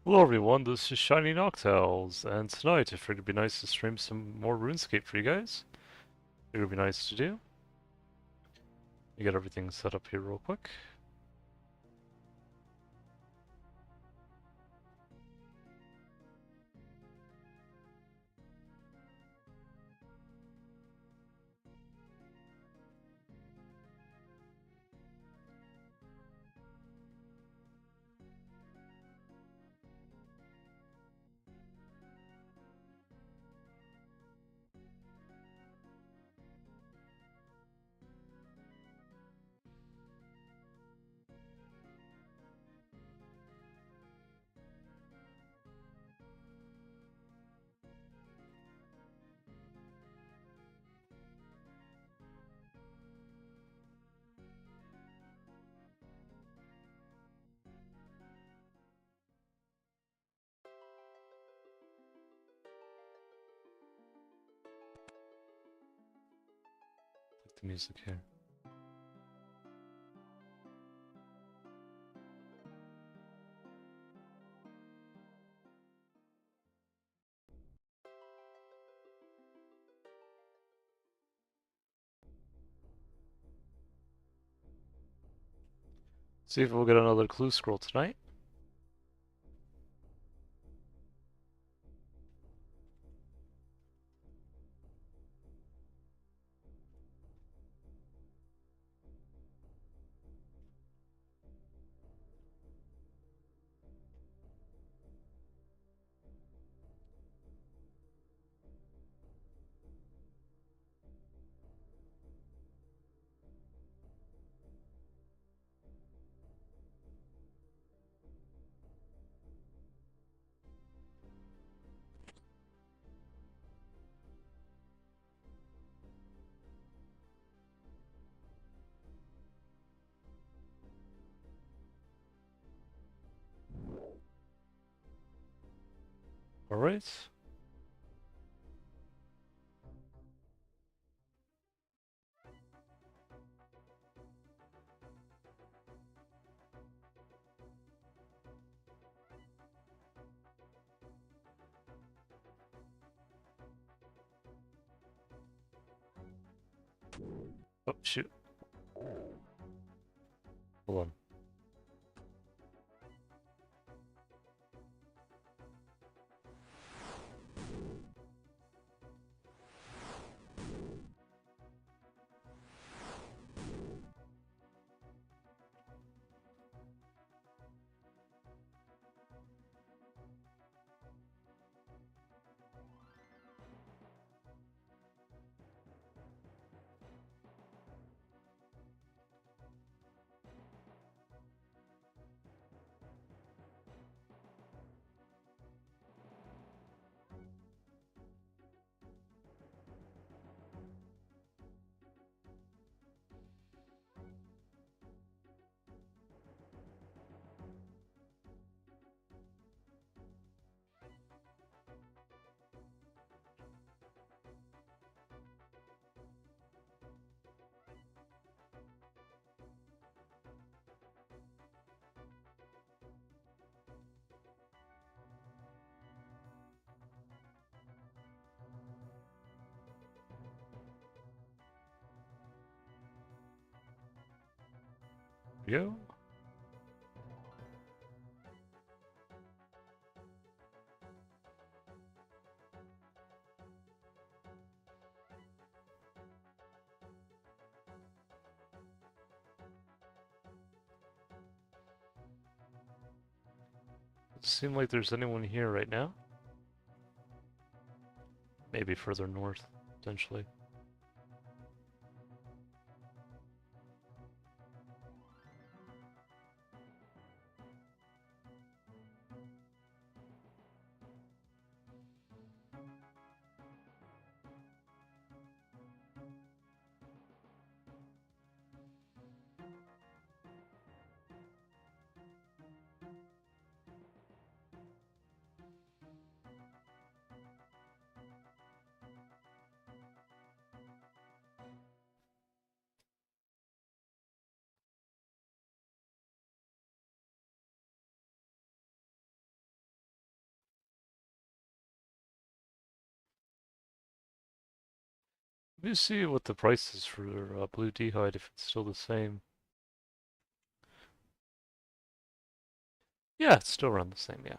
Hello everyone, this is Shiny Noctowls, and tonight I figured it'd be nice to stream some more Runescape for you guys. It would be nice to do. You get everything set up here real quick. Like the music here. See if we'll get another clue scroll tonight. Alright. Oh, shoot. Hold on. Here we go. Doesn't seem like there's anyone here right now. Maybe further north, potentially. Let me see what the price is for blue d'hide, if it's still the same. Yeah, it's still around the same, yeah.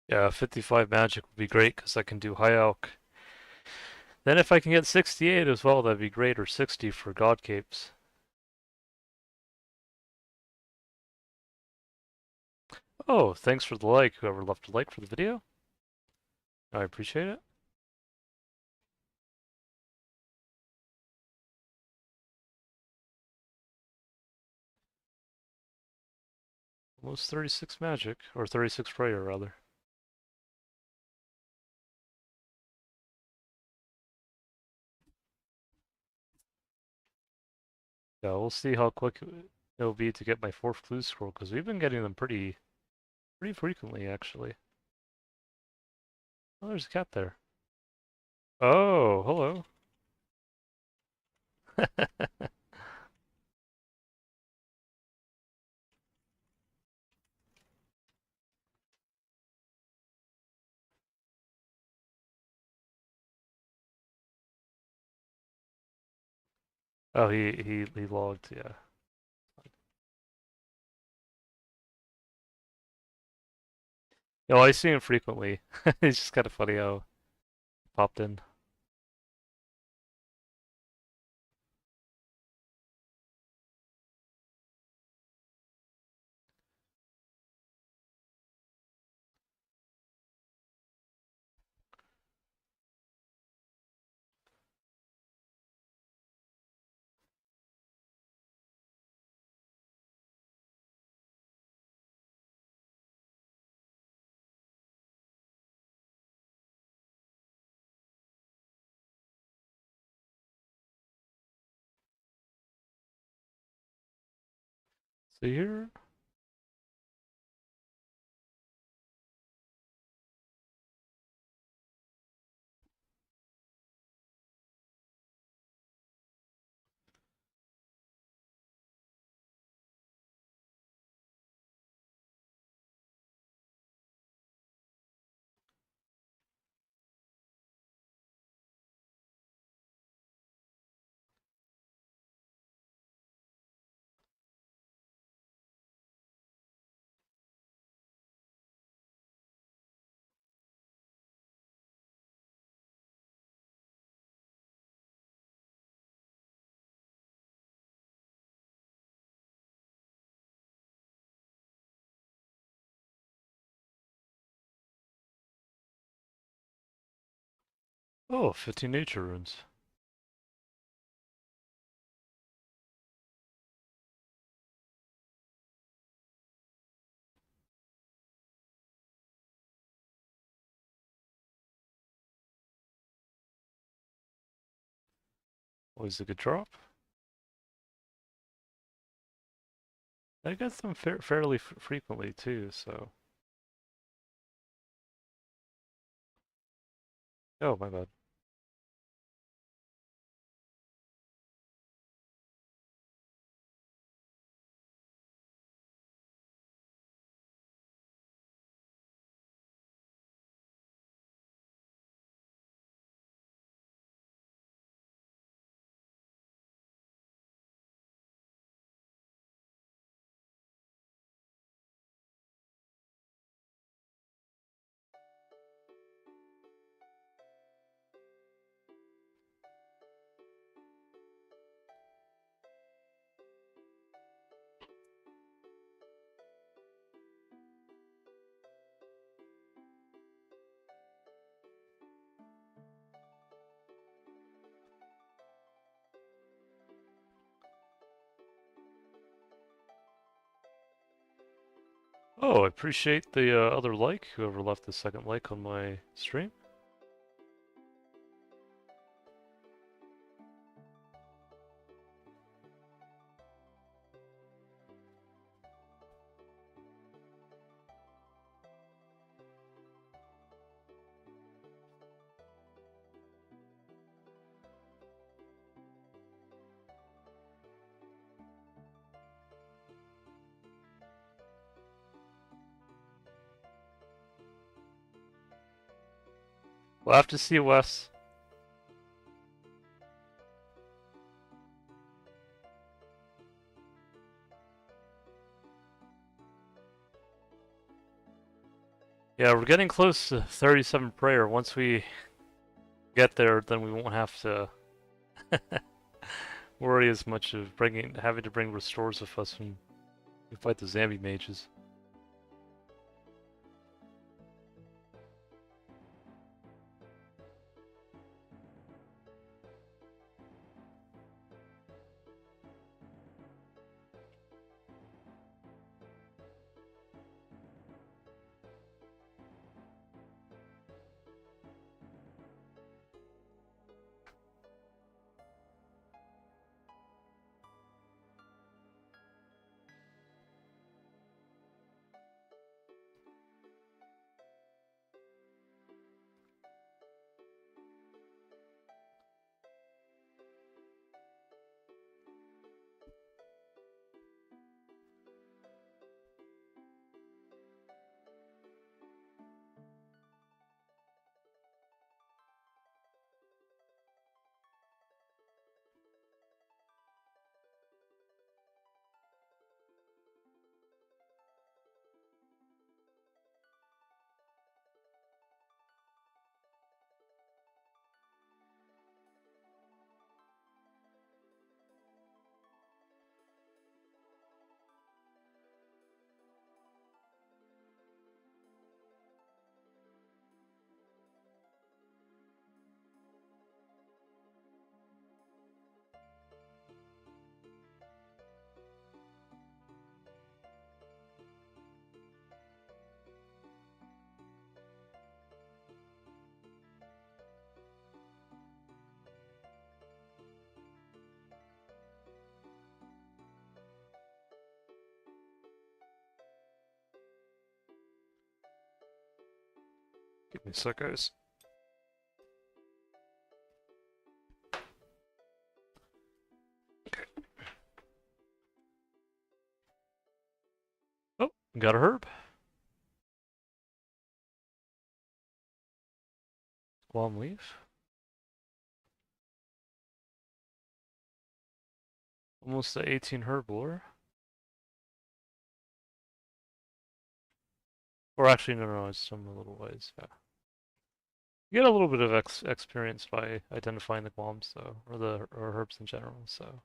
Yeah, 55 magic would be great because I can do high alch. Then if I can get 68 as well, that'd be great, or 60 for god capes. Oh, thanks for the like, whoever left a like for the video. I appreciate it. Almost 36 magic, or 36 prayer rather. Yeah, we'll see how quick it'll be to get my 4th clue scroll, because we've been getting them pretty frequently, actually. Oh, there's a cat there. Oh, hello. Oh, he logged, yeah. Oh, I see him frequently. It's just kind of funny how he popped in. See here? Oh, 15 nature runes. Always a good drop. I get them fairly frequently too, so. Oh, my bad. Oh, I appreciate the other like, whoever left the second like on my stream. We'll have to see, Wes. Yeah, we're getting close to 37 prayer. Once we get there, then we won't have to worry as much of having to bring restores with us when we fight the zombie mages. Give me a sec, guys. Okay. Oh, got a herb. Guam leaf. Almost to 18 herb lore. Or actually, no, it's some a little ways, yeah. You get a little bit of experience by identifying the Guams, though, or herbs in general, so.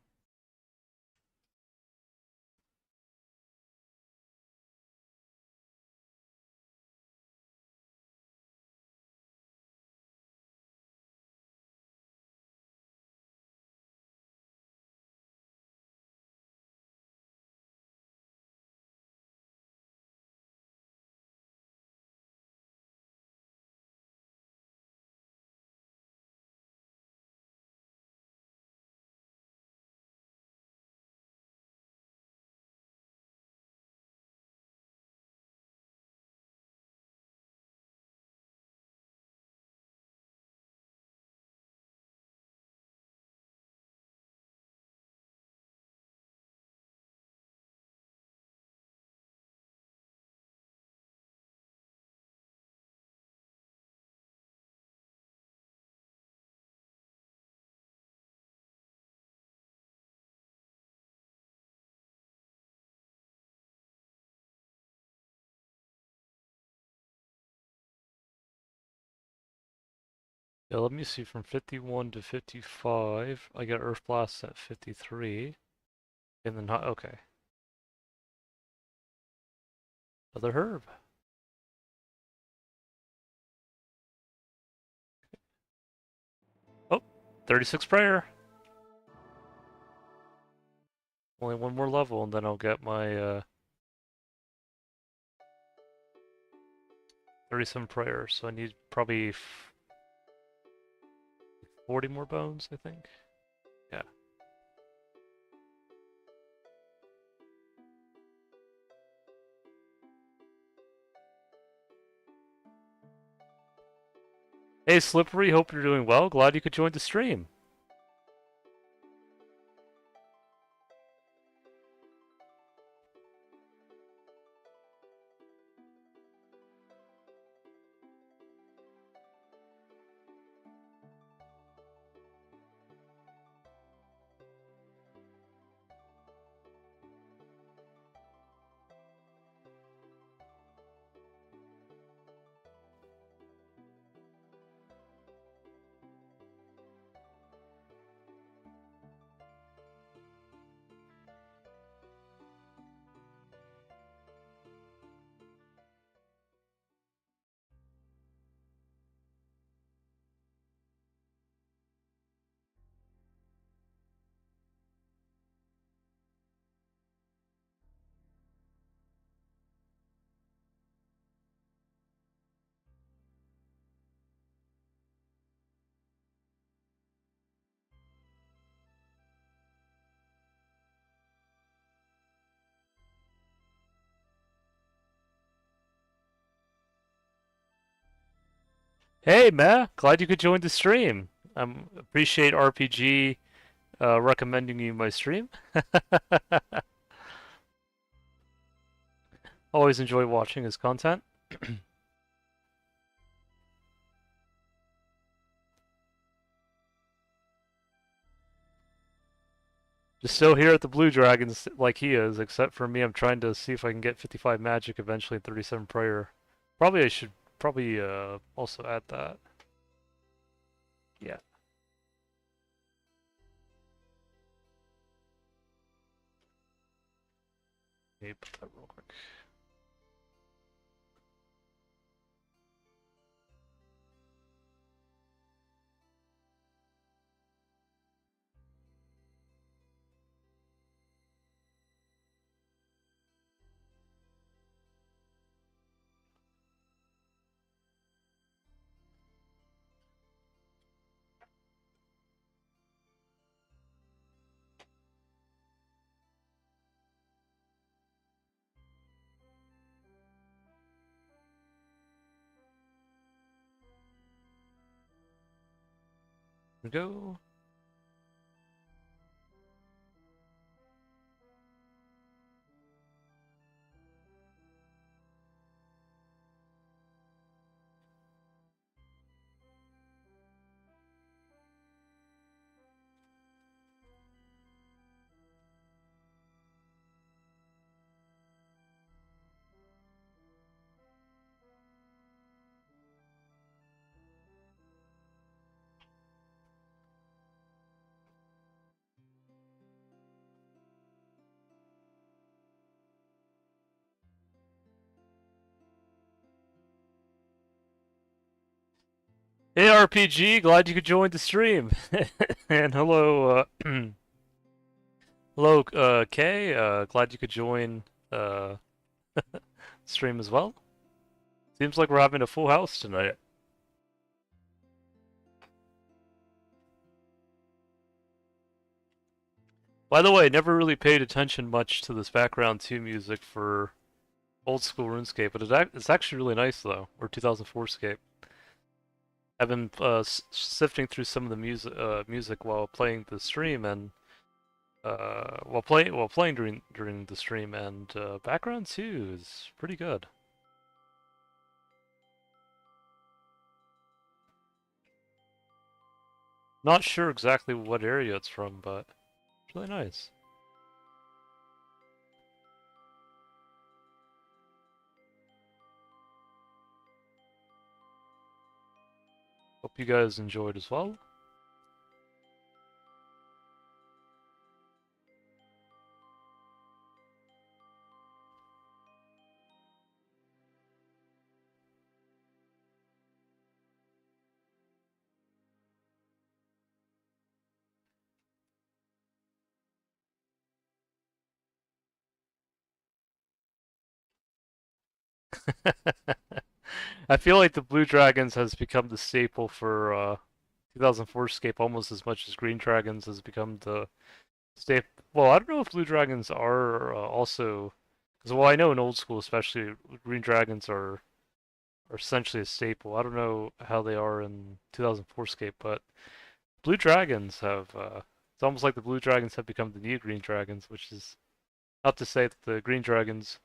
Yeah, let me see, from 51 to 55, I get Earth Blast at 53, and then, okay. Another herb. Oh, 36 prayer. Only one more level, and then I'll get my 37 prayer, so I need probably 40 more bones, I think. Yeah. Hey, Slippery, hope you're doing well. Glad you could join the stream. Hey, man, glad you could join the stream. Appreciate RPG recommending you my stream. Always enjoy watching his content. Just still here at the Blue Dragons like he is, except for me, I'm trying to see if I can get 55 magic eventually and 37 prayer. Probably I should also add that. Yeah. Let me put that real quick. Here we go. Hey RPG, glad you could join the stream. And hello, hello, Kay. Glad you could join stream as well. Seems like we're having a full house tonight. By the way, I never really paid attention much to this background 2 music for old school RuneScape, but it's actually really nice though, or 2004Scape. I've been sifting through some of the music while playing the stream and while playing during the stream, and background 2 is pretty good. Not sure exactly what area it's from, but it's really nice. Hope you guys enjoyed as well. I feel like the Blue Dragons has become the staple for 2004Scape almost as much as Green Dragons has become the staple. Well, I don't know if Blue Dragons are also, because well, I know in old school especially Green Dragons are essentially a staple. I don't know how they are in 2004Scape, but Blue Dragons have. It's almost like the Blue Dragons have become the new Green Dragons, which is not to say that the Green Dragons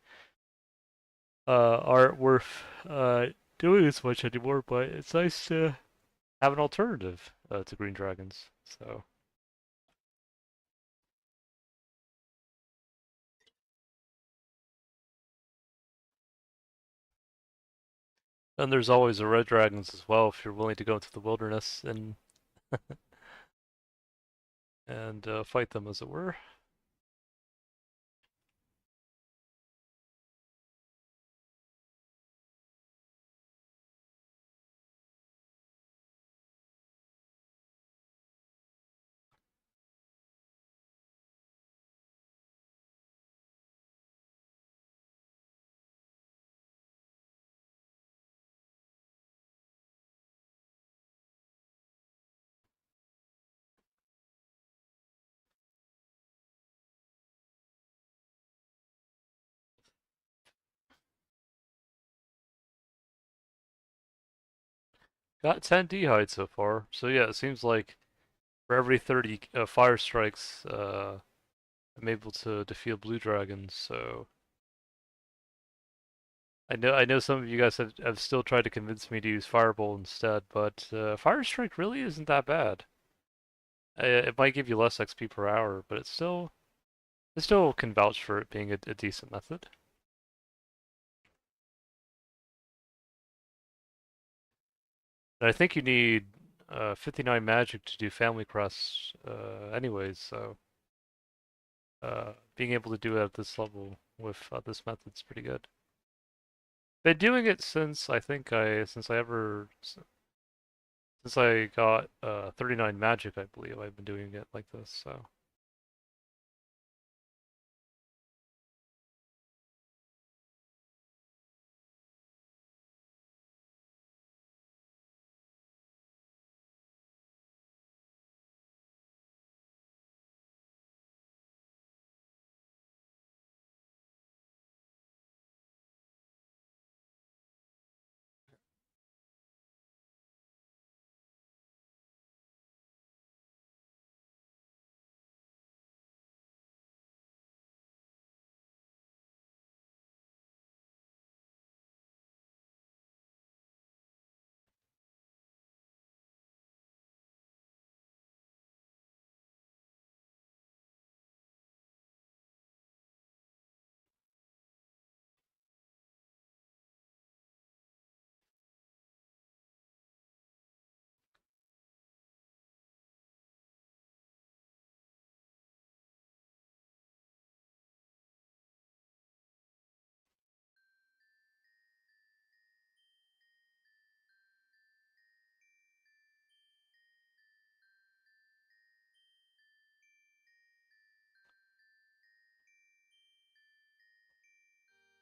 aren't worth doing as much anymore, but it's nice to have an alternative to Green Dragons. So, and there's always the Red Dragons as well if you're willing to go into the wilderness and fight them, as it were. Got 10 D-hide so far. So yeah, it seems like for every 30 fire strikes, I'm able to defeat blue dragons. So I know some of you guys have still tried to convince me to use Firebolt instead, but Fire Strike really isn't that bad. It might give you less XP per hour, but it still can vouch for it being a decent method. And I think you need 59 magic to do family crests anyways, so being able to do it at this level with this method's pretty good. Been doing it since since I got 39 magic, I believe I've been doing it like this, so.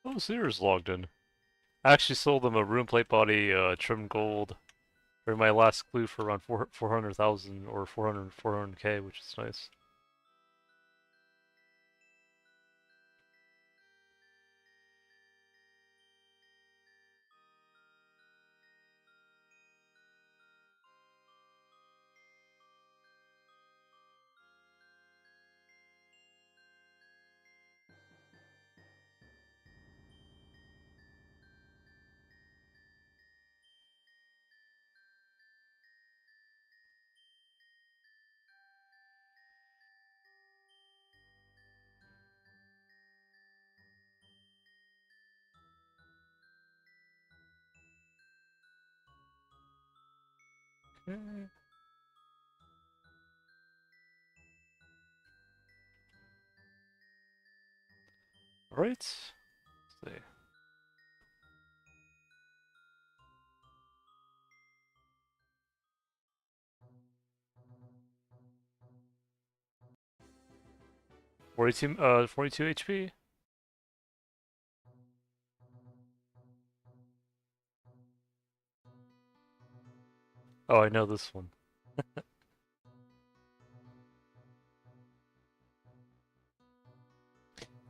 Oh, Sears logged in. I actually sold them a rune plate body trimmed gold for my last clue for around 400,000 or 400K, which is nice. Okay. Alright. Let's see. Forty-two HP. Oh, I know this one.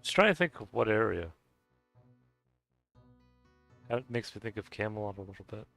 Just trying to think of what area. That makes me think of Camelot a little bit.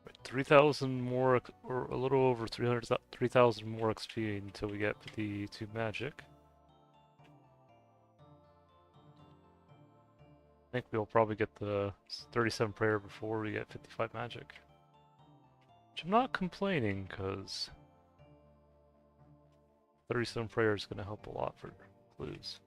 Right, 3,000 more, or a little over 3,000 more XP until we get the 2 magic. I think we'll probably get the 37 prayer before we get 55 magic. Which I'm not complaining, because 37 prayer is going to help a lot for clues.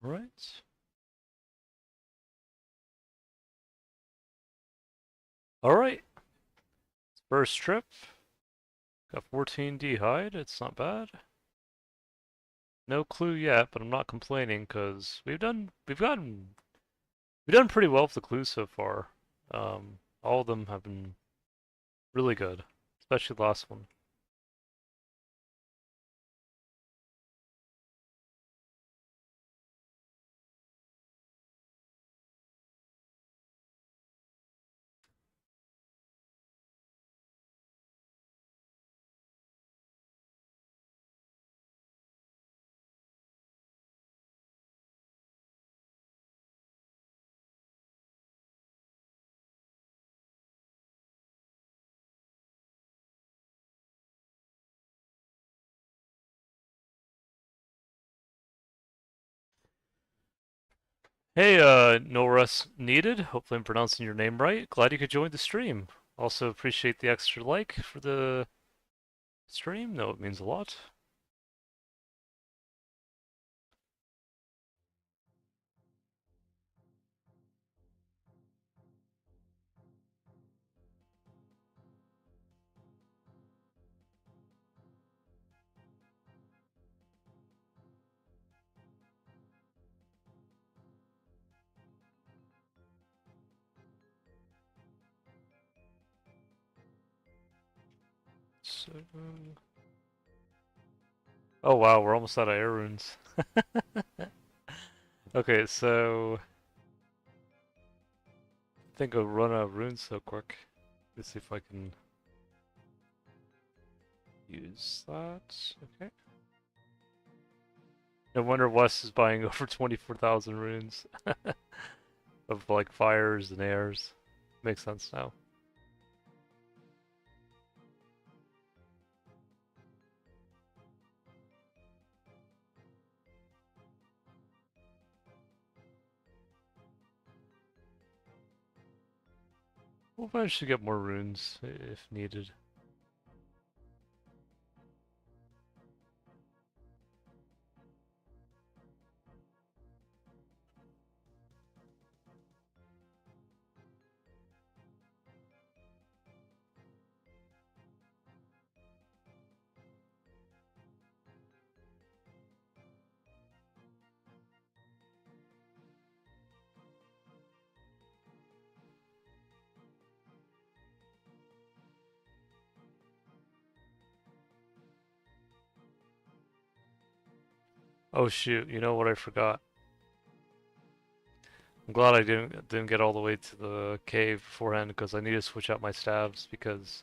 Alright. Alright. First trip. Got 14D hide. It's not bad. No clue yet, but I'm not complaining because we've done pretty well with the clues so far. All of them have been really good, especially the last one. Hey, no rest needed. Hopefully I'm pronouncing your name right. Glad you could join the stream. Also appreciate the extra like for the stream. No, it means a lot. So, oh wow, we're almost out of air runes. Okay, so I think I'll run out of runes so quick. Let's see if I can use that. Okay. No wonder Wes is buying over 24,000 runes of like fires and airs. Makes sense now. We'll eventually get more runes if needed. Oh shoot, you know what I forgot? I'm glad I didn't get all the way to the cave beforehand because I need to switch out my stabs because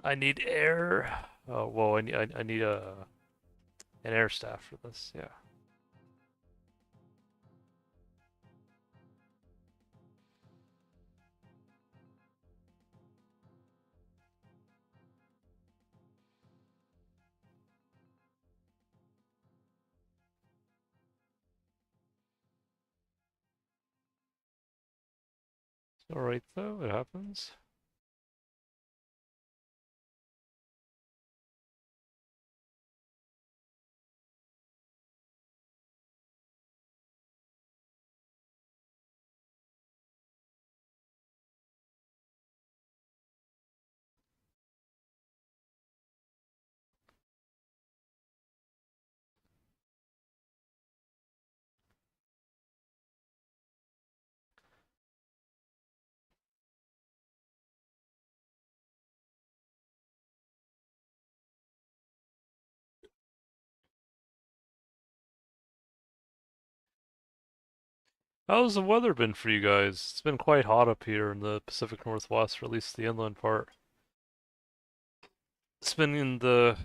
I need air. Oh well, I need an air staff for this. Yeah. All right though, it happens. How's the weather been for you guys? It's been quite hot up here in the Pacific Northwest, or at least the inland part. It's been in the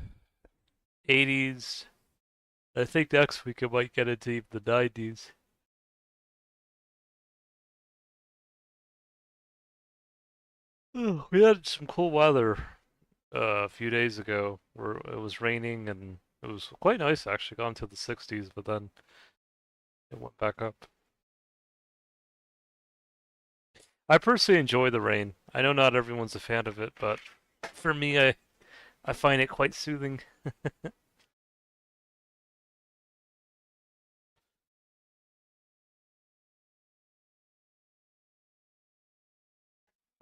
80s. I think next week it might get into the 90s. We had some cool weather a few days ago where it was raining and it was quite nice actually, got into the 60s, but then it went back up. I personally enjoy the rain. I know not everyone's a fan of it, but for me, I find it quite soothing.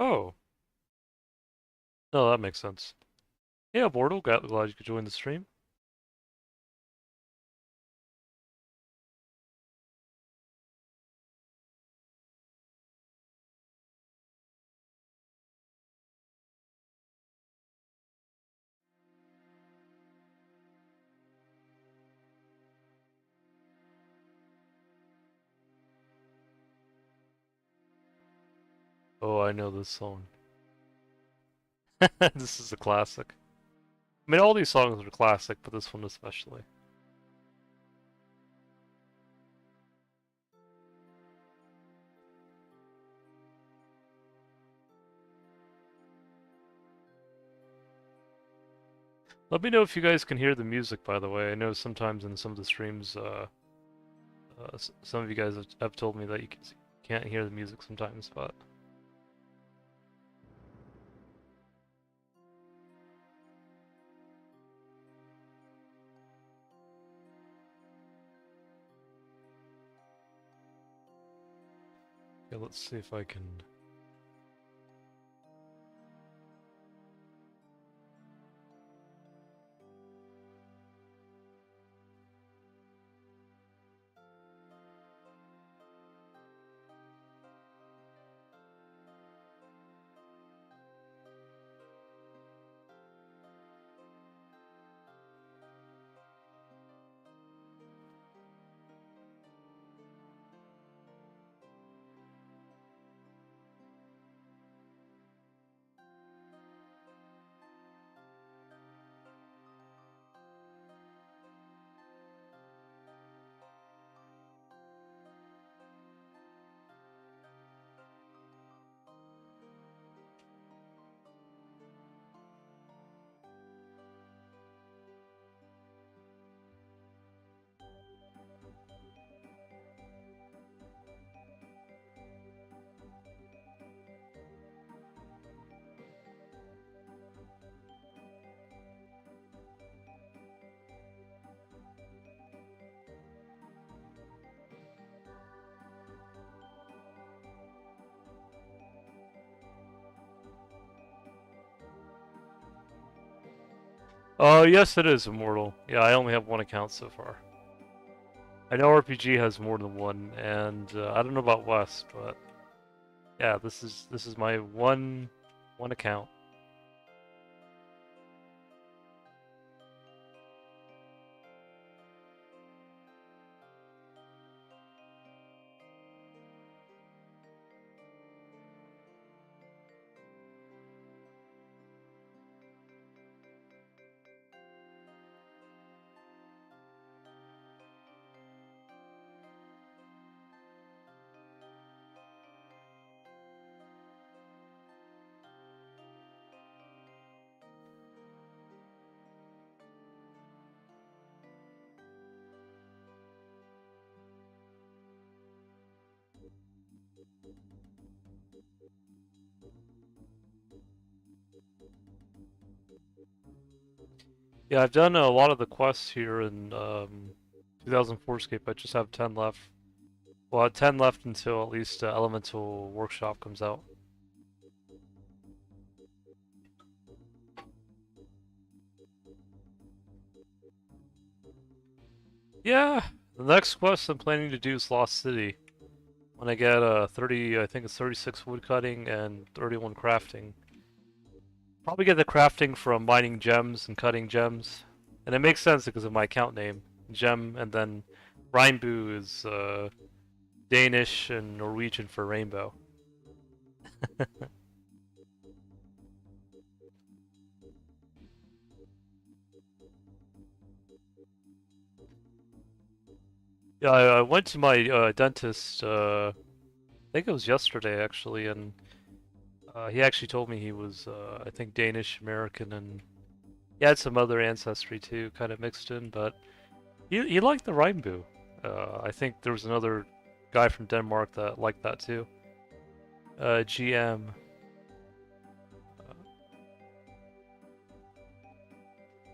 Oh, no, that makes sense. Yeah, Bortle, glad you could join the stream. Oh, I know this song. This is a classic. I mean, all these songs are classic, but this one especially. Let me know if you guys can hear the music, by the way. I know sometimes in some of the streams, some of you guys have told me that you can't hear the music sometimes, but... Yeah, let's see if I can... Oh, yes, it is Immortal. Yeah, I only have one account so far. I know RPG has more than one, and I don't know about West, but yeah, this is my one account. Yeah, I've done a lot of the quests here in 2004Scape. I just have 10 left. Well, 10 left until at least Elemental Workshop comes out. Yeah, the next quest I'm planning to do is Lost City. When I get 30, I think it's 36 woodcutting and 31 crafting. Probably get the crafting from mining gems and cutting gems. And it makes sense because of my account name. Gem, and then Reinbu is Danish and Norwegian for rainbow. Yeah, I went to my dentist, I think it was yesterday actually, and he actually told me he was, I think, Danish, American, and he had some other ancestry too, kind of mixed in, but he liked the Reinbu. I think there was another guy from Denmark that liked that too. GM.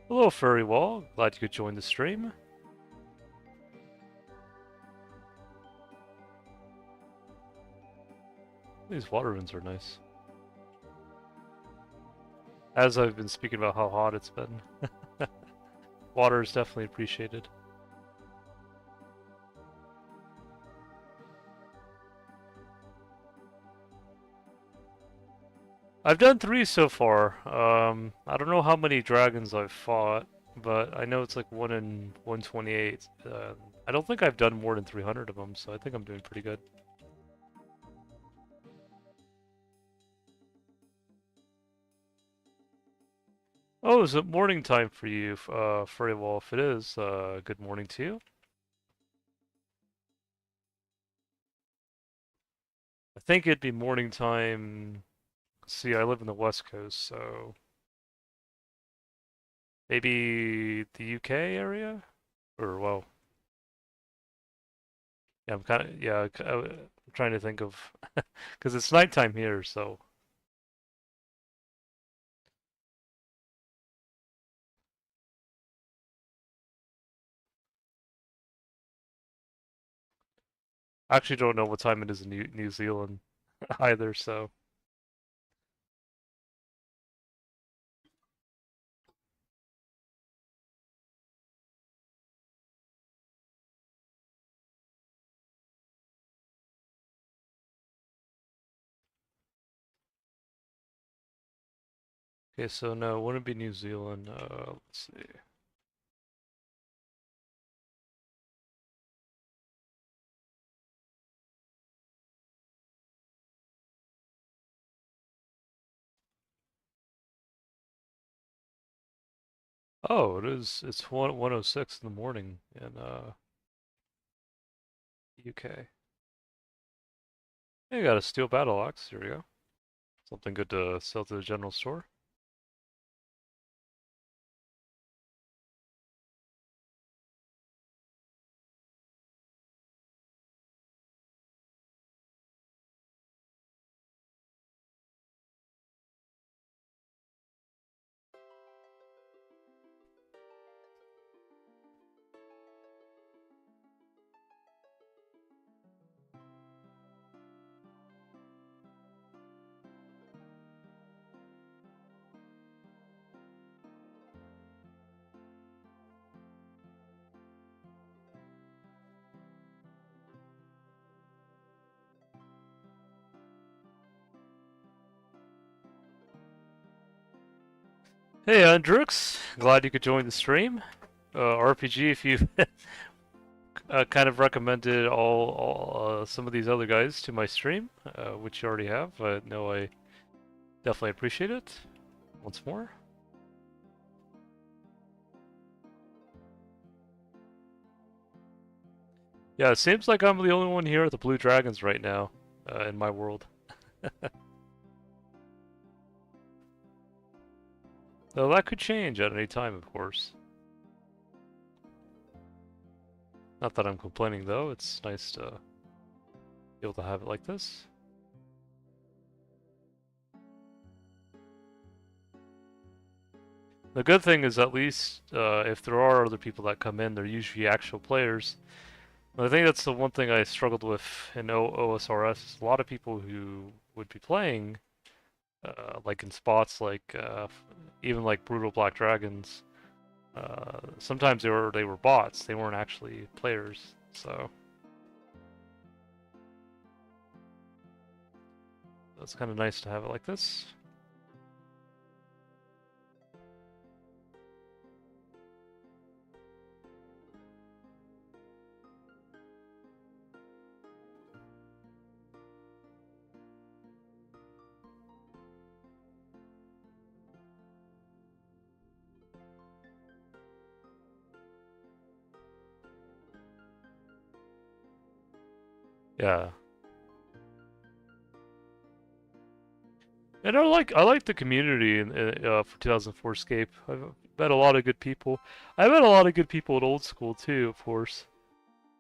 Hello, Furry Wall. Glad you could join the stream. These water runes are nice. as I've been speaking about how hot it's been. Water is definitely appreciated. I've done 3 so far. I don't know how many dragons I've fought, but I know it's like 1 in 128. I don't think I've done more than 300 of them, so I think I'm doing pretty good. Oh, is it morning time for you, Furry Wolf? It is. Good morning to you. I think it'd be morning time. See, I live in the West Coast, so maybe the UK area? Or, well, yeah, I'm trying to think of, because it's nighttime here, so. I actually don't know what time it is in New Zealand either, so. Okay, so no, it wouldn't be New Zealand. Let's see. Oh, it is. It's 1:06 in the morning in UK. Hey, you got a steel battle axe. Here we go. Something good to sell to the general store. Hey, Andrux. Glad you could join the stream. RPG, if you kind of recommended all some of these other guys to my stream, which you already have. No, I definitely appreciate it. Once more. Yeah, it seems like I'm the only one here at the Blue Dragons right now, in my world. Though that could change at any time, of course. Not that I'm complaining, though. It's nice to be able to have it like this. The good thing is at least if there are other people that come in, they're usually actual players. And I think that's the one thing I struggled with in OSRS. A lot of people who would be playing, like in spots like even like Brutal Black Dragons, sometimes they were bots. They weren't actually players. So it's kind of nice to have it like this. Yeah. And I like the community for 2004Scape. I've met a lot of good people. I met a lot of good people at old school too, of course.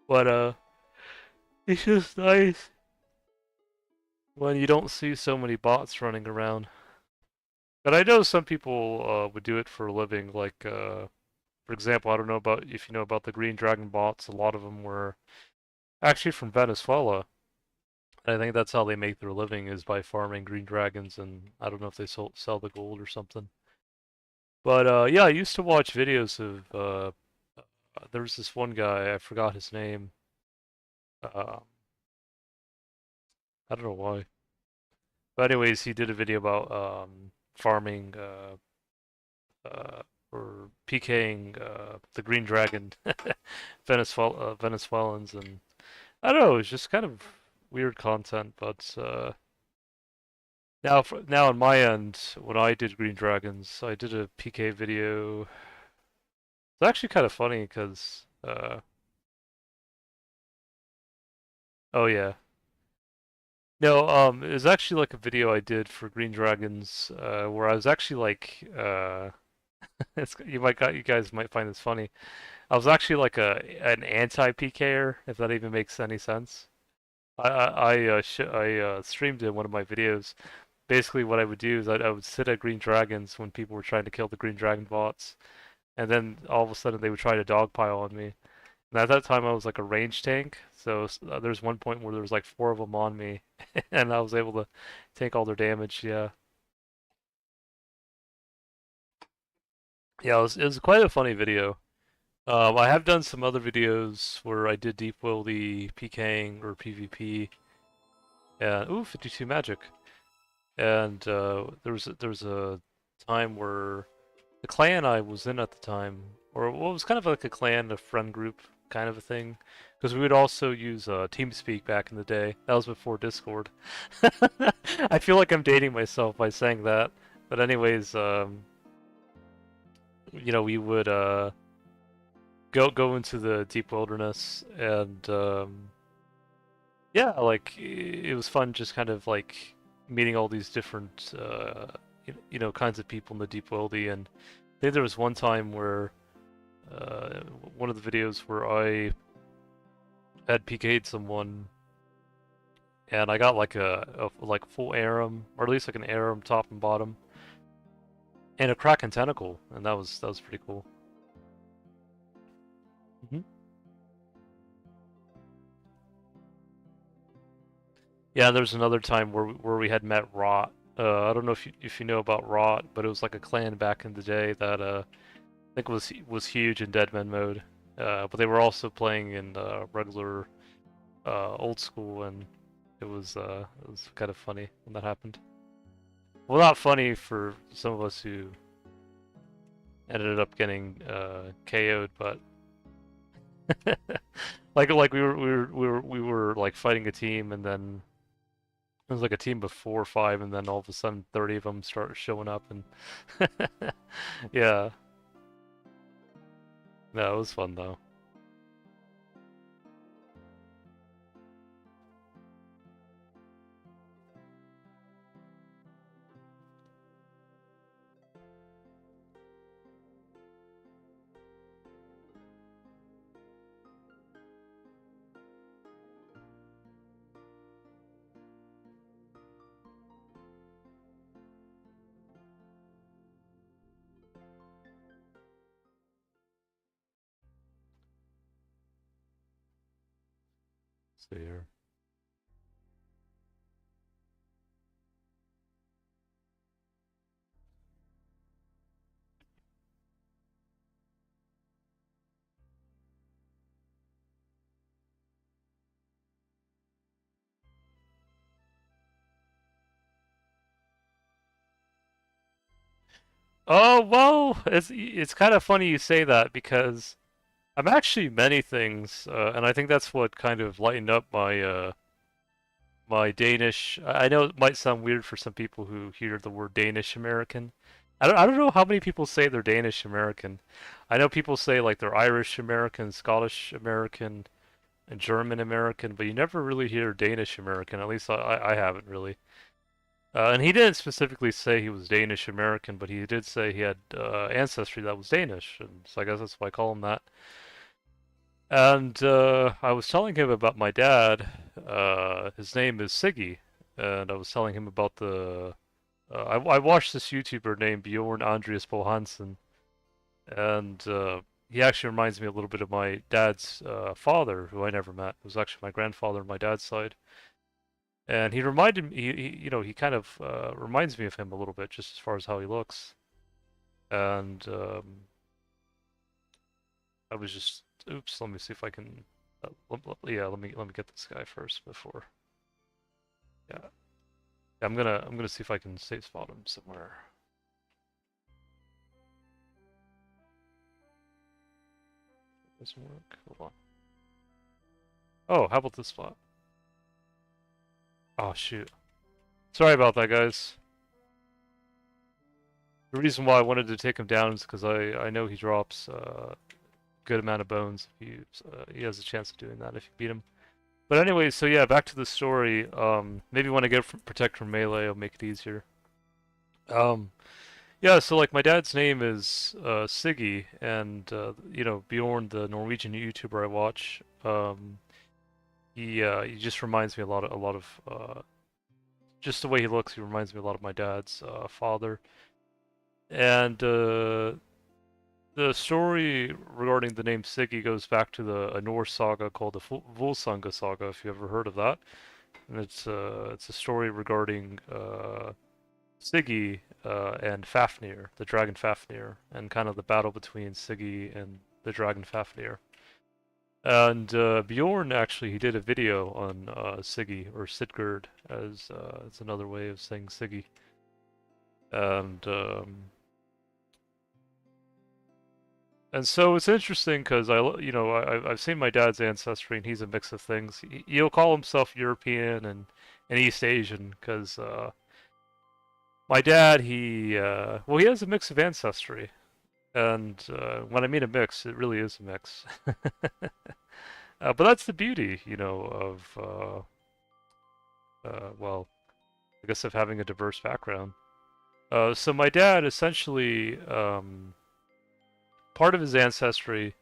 But it's just nice when you don't see so many bots running around. But I know some people would do it for a living. Like, for example, I don't know about if you know about the Green Dragon bots. A lot of them were actually from Venezuela. I think that's how they make their living is by farming green dragons, and I don't know if they sell the gold or something. But yeah, I used to watch videos of there was this one guy, I forgot his name. Uh, I don't know why. But anyways, he did a video about farming uh, or PKing the Green Dragon Venezuelans, and I don't know, it's just kind of weird content. But now on my end, when I did Green Dragons, I did a PK video. It's actually kind of funny because oh yeah. No, it was actually like a video I did for Green Dragons, where I was actually like, you guys might find this funny. I was actually like an anti-PKer, if that even makes any sense. I streamed in one of my videos. Basically, what I would do is I would sit at Green Dragons when people were trying to kill the Green Dragon bots, and then all of a sudden they would try to dogpile on me. And at that time, I was like a range tank, so there's one point where there was like four of them on me, and I was able to take all their damage. Yeah, yeah, it was quite a funny video. I have done some other videos where I did deep will the PKing or PvP, and ooh, 52 magic. And there was a time where the clan I was in at the time, or what was kind of like a clan, a friend group kind of a thing, because we would also use TeamSpeak back in the day. That was before Discord. I feel like I'm dating myself by saying that, but anyways, we would go into the deep wilderness, and yeah, like it was fun just kind of like meeting all these different kinds of people in the deep wildy. And I think there was one time where one of the videos where I had PK'd someone and I got like a like full Aram, or at least like an Aram top and bottom, and a Kraken tentacle, and that was pretty cool. Hmm. Yeah, there's another time where we had met Rot. I don't know if you know about Rot, but it was like a clan back in the day that I think was huge in Deadman mode. But they were also playing in regular old school, and it was kind of funny when that happened. Well, not funny for some of us who ended up getting KO'd, but like we were like fighting a team, and then it was like a team of 4 or 5, and then all of a sudden 30 of them start showing up, and yeah, no, it was fun though. So here. Oh well, it's kind of funny you say that because I'm actually many things, and I think that's what kind of lightened up my Danish. I know it might sound weird for some people who hear the word Danish American. I don't know how many people say they're Danish American. I know people say like they're Irish American, Scottish American, and German American, but you never really hear Danish American. At least I haven't really. And he didn't specifically say he was Danish American, but he did say he had ancestry that was Danish, and so I guess that's why I call him that. And I was telling him about my dad. His name is Siggy, and I was telling him about the. I watched this YouTuber named Bjorn Andreas Bo Hansen, and he actually reminds me a little bit of my dad's father, who I never met. It was actually my grandfather on my dad's side. And he reminded me, he kind of reminds me of him a little bit, just as far as how he looks. and I was just, oops, let me see if I can, yeah, let me get this guy first before, yeah, I'm gonna see if I can save spot him somewhere. Doesn't work. Hold on. Oh, how about this spot? Oh shoot. Sorry about that, guys. The reason why I wanted to take him down is because I know he drops a good amount of bones if he has a chance of doing that if you beat him. But anyway, so yeah, back to the story. Maybe when I get protect from melee, I'll make it easier. Um, yeah, so like my dad's name is Siggy, and you know Bjorn, the Norwegian YouTuber I watch. He just reminds me a lot of just the way he looks. He reminds me a lot of my dad's father. And the story regarding the name Siggy goes back to a Norse saga called the Volsunga saga, if you ever heard of that. And it's a story regarding Siggy and Fafnir, the dragon Fafnir, and kind of the battle between Siggy and the dragon Fafnir. And Bjorn actually he did a video on Siggy or Sigurd as it's another way of saying Siggy. And and so it's interesting because you know, I've seen my dad's ancestry, and he's a mix of things. He'll call himself European and East Asian because my dad, well, he has a mix of ancestry, and when I mean a mix, it really is a mix. But that's the beauty, you know, of well, I guess of having a diverse background. So my dad essentially, part of his ancestry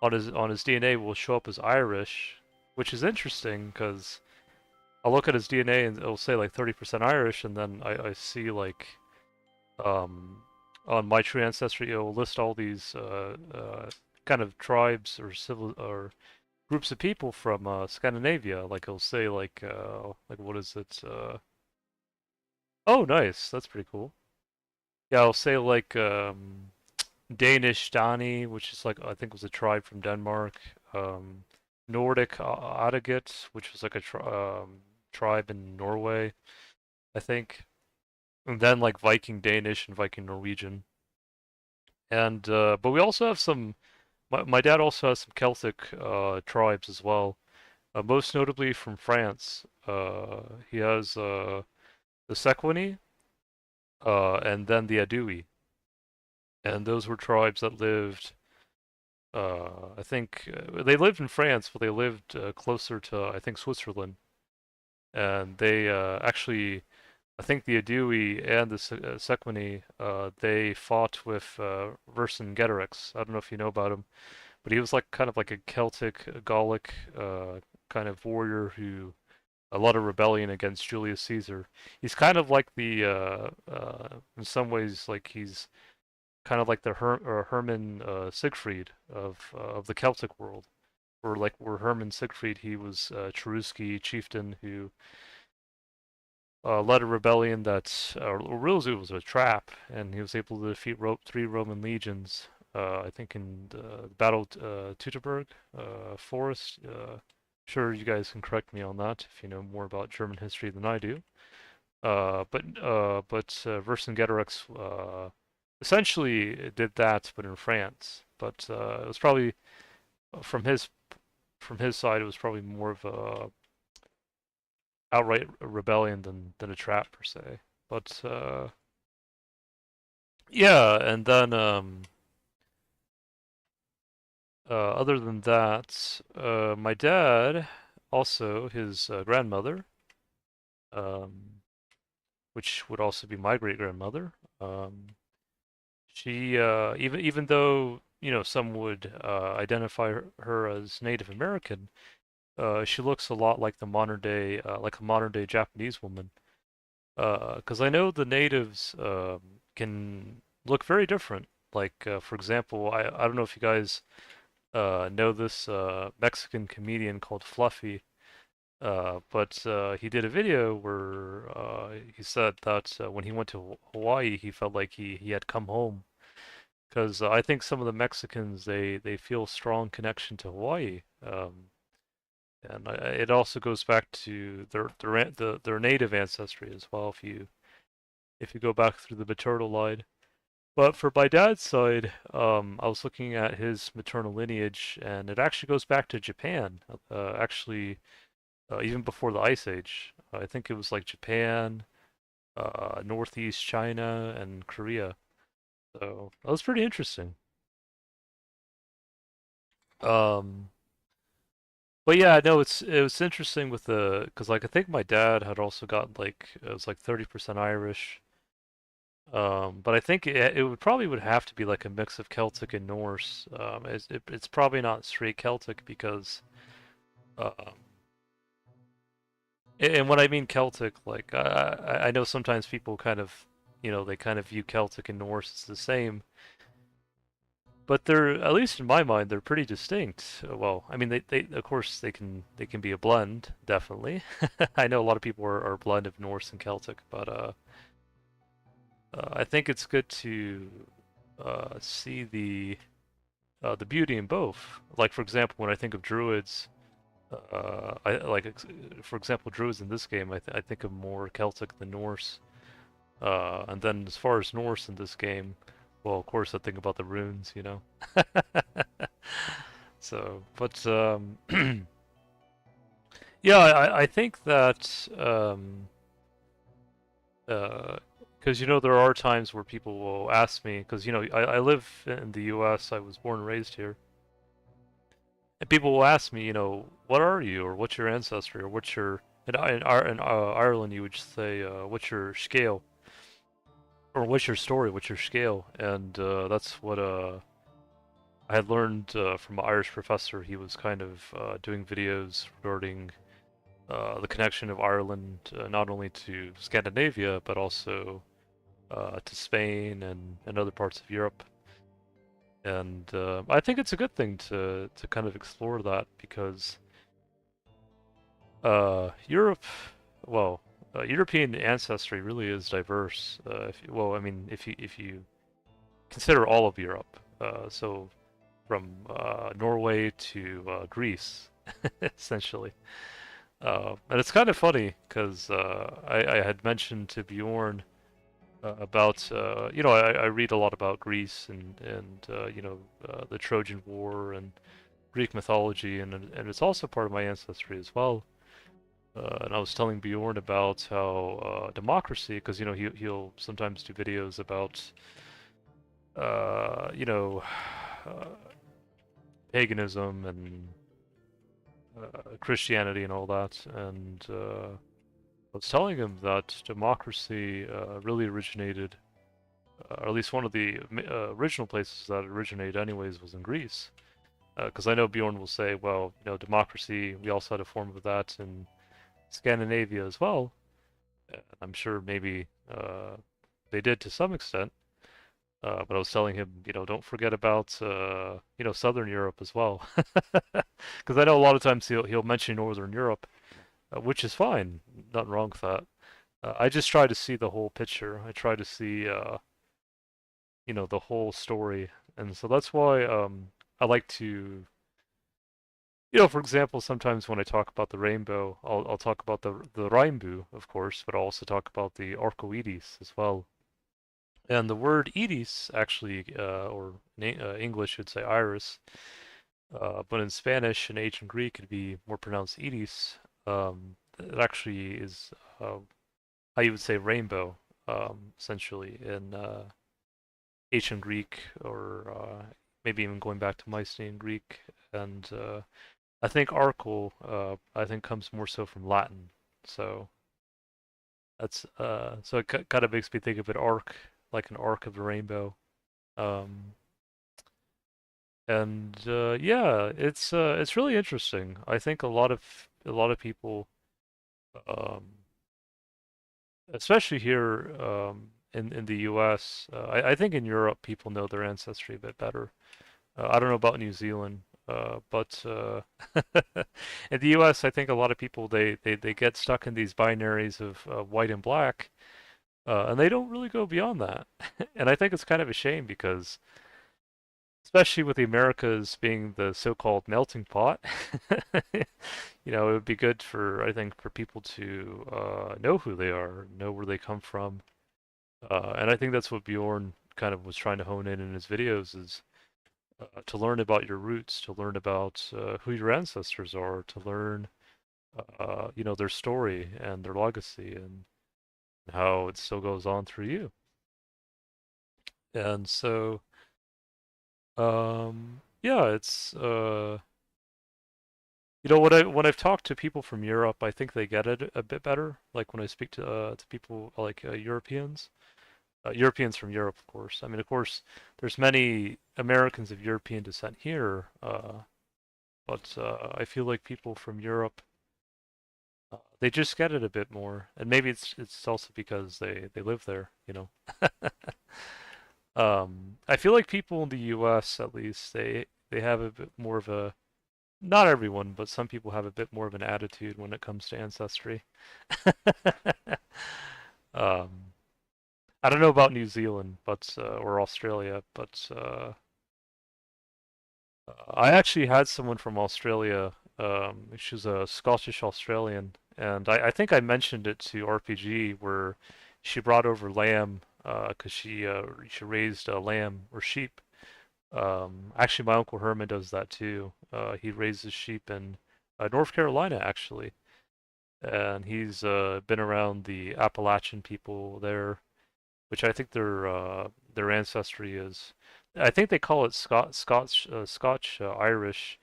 on his DNA will show up as Irish, which is interesting because I'll look at his DNA and it'll say like 30% Irish, and then I see like um, on my true ancestry it'll list all these kind of tribes or civil or groups of people from Scandinavia. Like it'll say like what is it? Oh, nice, that's pretty cool. Yeah, I'll say like Danish Dani, which is like I think was a tribe from Denmark. Um, Nordic Adaget, which was like a tribe in Norway, I think. And then like Viking Danish and Viking Norwegian. And but we also have some. My dad also has some Celtic tribes as well. Most notably from France. He has the Sequani and then the Adui. And those were tribes that lived I think they lived in France, but they lived closer to I think Switzerland, and they actually I think the Adui and the Sequani they fought with Vercingetorix. I don't know if you know about him, but he was like kind of like a Celtic Gallic kind of warrior who a lot of rebellion against Julius Caesar. He's kind of like the in some ways like he's kind of like the Herman Siegfried of the Celtic world. Where Herman Siegfried, he was a Cherusci chieftain who led a rebellion that really it was a trap, and he was able to defeat 3 Roman legions. I think in the Battle of Teutoburg Forest. Sure, you guys can correct me on that if you know more about German history than I do. But Vercingetorix essentially did that, but in France. But it was probably from his side, it was probably more of a outright rebellion than a trap per se. But yeah, and then other than that, my dad also his grandmother, um, which would also be my great grandmother. She even though you know some would identify her as Native American, she looks a lot like the modern day like a modern day Japanese woman. Because I know the natives can look very different. Like for example, I don't know if you guys know this Mexican comedian called Fluffy. But he did a video where he said that when he went to Hawaii, he felt like he had come home because I think some of the Mexicans they feel strong connection to Hawaii, and it also goes back to their native ancestry as well. If you go back through the maternal line. But for my dad's side, I was looking at his maternal lineage, and it actually goes back to Japan. Actually, even before the Ice Age. I think it was like Japan, Northeast China, and Korea. So that was pretty interesting. Um, but yeah, no, it was interesting with the because like I think my dad had also got like it was like 30% Irish. But I think it would probably would have to be like a mix of Celtic and Norse. It's probably not straight Celtic because um, and when I mean Celtic, like I know sometimes people kind of, they kind of view Celtic and Norse as the same, but they're, at least in my mind, they're pretty distinct. Well, I mean, they of course they can be a blend, definitely. I know a lot of people are a blend of Norse and Celtic, but I think it's good to see the beauty in both. Like for example, when I think of druids, I like for example druids in this game, I think of more Celtic than Norse. And then as far as Norse in this game, well, of course I think about the runes, you know. So, but yeah, I think that because there are times where people will ask me, because I live in the U.S. I was born and raised here, and people will ask me, what are you, or what's your ancestry, or what's your in Ireland you would say what's your scale, or what's your story, what's your scale, and that's what I had learned from an Irish professor. He was kind of doing videos regarding the connection of Ireland not only to Scandinavia but also to Spain and other parts of Europe. And I think it's a good thing to kind of explore that because Europe, well, European ancestry really is diverse. Well, I mean, if you consider all of Europe, so from Norway to Greece, essentially. And it's kind of funny because I had mentioned to Bjorn about I read a lot about Greece and the Trojan War and Greek mythology and it's also part of my ancestry as well. And I was telling Bjorn about how democracy, because he'll sometimes do videos about uh, you know uh, paganism and Christianity and all that, and I was telling him that democracy really originated, or at least one of the original places that it originated, anyways, was in Greece. Because I know Bjorn will say, well, democracy, we also had a form of that in Scandinavia as well. I'm sure maybe they did to some extent. But I was telling him, don't forget about, Southern Europe as well. Because I know a lot of times he'll mention Northern Europe, which is fine. Nothing wrong with that. I just try to see the whole picture. I try to see, the whole story. And so that's why I like to, for example, sometimes when I talk about the rainbow, I'll talk about the rainbow, of course, but I'll also talk about the arcoiris as well. And the word iris actually, or in English, would say iris, but in Spanish and ancient Greek, it'd be more pronounced iris. It actually is how you would say rainbow, essentially, in ancient Greek, or maybe even going back to Mycenaean Greek. And I think arcle, I think comes more so from Latin. So that's so it kind of makes me think of an arc, like an arc of a rainbow. Um, and yeah, it's really interesting. I think a lot of people, um, especially here in the U.S., I think in Europe people know their ancestry a bit better. I don't know about New Zealand, but in the U.S., I think a lot of people they get stuck in these binaries of white and black, and they don't really go beyond that. And I think it's kind of a shame because especially with the Americas being the so-called melting pot. It would be good for, I think, for people to know who they are, know where they come from. And I think that's what Bjorn kind of was trying to hone in his videos is to learn about your roots, to learn about who your ancestors are, to learn, their story and their legacy and how it still goes on through you. And so, yeah, it's when I've talked to people from Europe, I think they get it a bit better. Like when I speak to people like Europeans, Europeans from Europe, of course. I mean, of course, there's many Americans of European descent here, but I feel like people from Europe, they just get it a bit more, and maybe it's also because they live there, you know. I feel like people in the U.S. at least they have a bit more of a not everyone, but some people have a bit more of an attitude when it comes to ancestry. um, I don't know about New Zealand, but or Australia, but I actually had someone from Australia. She was a Scottish Australian, and I think I mentioned it to RPG where she brought over lamb because she raised a lamb or sheep. Actually, my uncle Herman does that too. He raises sheep in North Carolina, actually, and he's been around the Appalachian people there, which I think their ancestry is. I think they call it Scotch Irish,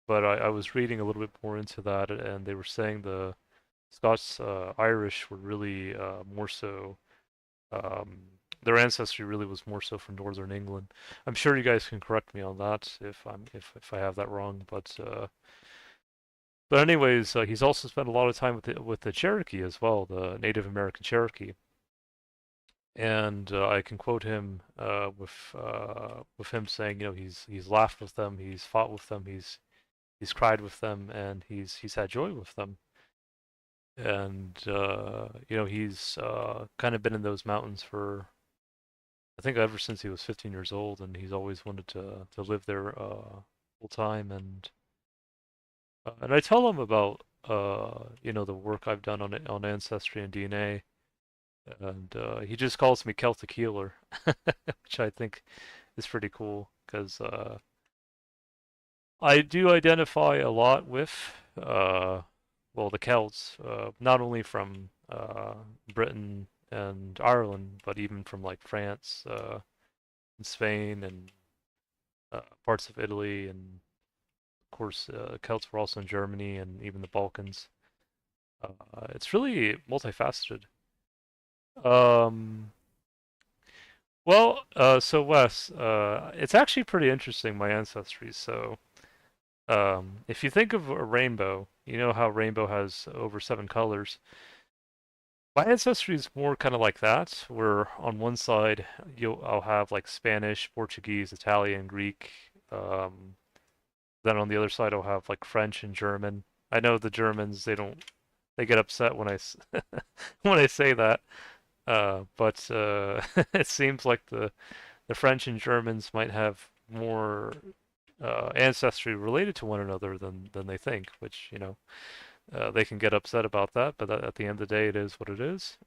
but I was reading a little bit more into that, and they were saying the Scots Irish were really more so. Um, their ancestry really was more so from northern England. I'm sure you guys can correct me on that if I have that wrong, but anyways, he's also spent a lot of time with the Cherokee as well, the Native American Cherokee. And I can quote him with him saying, he's laughed with them, he's fought with them, he's cried with them, and he's had joy with them. And he's kind of been in those mountains for I think ever since he was 15 years old, and he's always wanted to live there full time. And I tell him about the work I've done on ancestry and DNA, and he just calls me Celtic healer, which I think is pretty cool because I do identify a lot with well the Celts, not only from Britain and Ireland, but even from like France and Spain and parts of Italy, and of course Celts were also in Germany and even the Balkans. It's really multifaceted. Um, so Wes, it's actually pretty interesting, my ancestry. So, if you think of a rainbow, you know how rainbow has over 7 colors. My ancestry is more kind of like that, where on one side I'll have like Spanish, Portuguese, Italian, Greek. Um, then on the other side I'll have like French and German. I know the Germans they get upset when when I say that. But it seems like the French and Germans might have more ancestry related to one another than they think, which they can get upset about that. But at the end of the day, it is what it is.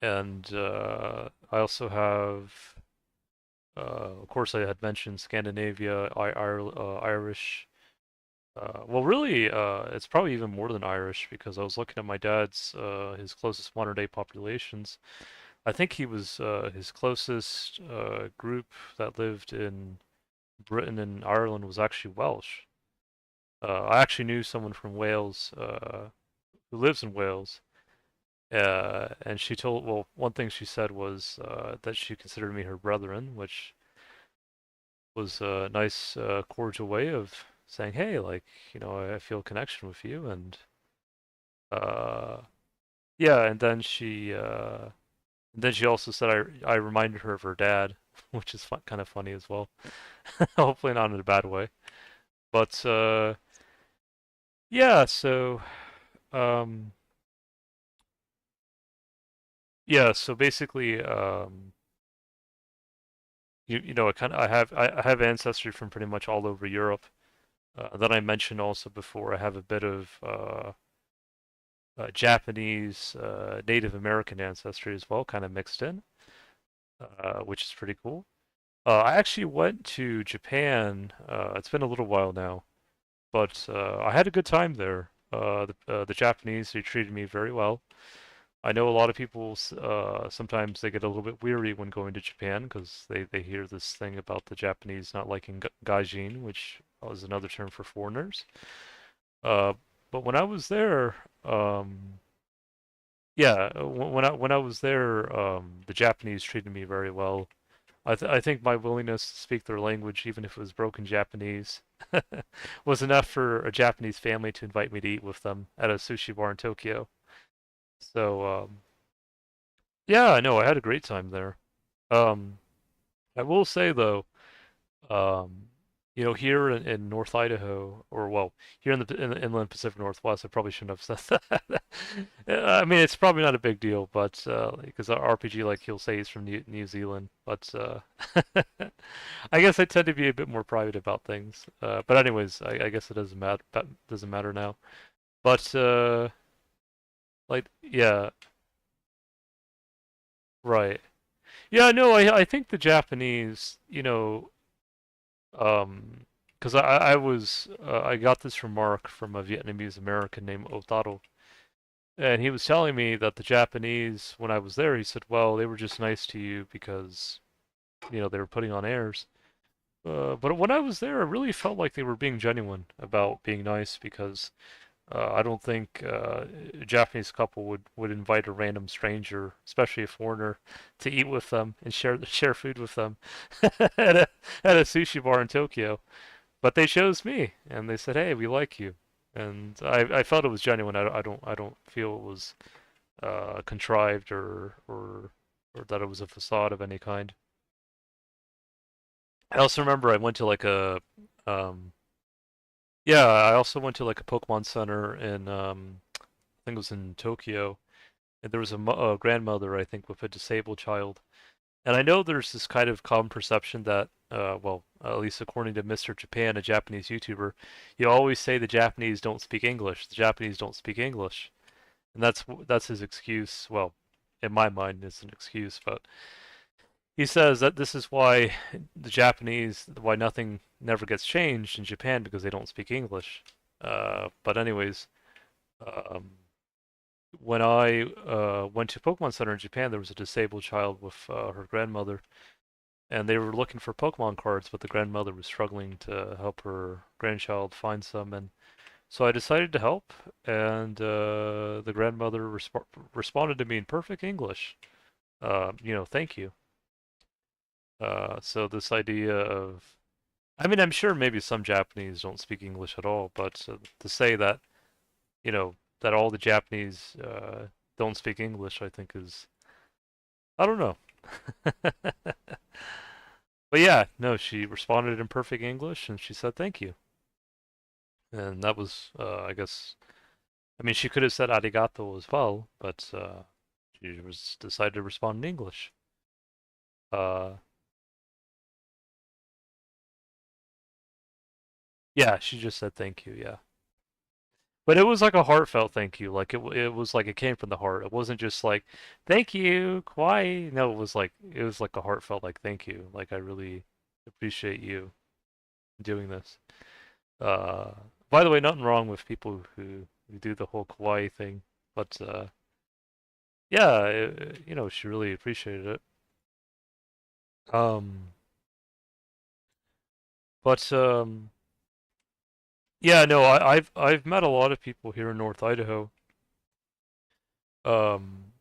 And I also have, of course, I had mentioned Scandinavia, Irish. Well, really, it's probably even more than Irish because I was looking at my dad's his closest modern day populations. I think he was his closest group that lived in Britain and Ireland was actually Welsh. I actually knew someone from Wales who lives in Wales, and well, one thing she said was that she considered me her brethren, which was a nice, cordial way of saying, hey, like, I feel a connection with you, and uh, yeah, and then she also said I reminded her of her dad, which is kind of funny as well. Hopefully not in a bad way. But yeah, um, so basically, I have ancestry from pretty much all over Europe. That I mentioned also before. I have a bit of Japanese, Native American ancestry as well, kind of mixed in, which is pretty cool. I actually went to Japan. It's been a little while now, but I had a good time there. The Japanese, they treated me very well. I know a lot of people sometimes they get a little bit weary when going to Japan because they hear this thing about the Japanese not liking gaijin, which is another term for foreigners. Uh, but when I was there, yeah, when I was there, the Japanese treated me very well. I think my willingness to speak their language, even if it was broken Japanese, was enough for a Japanese family to invite me to eat with them at a sushi bar in Tokyo. So yeah, no, I had a great time there. Um, I will say though, um, here in North Idaho, or well, here in the inland Pacific Northwest, I probably shouldn't have said that. I mean, it's probably not a big deal, but because our RPG, like he'll say, he's from New Zealand, but I guess I tend to be a bit more private about things. But anyways, I guess it doesn't matter. That doesn't matter now. But like, yeah, right. Yeah, no, I think the Japanese, because I got this remark from a Vietnamese American named Otaro, and he was telling me that the Japanese, when I was there, he said, well, they were just nice to you because, they were putting on airs. But when I was there, I really felt like they were being genuine about being nice because I don't think a Japanese couple would invite a random stranger, especially a foreigner, to eat with them and share food with them at a sushi bar in Tokyo. But they chose me, and they said, "Hey, we like you," and I felt it was genuine. I don't feel it was contrived or that it was a facade of any kind. I also remember I went to like a yeah, I also went to like a Pokemon Center in I think it was in Tokyo, and there was a grandmother I think with a disabled child. And I know there's this kind of common perception that, well, at least according to Mr. Japan, a Japanese YouTuber, you always say the Japanese don't speak English. The Japanese don't speak English, and that's his excuse. Well, in my mind, it's an excuse, but he says that this is why the Japanese, why nothing never gets changed in Japan because they don't speak English. But anyways, um, when I went to Pokemon Center in Japan, there was a disabled child with her grandmother, and they were looking for Pokemon cards, but the grandmother was struggling to help her grandchild find some, and so I decided to help, and the grandmother responded to me in perfect English. Thank you. So this idea of, I mean, I'm sure maybe some Japanese don't speak English at all, but to say that, that all the Japanese don't speak English, I think is, I don't know. But yeah, no, she responded in perfect English and she said thank you. And that was, I guess, I mean, she could have said arigato as well, but she was decided to respond in English. Uh, yeah, she just said thank you, yeah. But it was like a heartfelt thank you. Like it was like it came from the heart. It wasn't just like thank you, kawaii. No, it was like a heartfelt like thank you. Like I really appreciate you doing this. Uh, by the way, nothing wrong with people who do the whole kawaii thing, but yeah, she really appreciated it. Um, but yeah, no, I've met a lot of people here in North Idaho. Um,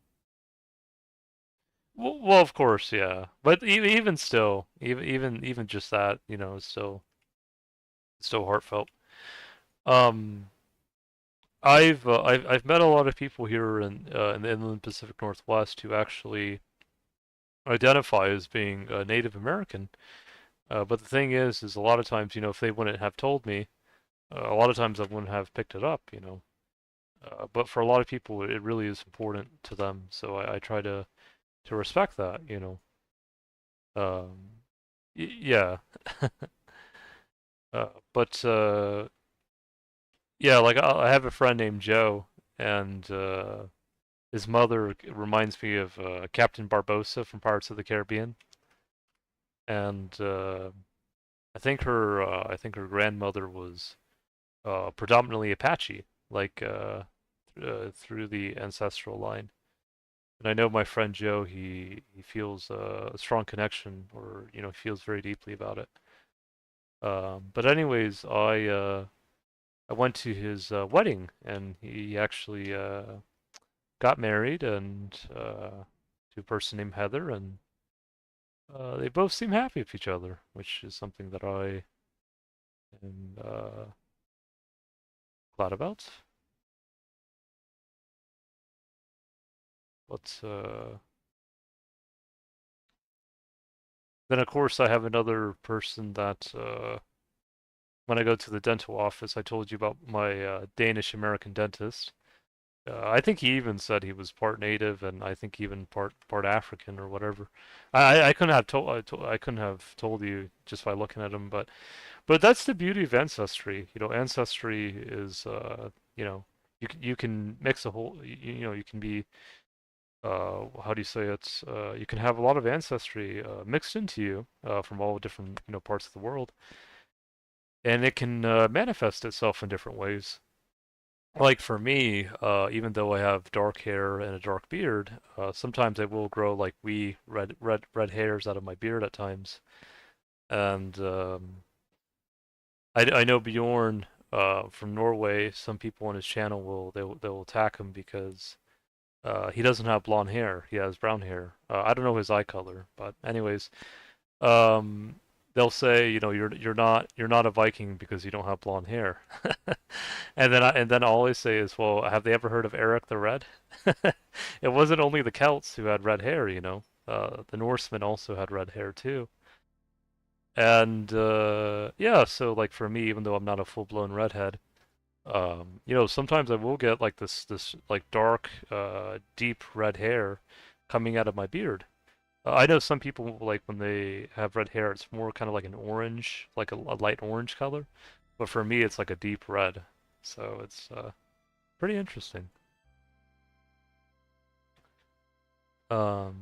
well, of course, yeah, but even still, even just that, is still heartfelt. Um, I've met a lot of people here in the inland Pacific Northwest who actually identify as being Native American. But the thing is a lot of times, if they wouldn't have told me, a lot of times I wouldn't have picked it up. But for a lot of people, it really is important to them. So I try to respect that. Um, Yeah. But yeah, like I have a friend named Joe, and his mother reminds me of Captain Barbossa from Pirates of the Caribbean, and I think her grandmother was predominantly Apache, like through the ancestral line. And I know my friend Joe, he feels a strong connection, or feels very deeply about it. But anyways, I went to his wedding, and he actually got married, and to a person named Heather, and they both seem happy with each other, which is something that I am glad about. But then, of course, I have another person that when I go to the dental office, I told you about my Danish American dentist. I think he even said he was part native, and I think even part African or whatever. I couldn't have told I couldn't have told you just by looking at him, but that's the beauty of ancestry. Ancestry is you can mix a whole you can be how do you say it? You can have a lot of ancestry mixed into you from all different parts of the world, and it can manifest itself in different ways. Like for me, even though I have dark hair and a dark beard, sometimes I will grow like wee red hairs out of my beard at times. And I know Bjorn from Norway. Some people on his channel they'll attack him because he doesn't have blonde hair. He has brown hair. I don't know his eye color, but anyways, um, they'll say, you're not a Viking because you don't have blonde hair. And then all I say is, well, have they ever heard of Eric the Red? It wasn't only the Celts who had red hair. The Norsemen also had red hair too. And yeah, so like for me, even though I'm not a full-blown redhead, sometimes I will get like this like dark, deep red hair coming out of my beard. I know some people like when they have red hair, it's more kind of like an orange, like a light orange color. But for me, it's like a deep red. So it's pretty interesting. Um,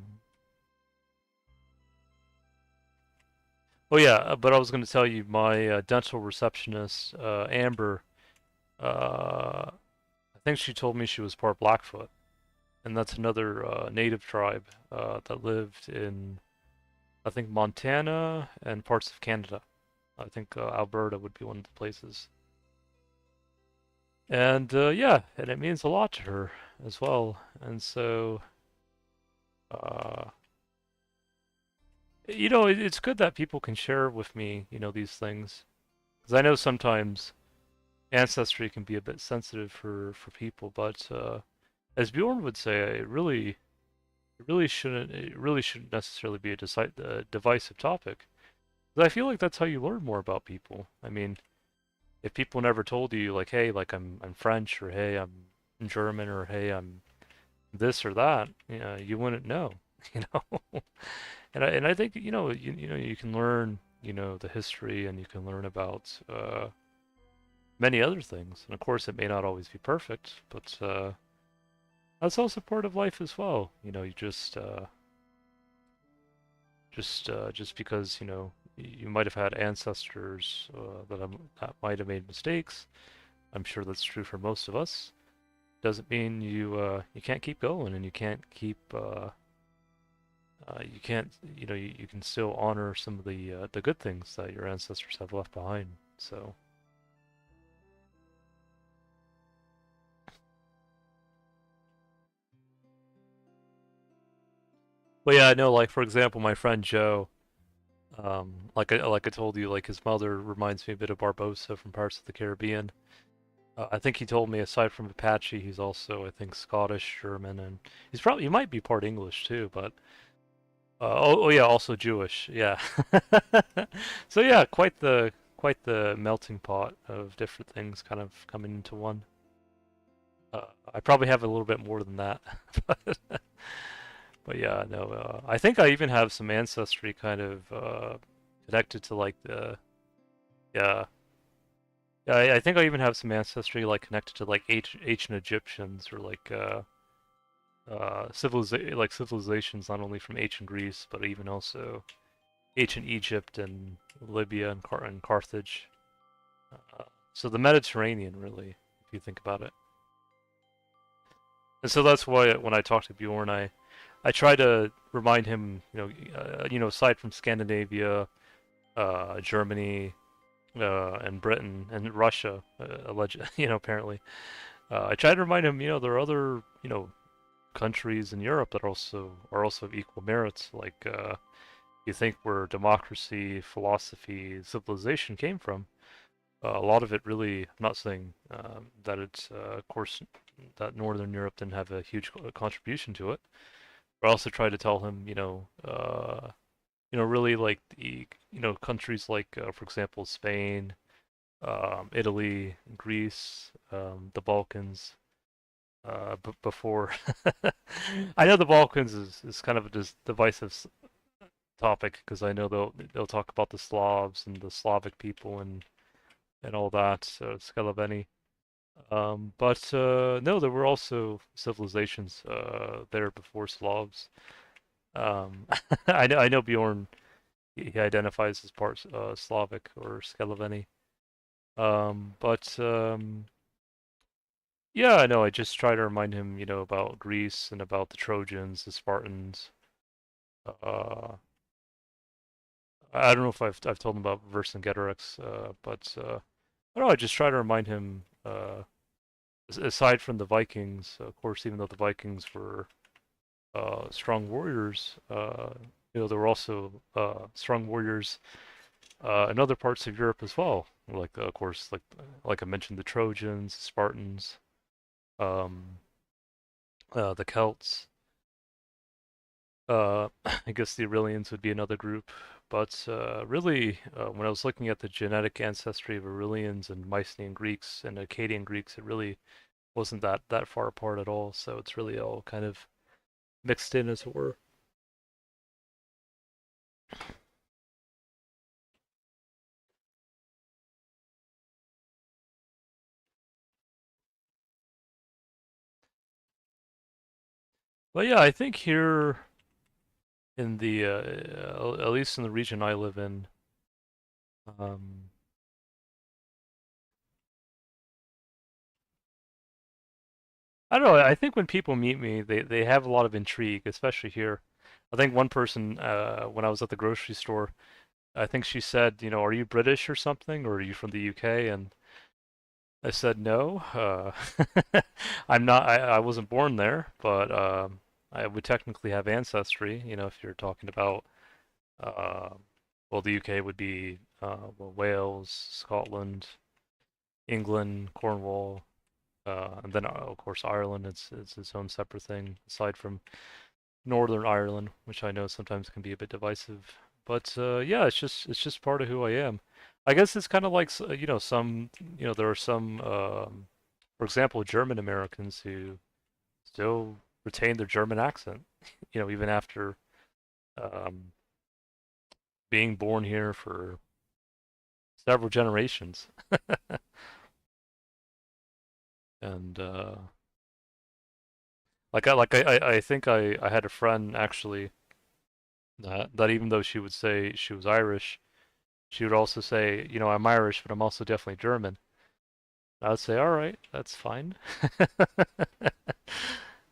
oh yeah, but I was going to tell you, my dental receptionist, Amber, I think she told me she was part Blackfoot, and that's another native tribe that lived in, I think, Montana and parts of Canada. I think Alberta would be one of the places. And yeah, and it means a lot to her as well. And so, uh, it's good that people can share with me, these things. Because I know sometimes ancestry can be a bit sensitive for people, but as Bjorn would say, it really shouldn't necessarily be a divisive topic. 'Cause I feel like that's how you learn more about people. I mean, if people never told you like, hey, like I'm French, or hey, I'm German, or hey, I'm this or that, you wouldn't know, you know. And I think you can learn the history, and you can learn about many other things. And of course, it may not always be perfect, but that's also part of life as well. You just because you might have had ancestors that might have made mistakes. I'm sure that's true for most of us. Doesn't mean you can't keep going, and you can't you can still honor some of the good things that your ancestors have left behind. So well, yeah, I know, like for example, my friend Joe, like I told you, like his mother reminds me a bit of Barbossa from parts of the Caribbean. I think he told me aside from Apache, he's also, I think, Scottish, German, and he might be part English too, but oh yeah, also Jewish. Yeah. So yeah, quite the melting pot of different things kind of coming into one. I probably have a little bit more than that, but but yeah, no. I think I even have some ancestry kind of connected to like the yeah. Yeah, I think I even have some ancestry like connected to like ancient Egyptians or like civilizations not only from ancient Greece but even also ancient Egypt and Libya and Carthage. Uh, so the Mediterranean, really, if you think about it. And so that's why when I talk to Bjorn, I try to remind him, aside from Scandinavia, Germany, and Britain and Russia, apparently, I try to remind him, there are other, countries in Europe that are also of equal merits. Like, you think where democracy, philosophy, civilization came from. A lot of it really, I'm not saying that it's, of course, that Northern Europe didn't have a huge contribution to it. But I also try to tell him, really like the, countries like, for example, Spain, Italy, Greece, the Balkans. Before, I know the Balkans is kind of a divisive topic because I know they'll talk about the Slavs and the Slavic people and all that, Scalaveni. But no, there were also civilizations there before Slavs. Um, I know Bjorn he identifies as part Slavic or Scalaveni. But yeah, I know. I just try to remind him, about Greece and about the Trojans, the Spartans. Uh, I don't know if I've told him about Vercingetorix, but I don't know. I just try to remind him. Aside from the Vikings, of course, even though the Vikings were strong warriors, there were also strong warriors in other parts of Europe as well. Like, of course, like I mentioned, the Trojans, Spartans, um, the Celts. I guess the Aurelians would be another group. But really, when I was looking at the genetic ancestry of Aurelians and Mycenaean Greeks and Akkadian Greeks, it really wasn't that far apart at all. So it's really all kind of mixed in, as it were. But yeah, I think here in the at least in the region I live in, um, I don't know. I think when people meet me, they have a lot of intrigue, especially here. I think one person, when I was at the grocery store, I think she said, "Are you British or something, or are you from the UK?" And I said, "No, I'm not. I wasn't born there, but I would technically have ancestry. If you're talking about, uh, well, the UK would be Wales, Scotland, England, Cornwall, and then of course Ireland. It's its own separate thing aside from Northern Ireland, which I know sometimes can be a bit divisive. But yeah, it's just part of who I am. I guess it's kind of like some there are some for example German Americans who still retain their German accent, even after um, being born here for several generations. And I think I had a friend actually that even though she would say she was Irish, she would also say, I'm Irish, but I'm also definitely German. I would say, all right, that's fine.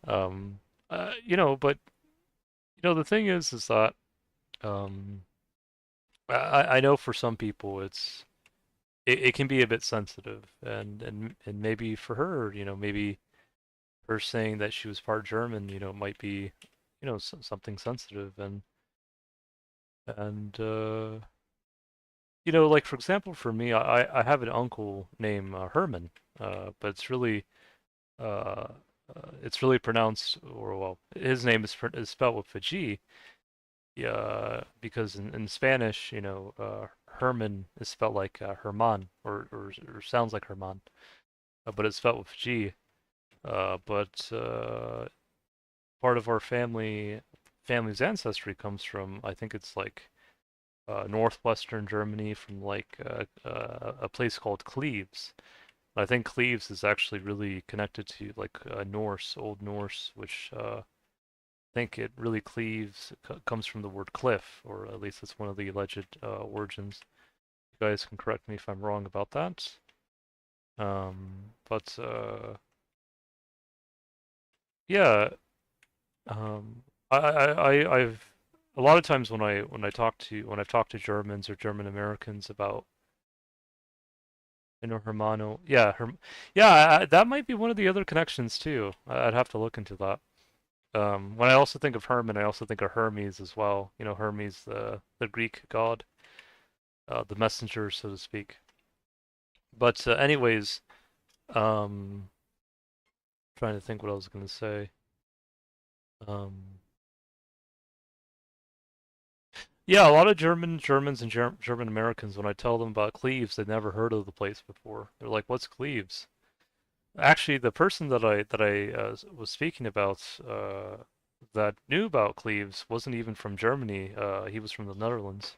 um, but the thing is that um, I know for some people it can be a bit sensitive, and maybe for her, maybe her saying that she was part German, might be, something sensitive, and like for example, for me, I have an uncle named Herman, but uh, it's really pronounced, or well, his name is spelled with a G, yeah, because in Spanish, Herman is spelled like Herman, or sounds like Herman, but it's spelled with G. But part of our family's ancestry comes from, I think it's like northwestern Germany from like a place called Cleves. I think Cleves is actually really connected to like Norse, Old Norse, which I think it really cleaves comes from the word cliff, or at least it's one of the alleged origins. You guys can correct me if I'm wrong about that. But yeah, um, I've a lot of times when I've talked to Germans or German Americans about Hermano, yeah, yeah, that might be one of the other connections too. I'd have to look into that. When I also think of Herman, I also think of Hermes as well. You know, Hermes, the Greek god, the messenger, so to speak. But anyways, um, trying to think what I was gonna say. Um, yeah, a lot of Germans and German Americans, when I tell them about Cleves, they've never heard of the place before. They're like, "What's Cleves?" Actually, the person that I was speaking about that knew about Cleves wasn't even from Germany. He was from the Netherlands.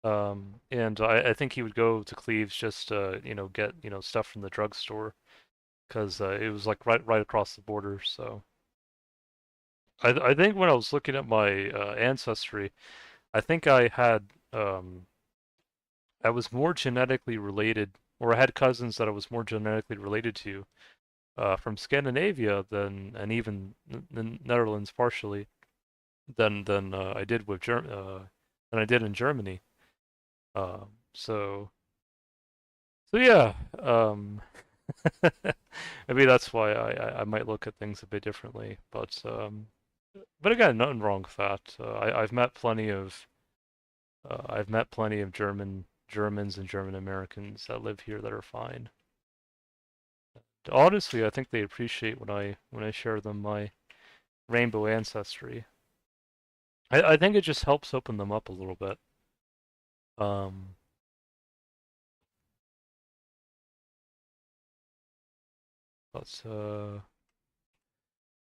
And I think he would go to Cleves just you know, get, you know, stuff from the drugstore because it was like right across the border. So I think when I was looking at my ancestry, I think I was more genetically related, or I had cousins that I was more genetically related to from Scandinavia than, and even the Netherlands partially, than I did with than I did in Germany. So yeah, maybe that's why I might look at things a bit differently. But again, nothing wrong with that. I've met plenty of Germans and German Americans that live here that are fine. Honestly, I think they appreciate when I share them my rainbow ancestry. I think it just helps open them up a little bit. Um, but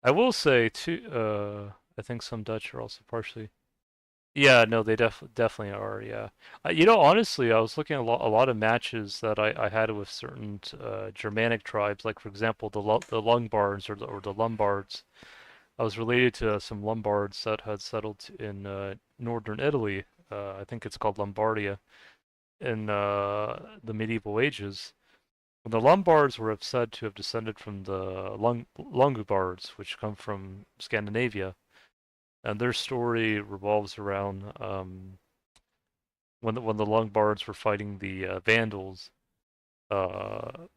I will say too. I think some Dutch are also partially. Yeah, no, they definitely are. Yeah, you know, honestly, I was looking at a lot of matches that I had with certain Germanic tribes, like for example the Lombards or the Lombards. I was related to some Lombards that had settled in northern Italy. I think it's called Lombardia in the medieval ages. The Lombards were said to have descended from the Longobards, which come from Scandinavia, and their story revolves around when the Lombards were fighting the Vandals. Uh,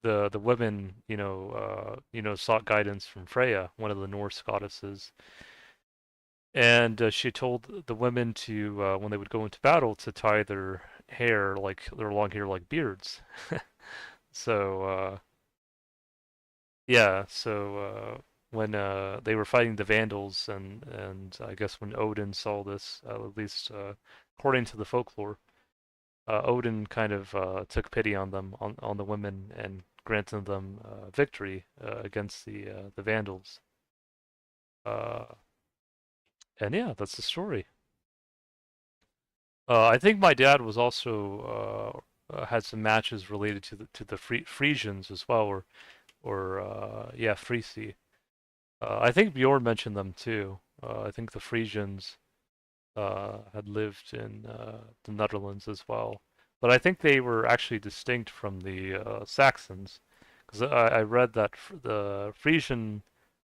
the women, you know, sought guidance from Freya, one of the Norse goddesses, and she told the women to when they would go into battle to tie their long hair like beards. So yeah, so when they were fighting the Vandals, and I guess when Odin saw this, at least according to the folklore, Odin kind of took pity on them, on the women, and granted them victory against the Vandals. Uh, and yeah, that's the story. I think my dad was also had some matches related to the Frisians as well, or yeah, Frisi. I think Bjorn mentioned them too. I think the Frisians had lived in the Netherlands as well, but I think they were actually distinct from the Saxons, because I read that the Frisian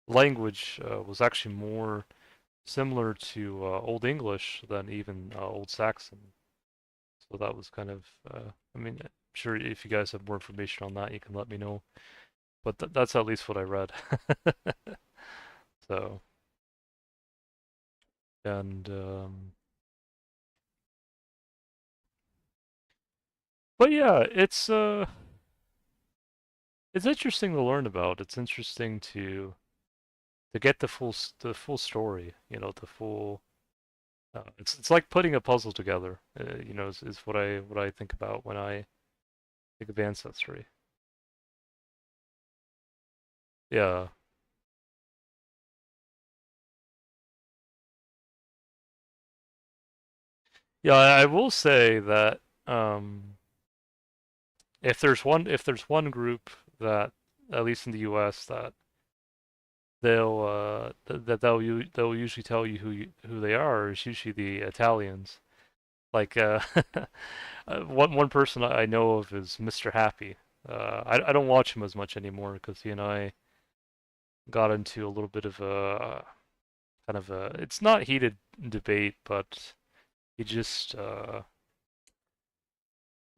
language was actually more similar to Old English than even Old Saxon. So that was kind of, I mean, I'm sure if you guys have more information on that, you can let me know. But that's at least what I read. So, and but yeah, it's interesting to learn about. It's interesting to get the full story. You know, the full. It's like putting a puzzle together. You know, is what I think about when I think of ancestry. Yeah, Yeah, I will say that if there's one group that, at least in the U.S., that they'll usually tell you who they are, is usually the Italians. Like one person I know of is Mr. Happy. I don't watch him as much anymore because he and I got into a little bit of a kind of a, it's not heated debate, but he just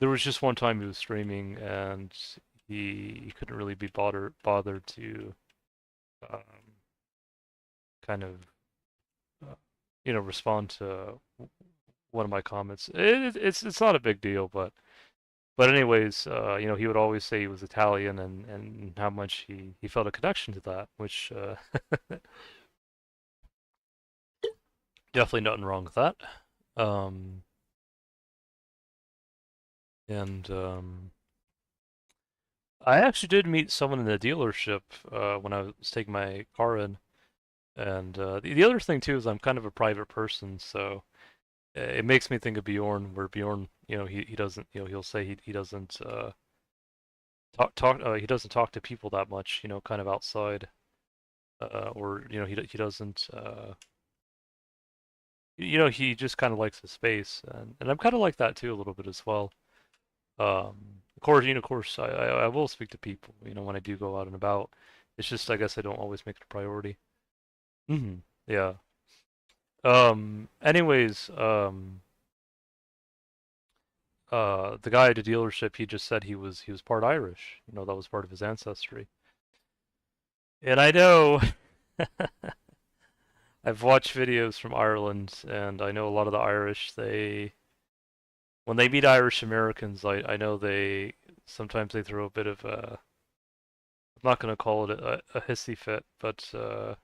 there was just one time he was streaming and he couldn't really be bothered to um, kind of uh, respond to one of my comments. It's not a big deal, but anyways, he would always say he was Italian and how much he felt a connection to that, which definitely nothing wrong with that. Um, and I actually did meet someone in the dealership when I was taking my car in. And the other thing too is I'm kind of a private person, so it makes me think of Bjorn, where Bjorn, he doesn't, he'll say he doesn't he doesn't talk to people that much, kind of outside, or he doesn't, he just kind of likes his space, and I'm kind of like that too a little bit as well. Of course, I will speak to people, when I do go out and about. It's just I guess I don't always make it a priority. Yeah. Anyways, the guy at the dealership, he just said he was part Irish. That was part of his ancestry. And I know I've watched videos from Ireland, and I know a lot of the Irish, when they meet Irish Americans, I know they sometimes they throw a bit of a, I'm not going to call it a hissy fit, but it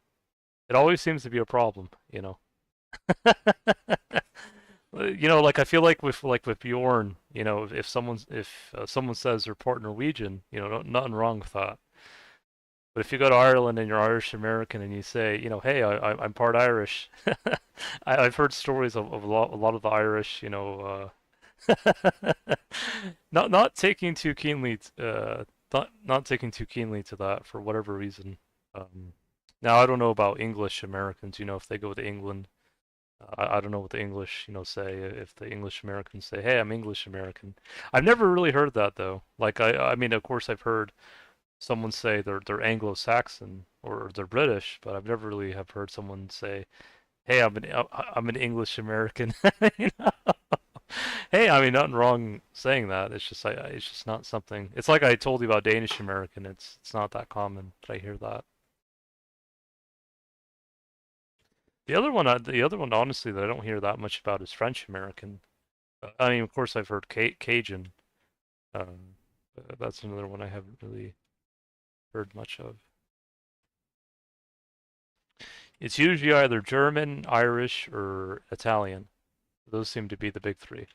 always seems to be a problem. Like I feel like with Bjorn, if someone says they're part Norwegian, nothing wrong with that. But if you go to Ireland and you're Irish American and you say, hey, I'm part Irish, I've heard stories of a lot of the Irish, not taking too keenly, not taking too keenly to that for whatever reason. Um, Now I don't know about English Americans, if they go to England. I don't know what the English, say if the English Americans say, "Hey, I'm English American." I've never really heard that though. Like I mean, of course, I've heard someone say they're Anglo-Saxon or they're British, but I've never really have heard someone say, "Hey, I'm an English American." You know? Hey, I mean, nothing wrong saying that. It's just not something. It's like I told you about Danish American. It's not that common that I hear that. The other one, honestly, that I don't hear that much about is French American. I mean, of course, I've heard Cajun. That's another one I haven't really heard much of. It's usually either German, Irish, or Italian. Those seem to be the big three.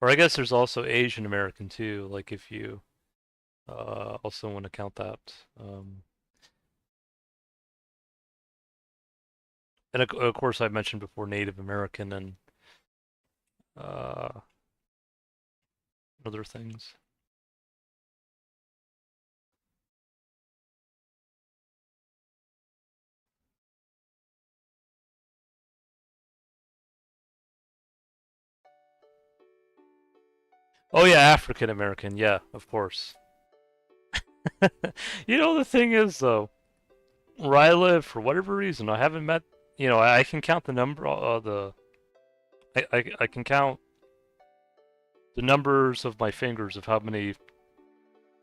Or I guess there's also Asian American too, like if you also want to count that. And of course, I mentioned before Native American and uh, other things. Oh yeah, African American. Yeah, of course. The thing is though, where I live, for whatever reason, I haven't met. I can count the number. I can count the numbers of my fingers of how many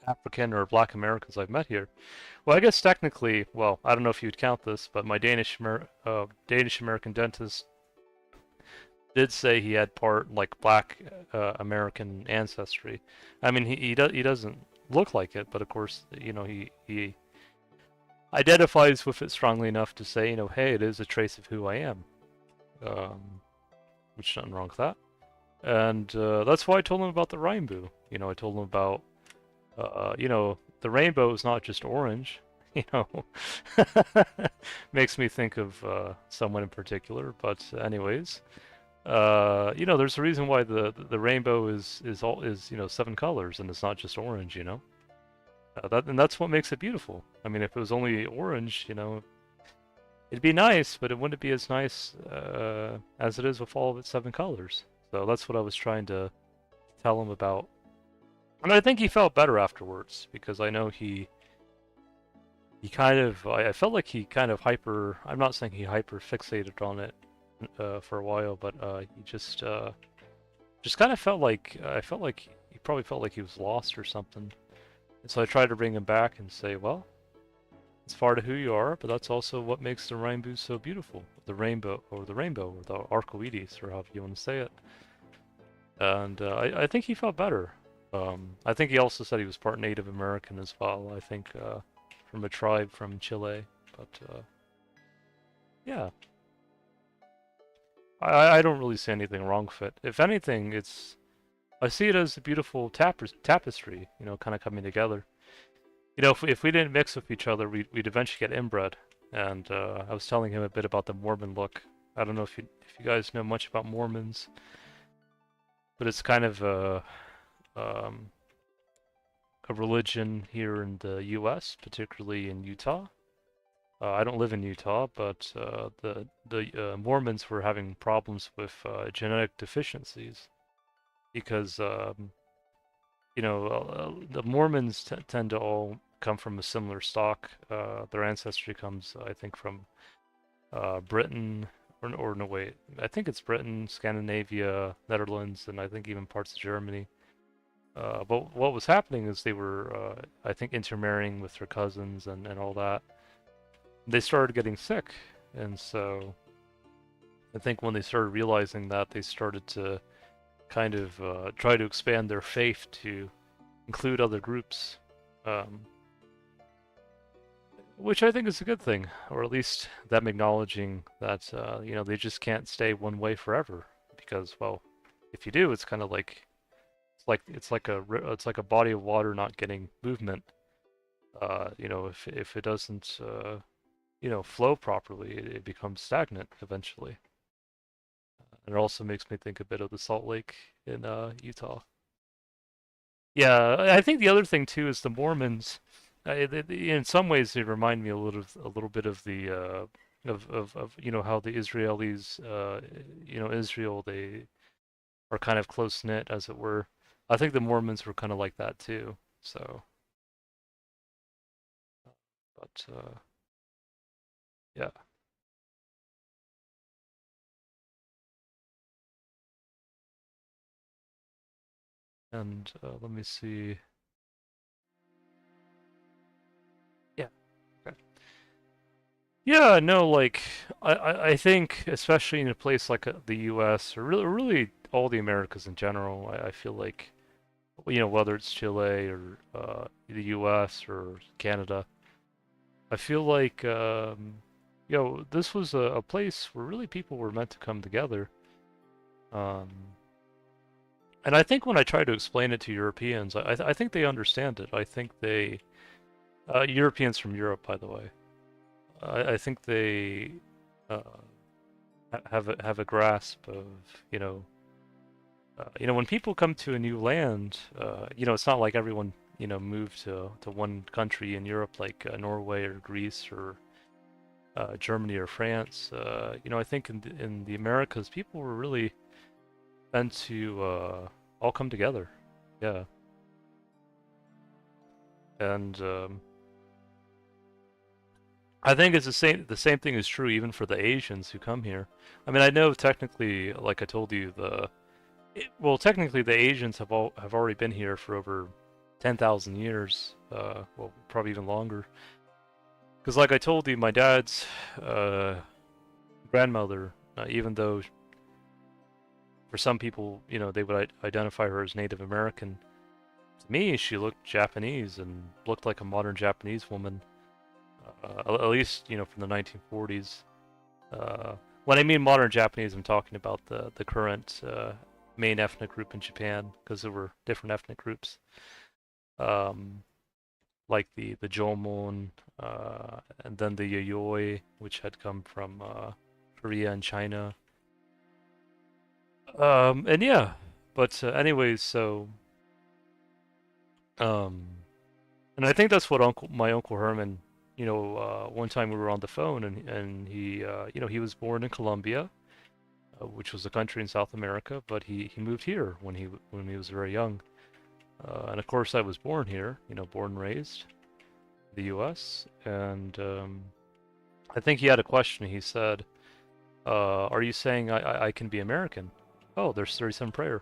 African or Black Americans I've met here. Well, I guess technically, well, I don't know if you'd count this, but my Danish American dentist did say he had part like Black American ancestry. I mean, he doesn't look like it, but of course, he identifies with it strongly enough to say, hey, it is a trace of who I am. Which nothing wrong with that. And that's why I told him about the rainbow. I told him about, the rainbow is not just orange. you know, makes me think of someone in particular. But anyways, there's a reason why the rainbow is seven colors and it's not just orange. That's what makes it beautiful. I mean, if it was only orange, it'd be nice, but it wouldn't be as nice as it is with all of its seven colors. So that's what I was trying to tell him about. And I think he felt better afterwards because I know he kind of I felt like he kind of I'm not saying he hyper fixated on it for a while, but he just kind of felt like I felt like he probably felt like he was lost or something. And so I tried to bring him back and say, well, it's part of who you are, but that's also what makes the rainbow so beautiful. The rainbow, or the arcoiris, or however you want to say it. And I think he felt better. I think he also said he was part Native American as well. I think from a tribe from Chile. But yeah, I don't really see anything wrong with it. If anything, I see it as a beautiful tapestry. Kind of coming together. If we didn't mix with each other, we'd eventually get inbred. And I was telling him a bit about the Mormon look. I don't know if you guys know much about Mormons, but it's kind of a religion here in the U.S., particularly in Utah. I don't live in Utah, but the Mormons were having problems with genetic deficiencies because the Mormons tend to all come from a similar stock. Their ancestry comes, I think, from Britain, or no, wait, I think it's Britain, Scandinavia, Netherlands, and I think even parts of Germany. But what was happening is they were, I think, intermarrying with their cousins and all that. They started getting sick, and so I think when they started realizing that, they started to kind of try to expand their faith to include other groups, which I think is a good thing, or at least them acknowledging that they just can't stay one way forever, because, well, if you do, it's kind of like it's like a body of water not getting movement. If it doesn't flow properly, it becomes stagnant eventually. And it also makes me think a bit of the Salt Lake in Utah. Yeah, I think the other thing too is the Mormons. In some ways, they remind me a little bit of the of how the Israelis, Israel, they are kind of close knit, as it were. I think the Mormons were kind of like that too. So, but yeah, and let me see. Yeah. Okay. Yeah, no, like I think especially in a place like the U.S. or really all the Americas in general, I feel like whether it's Chile or the U.S. or Canada, I feel like this was a place where really people were meant to come together. Um, and I think when I try to explain it to Europeans, I think they understand it. I think they Europeans from Europe, by the way. I think they uh, have a grasp of when people come to a new land, it's not like everyone moved to one country in Europe like Norway or Greece or Germany or France. I think in the Americas, people were really meant to all come together. Yeah, and I think it's the same thing is true even for the Asians who come here. I mean, I know technically, like I told you, technically the Asians have already been here for over 10,000 years. Well, probably even longer. Because like I told you, my dad's grandmother, even though for some people, they would identify her as Native American, to me, she looked Japanese and looked like a modern Japanese woman. At least, from the 1940s. When I mean modern Japanese, I'm talking about the current main ethnic group in Japan, because there were different ethnic groups, like the Jomon, and then the Yayoi, which had come from Korea and China. And yeah, but anyways, so um, and I think that's what my uncle Herman, one time we were on the phone, and he, he was born in Colombia, which was a country in South America, but he moved here when he was very young. And of course, I was born here, born and raised in the U.S. And I think he had a question. He said, "Are you saying I can be American?" Oh, there's 37 prayer.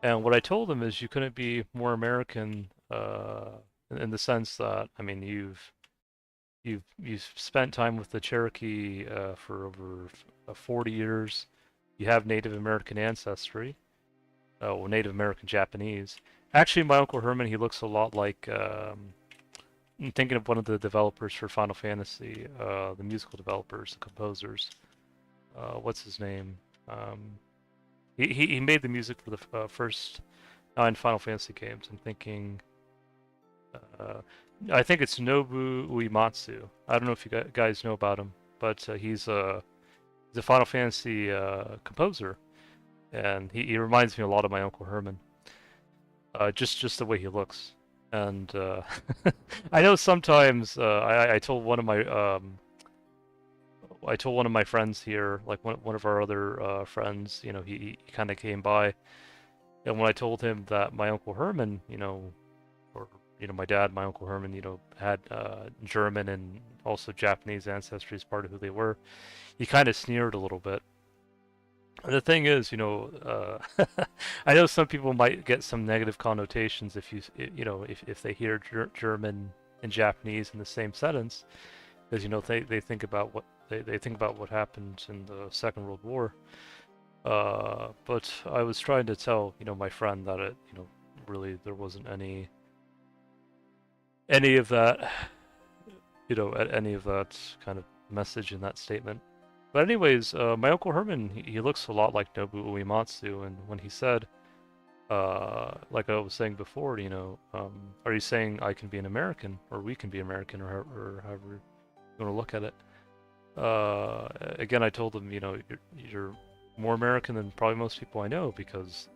And what I told him is, you couldn't be more American, in the sense that, I mean, you've spent time with the Cherokee for over 40 years. You have Native American ancestry. Well, Native American Japanese. Actually, my Uncle Herman, he looks a lot like, I'm thinking of one of the developers for Final Fantasy, the musical developers, the composers. What's his name? Um, he made the music for the first 9 Final Fantasy games. I'm thinking, uh, I think it's Nobu Uematsu. I don't know if you guys know about him, but he's a Final Fantasy composer, and he reminds me a lot of my Uncle Herman. Just the way he looks. And I know sometimes I told one of my friends here, like one of our other friends, he kind of came by, and when I told him that my Uncle Herman, or my dad, my Uncle Herman, had German and also Japanese ancestry as part of who they were, he kind of sneered a little bit. And the thing is, I know some people might get some negative connotations if they hear German and Japanese in the same sentence, because they think about they think about what happened in the Second World War. But I was trying to tell my friend that really there wasn't any of that any of that kind of message in that statement. But anyways, my Uncle Herman, he looks a lot like Nobu Uematsu, and when he said, like I was saying before, are you saying I can be an American, or we can be American, or however you want to look at it? Again, I told him, you're more American than probably most people I know, because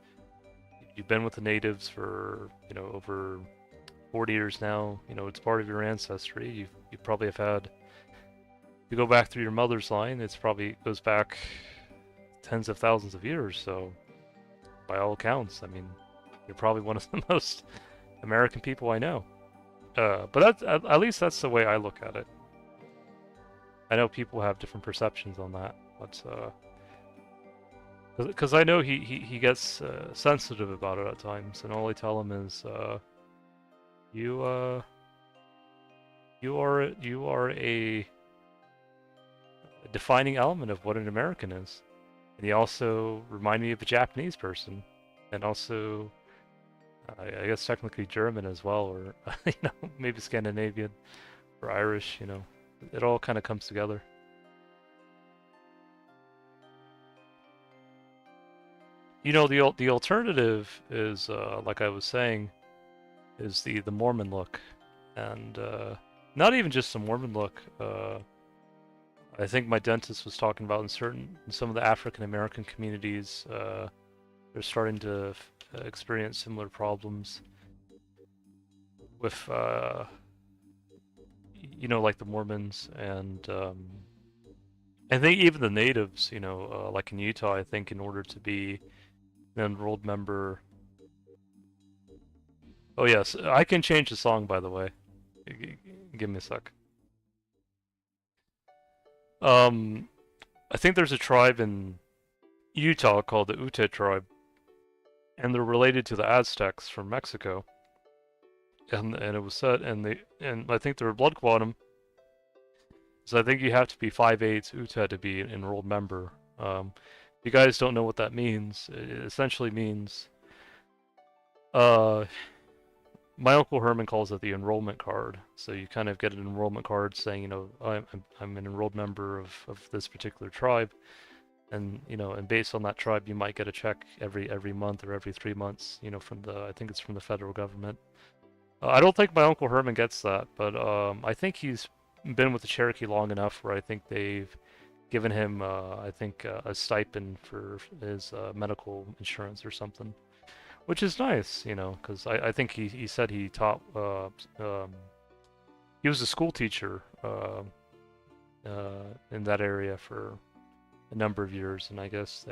you've been with the natives for, over 40 years now. It's part of your ancestry. You probably have had, you go back through your mother's line, it's probably goes back tens of thousands of years. So, by all accounts, I mean, you're probably one of the most American people I know. But that's, at least that's the way I look at it. I know people have different perceptions on that, but because I know he gets sensitive about it at times, and all I tell him is, you are a defining element of what an American is. And he also reminded me of a Japanese person, and also, I guess technically German as well, or maybe Scandinavian or Irish. It all kind of comes together. The alternative is, like I was saying, is the Mormon look, and not even just the Mormon look. I think my dentist was talking about in some of the African American communities, they're starting to experience similar problems with, like the Mormons, and I think even the natives, like in Utah, I think in order to be an enrolled member. Oh yes, I can change the song, by the way. Give me a sec. I think there's a tribe in Utah called the Ute tribe, and they're related to the Aztecs from Mexico. And it was said, and I think their blood quantum. So I think you have to be 5/8 Ute to be an enrolled member. If you guys don't know what that means, it essentially means, uh, my Uncle Herman calls it the enrollment card. So you kind of get an enrollment card saying, I'm an enrolled member of this particular tribe, and and based on that tribe, you might get a check every month or every 3 months, from I think it's from the federal government. I don't think my Uncle Herman gets that, but I think he's been with the Cherokee long enough where I think they've given him, I think, a stipend for his medical insurance or something, which is nice, you know, because I think he said he taught, he was a school teacher in that area for a number of years, and I guess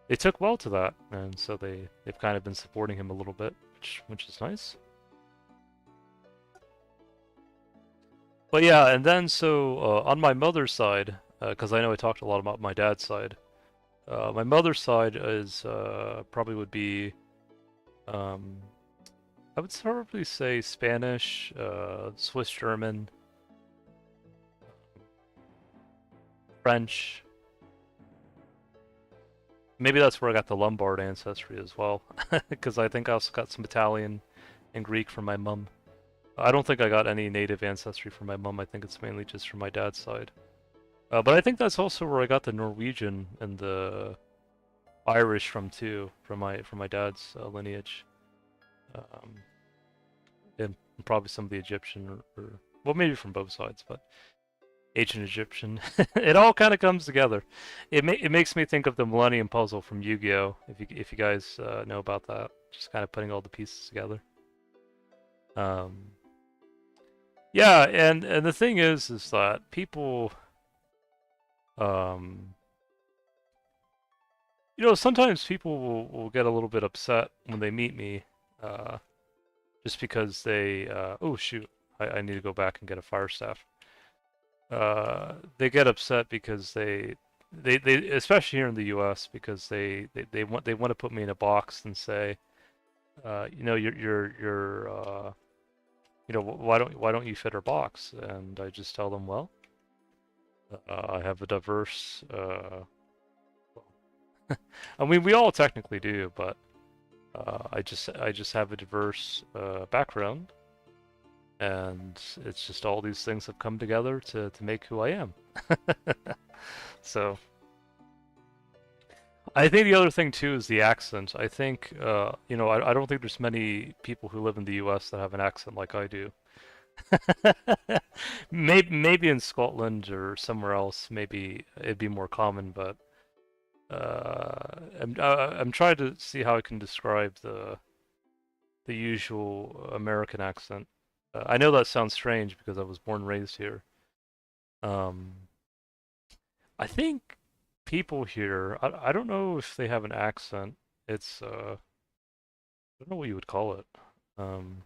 they took well to that, and so they've kind of been supporting him a little bit, which is nice. But yeah, and then so on my mother's side, because I know I talked a lot about my dad's side. My mother's side is probably would be um, I would probably say Spanish, Swiss German, French. Maybe that's where I got the Lombard ancestry as well, because I think I also got some Italian and Greek from my mum. I don't think I got any native ancestry from my mum. I think it's mainly just from my dad's side. But I think that's also where I got the Norwegian and the Irish from too, from my dad's lineage, um, and probably some of the Egyptian or well, maybe from both sides, but ancient Egyptian. It all kind of comes together. It makes me think of the Millennium Puzzle from Yu-Gi-Oh! If you guys know about that, just kind of putting all the pieces together. Um, yeah, and the thing is that people, um, you know, sometimes people will get a little bit upset when they meet me, uh, just because they, oh shoot, I need to go back and get a fire staff. They get upset because they especially here in the U.S. because they want to put me in a box and say, you know, you know, why don't you fit our box? And I just tell them, well, I have a diverse, I mean, we all technically do, but I just have a diverse background, and it's just all these things have come together to make who I am. So I think the other thing too is the accent. I think you know, I don't think there's many people who live in the U.S. that have an accent like I do. Maybe in Scotland or somewhere else, maybe it'd be more common, but I'm trying to see how I can describe the usual American accent. I know that sounds strange because I was born and raised here. Um, I think people here, I don't know if they have an accent. It's I don't know what you would call it. Um,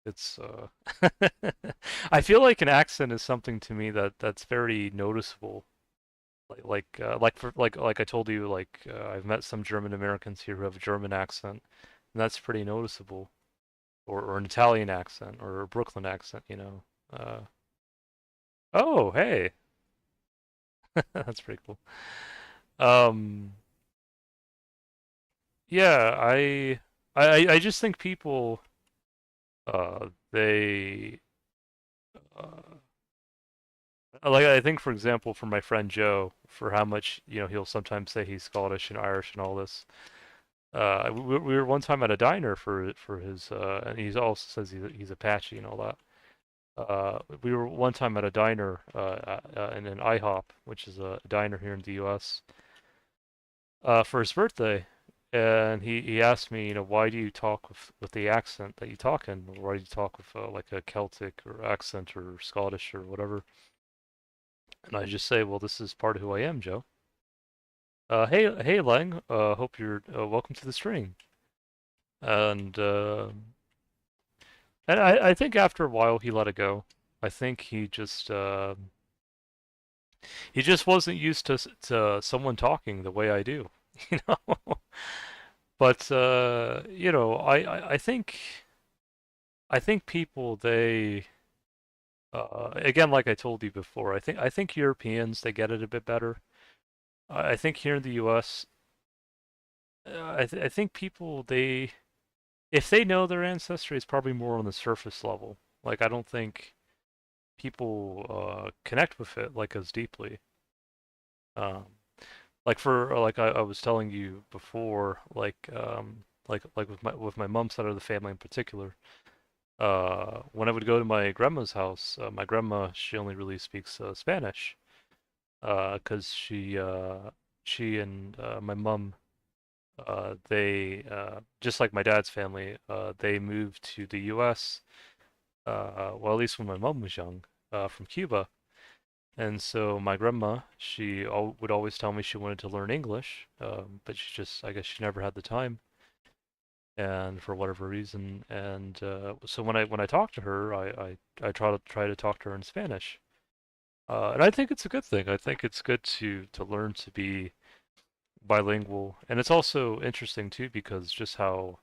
it's I feel like an accent is something to me that's very noticeable. Like I told you, I've met some German Americans here who have a German accent, and that's pretty noticeable. Or an Italian accent or a Brooklyn accent, you know. Oh, hey, that's pretty cool. Um, yeah, I just think people, they, uh, like I think for example, for my friend Joe, for how much you know he'll sometimes say he's Scottish and Irish and all this. We were one time at a diner for his, and he also says he's Apache and all that. We were one time at a diner in an IHOP, which is a diner here in the U.S. For his birthday, and he asked me, you know, why do you talk with the accent that you talk in? Or why do you talk with like a Celtic or accent or Scottish or whatever? And I just say, well, this is part of who I am, Joe. Hey Lang, hope you're welcome to the stream. And I think after a while he let it go. I think he just wasn't used to someone talking the way I do, you know. But you know, I think people they again, like I told you before, I think Europeans they get it a bit better. I think here in the U.S., I think people they if they know their ancestry, it's probably more on the surface level. Like I don't think people connect with it like as deeply. Um, like for like I was telling you before, like like with my mom's side of the family in particular. When I would go to my grandma's house, my grandma she only really speaks Spanish, because she and my mom they just like my dad's family, they moved to the U.S. Well, at least when my mom was young, from Cuba. And so my grandma, she would always tell me she wanted to learn English, but she just, I guess she never had the time, and for whatever reason. And so when I talk to her, I try to talk to her in Spanish. And I think it's a good thing. I think it's good to learn to be bilingual, and it's also interesting too because just how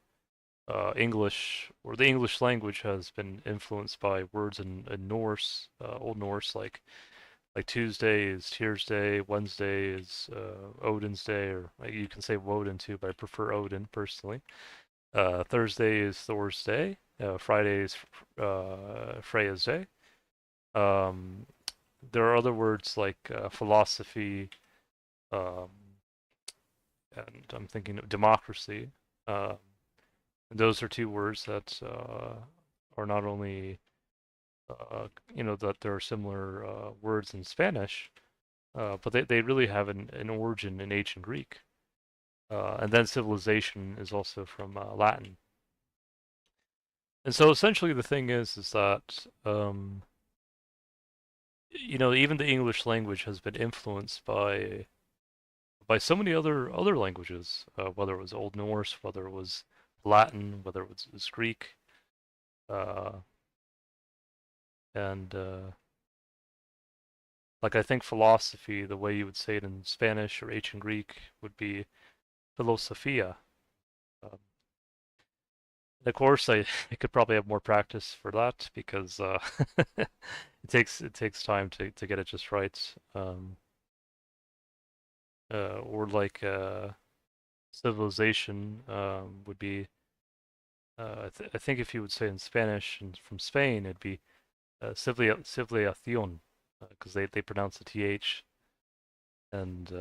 English or the English language has been influenced by words in Norse, Old Norse, like Tuesday is Tyr's Day, Wednesday is Odin's Day, or you can say Woden too, but I prefer Odin personally. Thursday is Thor's Day. Friday is Freya's Day. Um, there are other words like philosophy, um, and I'm thinking of democracy. Those are two words that are not only that there are similar words in Spanish, but they really have an origin in ancient Greek. And then civilization is also from Latin. And so essentially the thing is that even the English language has been influenced by so many other languages, whether it was Old Norse, whether it was Latin, whether it was Greek, uh, and like I think philosophy, the way you would say it in Spanish or ancient Greek, would be philosophia. Um, of course, I could probably have more practice for that because it takes time to get it just right. Or like civilization would be. I think if you would say in Spanish and from Spain, it'd be civilización, because they pronounce the th, and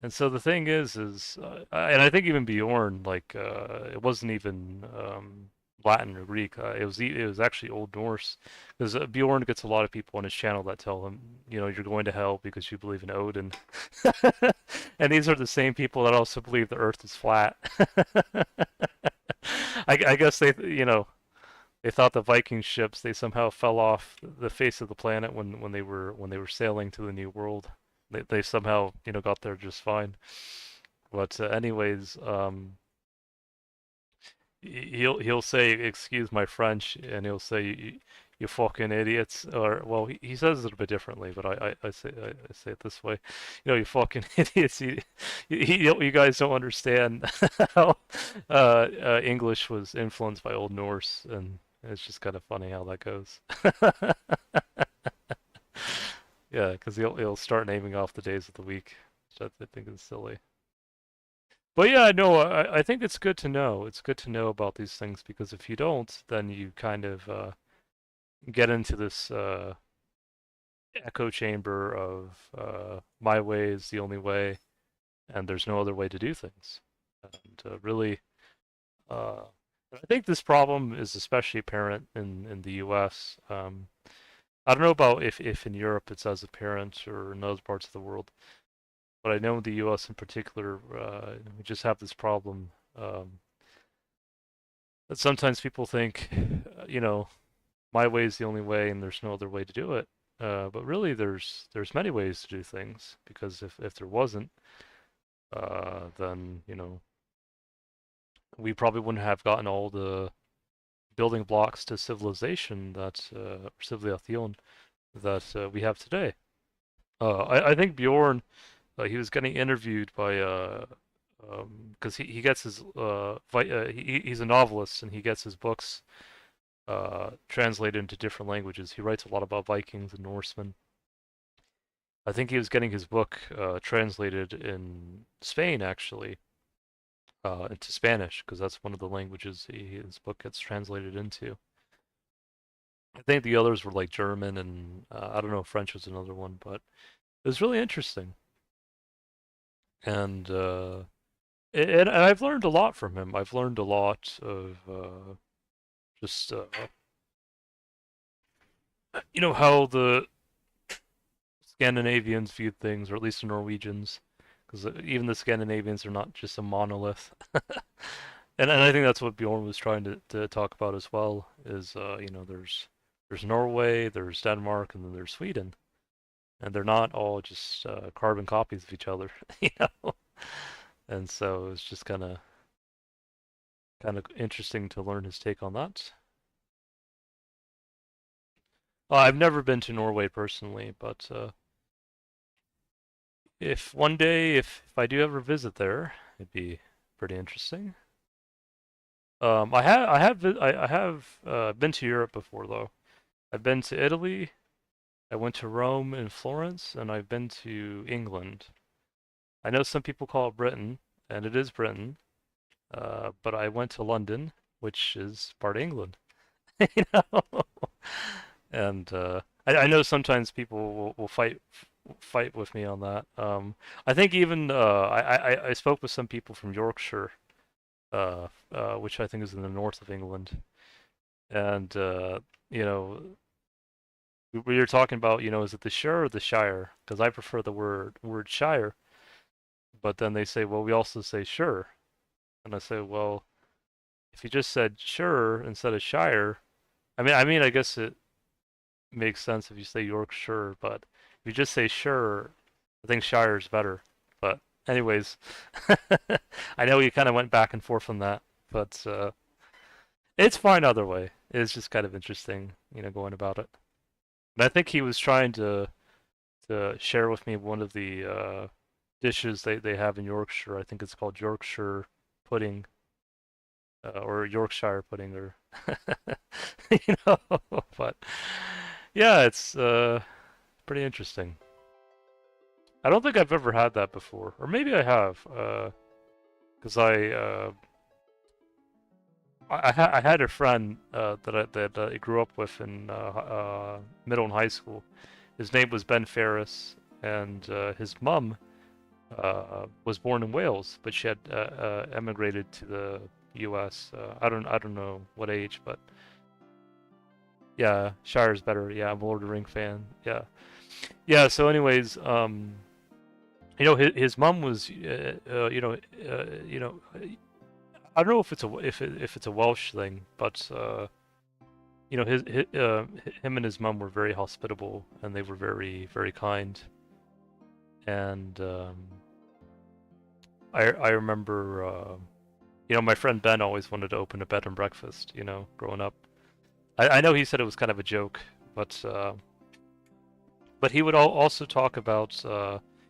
and so the thing is, and I think even Bjorn, like, it wasn't even Latin or Greek. It was actually Old Norse, because Bjorn gets a lot of people on his channel that tell him, you're going to hell because you believe in Odin, and these are the same people that also believe the Earth is flat. I guess they thought the Viking ships they somehow fell off the face of the planet when they were sailing to the New World. They somehow got there just fine. But anyways, he'll say, "Excuse my French," and he'll say, "You fucking idiots," or well, he says it a bit differently, but I say it this way, you fucking idiots. You guys don't understand how English was influenced by Old Norse, and it's just kind of funny how that goes. Yeah, because he'll start naming off the days of the week, which I think is silly. But yeah, no, I think it's good to know. It's good to know about these things because if you don't, then you kind of get into this echo chamber of my way is the only way, and there's no other way to do things. And really, uh, I think this problem is especially apparent in the U.S. I don't know about if in Europe it's as apparent or in other parts of the world, but I know in the U.S. in particular, we just have this problem that sometimes people think, my way is the only way and there's no other way to do it. But really, there's many ways to do things because if there wasn't, then we probably wouldn't have gotten all the building blocks to civilization civilization that we have today. I think Bjorn, he was getting interviewed by because he gets his he's a novelist and he gets his books translated into different languages. He writes a lot about Vikings and Norsemen. I think he was getting his book translated in Spain actually into Spanish because that's one of the languages his book gets translated into. I think the others were like German and I don't know if French was another one, but it was really interesting. And And I've learned a lot from him. I've learned a lot of just how the Scandinavians viewed things, or at least the Norwegians, because even the Scandinavians are not just a monolith. And I think that's what Bjorn was trying to talk about as well. Is there's Norway, there's Denmark, and then there's Sweden, and they're not all just carbon copies of each other, you know. And so it's just kind of interesting to learn his take on that. I've never been to Norway personally, but if one day, if I do ever visit there, it'd be pretty interesting. I have been to Europe before though. I've been to Italy. I went to Rome and Florence, and I've been to England. I know some people call it Britain, and it is Britain. But I went to London, which is part of England. you know. And I know sometimes people will fight with me on that. I think even I spoke with some people from Yorkshire, which I think is in the north of England, and you know, we were talking about, is it the shire or the shire? Because I prefer the word shire, but then they say, well, we also say sure, and I say, well, if you just said sure instead of shire, I guess it makes sense if you say Yorkshire, but if you just say sure, I think shire is better. But anyways, I know you kind of went back and forth on that, but it's fine either way. It's just kind of interesting, going about it. And I think he was trying to share with me one of the dishes they have in Yorkshire. I think it's called Yorkshire pudding, or Yorkshire pudding, or you know. But yeah, it's pretty interesting. I don't think I've ever had that before, or maybe I have, because I had a friend that I grew up with in middle and high school. His name was Ben Ferris, and his mom was born in Wales, but she had emigrated to the U.S. I don't know what age, but yeah, Shire's better. Yeah, I'm a Lord of the Ring fan. Yeah, yeah. So, anyways, his mom was, I don't know if it's if it's a Welsh thing, but him and his mom were very hospitable, and they were very very kind. And I remember, my friend Ben always wanted to open a bed and breakfast. Growing up, I know he said it was kind of a joke, but he would also talk about.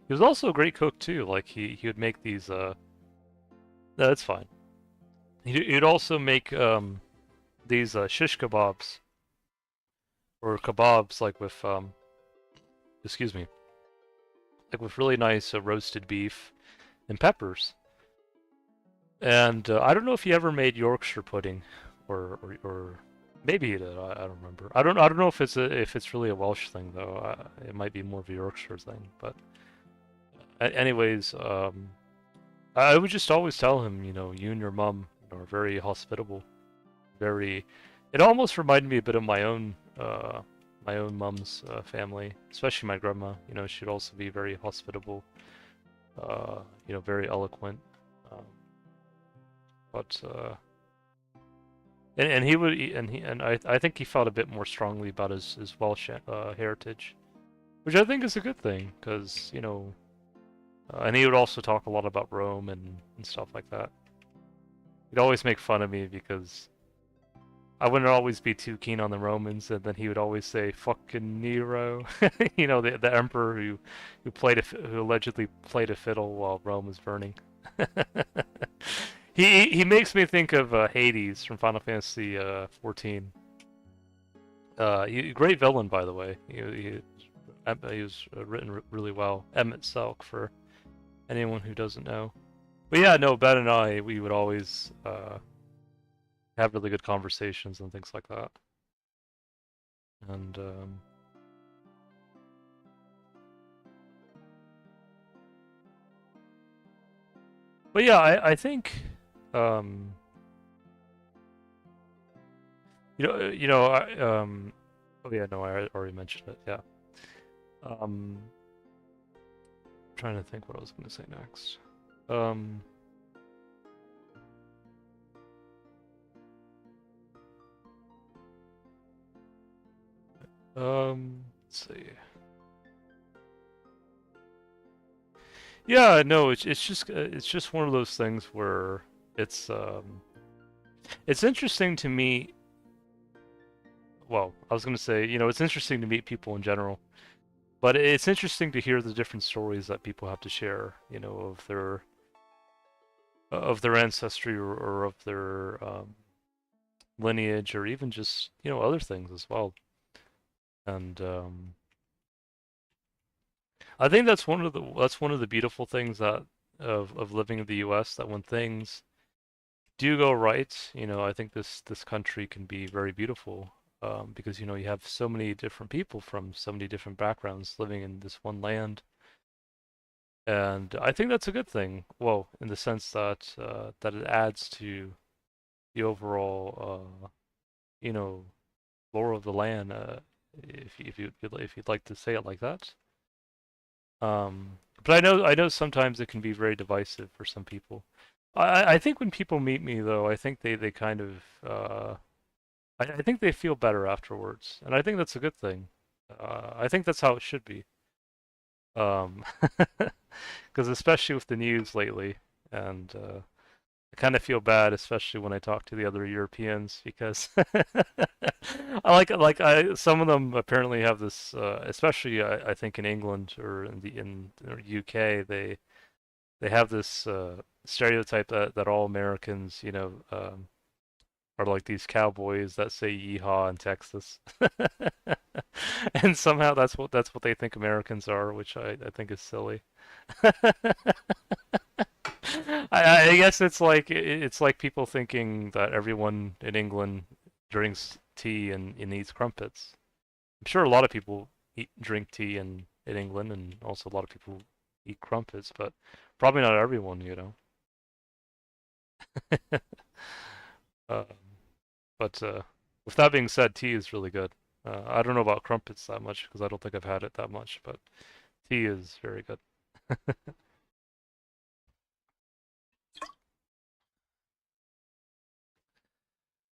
He was also a great cook too. Like he would make these. No, that's fine. He'd also make these shish kebabs, or kebabs like with excuse me, like with really nice roasted beef and peppers. And I don't know if he ever made Yorkshire pudding, or maybe he did. I don't remember. I don't know if it's really a Welsh thing though. It might be more of a Yorkshire thing. But anyways, I would just always tell him, you and your mom, are very hospitable. Very. It almost reminded me a bit of my own mom's family, especially my grandma. She'd also be very hospitable. Very eloquent. Um, but and he would and I think he felt a bit more strongly about his Welsh heritage, which I think is a good thing, because and he would also talk a lot about Rome and stuff like that. He'd always make fun of me because I wouldn't always be too keen on the Romans, and then he would always say "fucking Nero," the emperor who allegedly played a fiddle while Rome was burning. He makes me think of Hades from Final Fantasy 14. Great villain, by the way. He was written really well. Emmett Selk, for anyone who doesn't know. But yeah, no, Ben and I, we would always have really good conversations and things like that. And But yeah, I think, um, oh yeah, no, I already mentioned it. Yeah. I'm trying to think what I was going to say next. Um, let's see. Yeah, no, it's just one of those things where it's it's interesting to meet. Well, I was going to say, it's interesting to meet people in general, but it's interesting to hear the different stories that people have to share, of their ancestry, or of their lineage, or even just other things as well. And I think that's one of the beautiful things that of living in the U.S., that when things do go right, I think this country can be very beautiful, because you have so many different people from so many different backgrounds living in this one land, and I think that's a good thing. Well, in the sense that it adds to the overall you know lore of the land, if you'd like to say it like that. But I know sometimes it can be very divisive for some people. I think when people meet me though, I think they kind of I think they feel better afterwards, and I think that's a good thing. I think that's how it should be. Um, because especially with the news lately, and I kind of feel bad, especially when I talk to the other Europeans, because I some of them apparently have this, especially I think in England, or in the UK, they have this stereotype that all Americans, are like these cowboys that say yeehaw in Texas. And somehow that's what they think Americans are, which I think is silly. I guess it's like people thinking that everyone in England drinks tea and eats crumpets. I'm sure a lot of people drink tea in England, and also a lot of people eat crumpets, but probably not everyone. Um, but with that being said, tea is really good. I don't know about crumpets that much because I don't think I've had it that much, but tea is very good.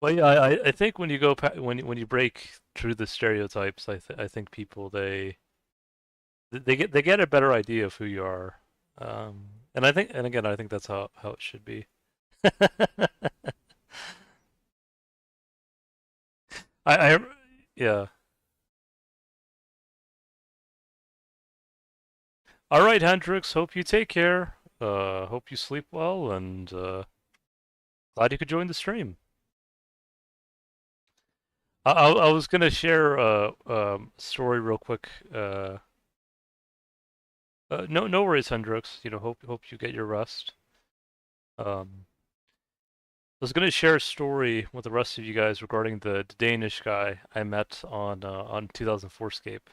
Well, yeah, I think when you when you break through the stereotypes, I think people they get a better idea of who you are, and again I think that's how it should be. I yeah. All right, Hendrix. Hope you take care. Hope you sleep well, and glad you could join the stream. I was gonna share a story real quick. No worries, Hendrix. Hope you get your rest. Um, I was gonna share a story with the rest of you guys regarding the Danish guy I met on 2004Scape.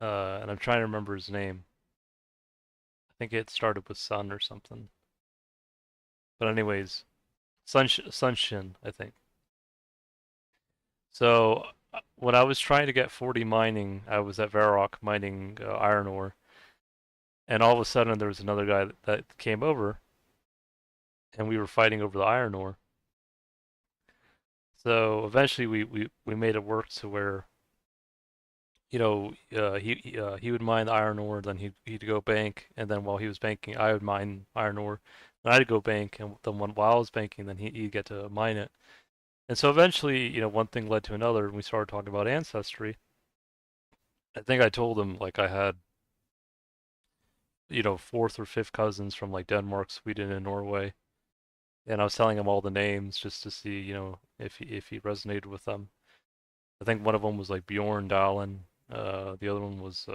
And I'm trying to remember his name. I think it started with Sun or something. But anyways, Sunshin, I think. So when I was trying to get 40 mining, I was at Varrock mining iron ore, and all of a sudden there was another guy that came over, and we were fighting over the iron ore. So eventually we made it work to where he would mine the iron ore, then he'd go bank, and then while he was banking, I would mine iron ore, and I'd go bank, and then while I was banking, then he'd get to mine it. And so eventually, one thing led to another, and we started talking about ancestry. I think I told him like I had, fourth or fifth cousins from like Denmark, Sweden, and Norway, and I was telling him all the names just to see, if he resonated with them. I think one of them was like Bjorn Dahlen. The other one was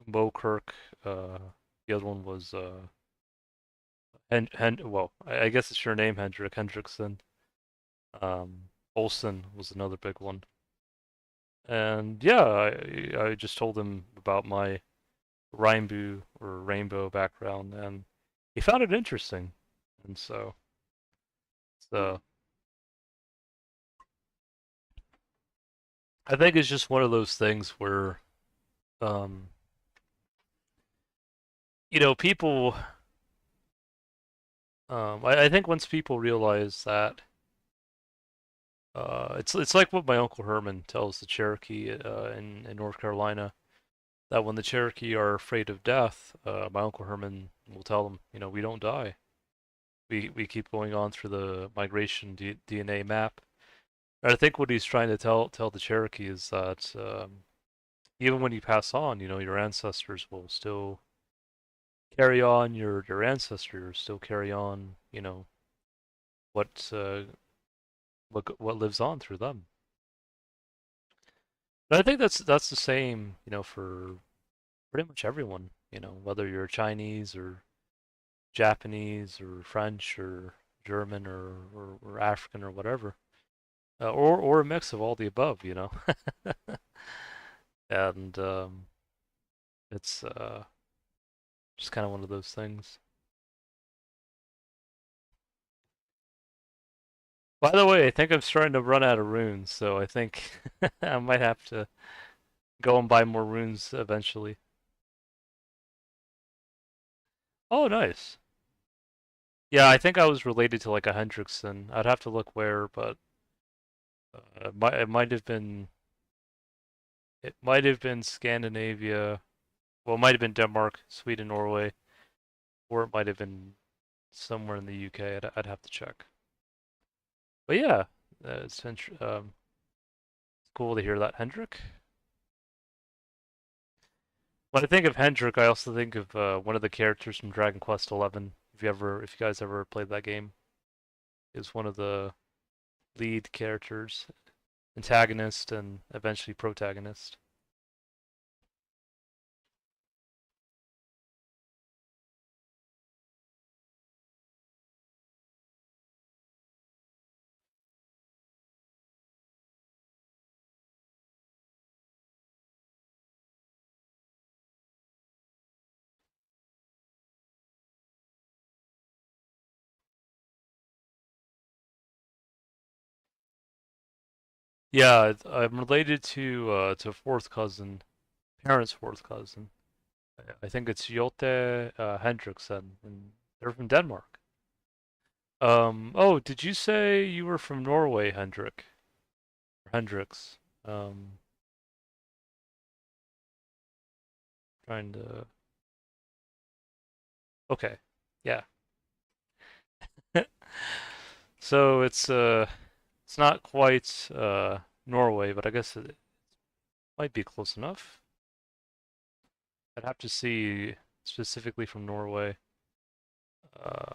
Mo Kirk. The other one was well, I guess it's your name, Hendrickson. Olsen was another big one. And yeah, I just told him about my Rainbow background, and he found it interesting, and so I think it's just one of those things where um, people. I think once people realize that, it's like what my uncle Herman tells the Cherokee in North Carolina, that when the Cherokee are afraid of death, my uncle Herman will tell them, we don't die. We keep going on through the migration DNA map. And I think what he's trying to tell the Cherokee is that even when you pass on, your ancestors will still carry on your ancestors, still carry on, what what lives on through them. But I think that's the same, for pretty much everyone, whether you're Chinese or Japanese or French or German or African or whatever, or a mix of all the above. And it's just kind of one of those things. By the way, I think I'm starting to run out of runes, so I think I might have to go and buy more runes eventually. Oh, nice. Yeah, I think I was related to like a Hendrickson. I'd have to look where, but it might have been Scandinavia. Well, it might have been Denmark, Sweden, Norway, or it might have been somewhere in the UK. I'd have to check. But yeah, it's cool to hear that, Hendrik. When I think of Hendrik, I also think of one of the characters from Dragon Quest XI. If you guys ever played that game, is one of the lead characters, antagonist, and eventually protagonist. Yeah, I'm related to a fourth cousin, parents' fourth cousin. I think it's Jote Hendriksen, and they're from Denmark. Oh, did you say you were from Norway, Hendrik? Hendrix. Um, trying to. Okay, yeah. So it's not quite Norway, but I guess it might be close enough. I'd have to see specifically from Norway. Uh,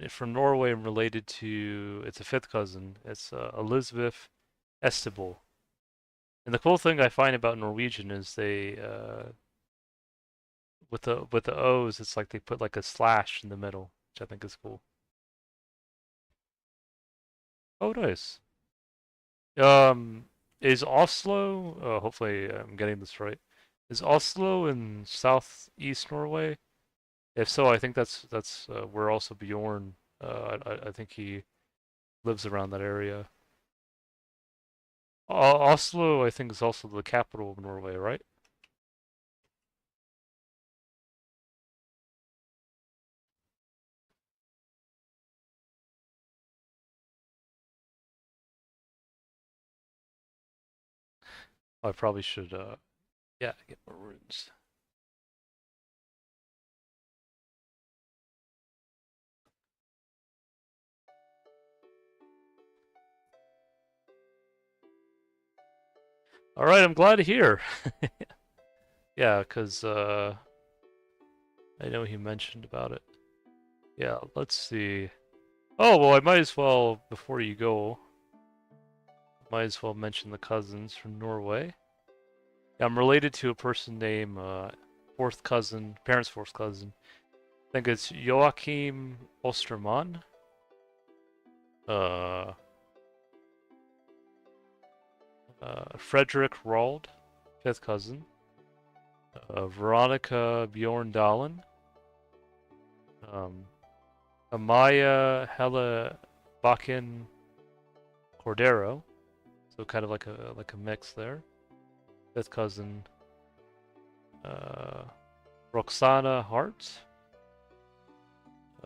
from Norway, I'm related to. It's a fifth cousin. It's Elizabeth Estebol. And the cool thing I find about Norwegian is they with the O's, it's like they put like a slash in the middle, which I think is cool. Oh, nice. Um, is Oslo? Hopefully, I'm getting this right. Is Oslo in southeast Norway? If so, I think that's where also Bjorn. I think he lives around that area. Oslo, I think, is also the capital of Norway, right? I probably should, yeah, get more runes. All right, I'm glad to hear. Yeah, because I know he mentioned about it. Yeah, let's see. Oh, well, I might as well, before you go, might as well mention the cousins from Norway. Yeah, I'm related to a person named fourth cousin, parents' fourth cousin. I think it's Joachim Osterman. Uh, Frederick Roald, fifth cousin. Veronica Bjorndalen. Um, Amaya Hella Bakken Cordero, so kind of like a mix there. Fifth cousin uh, Roxana Hart,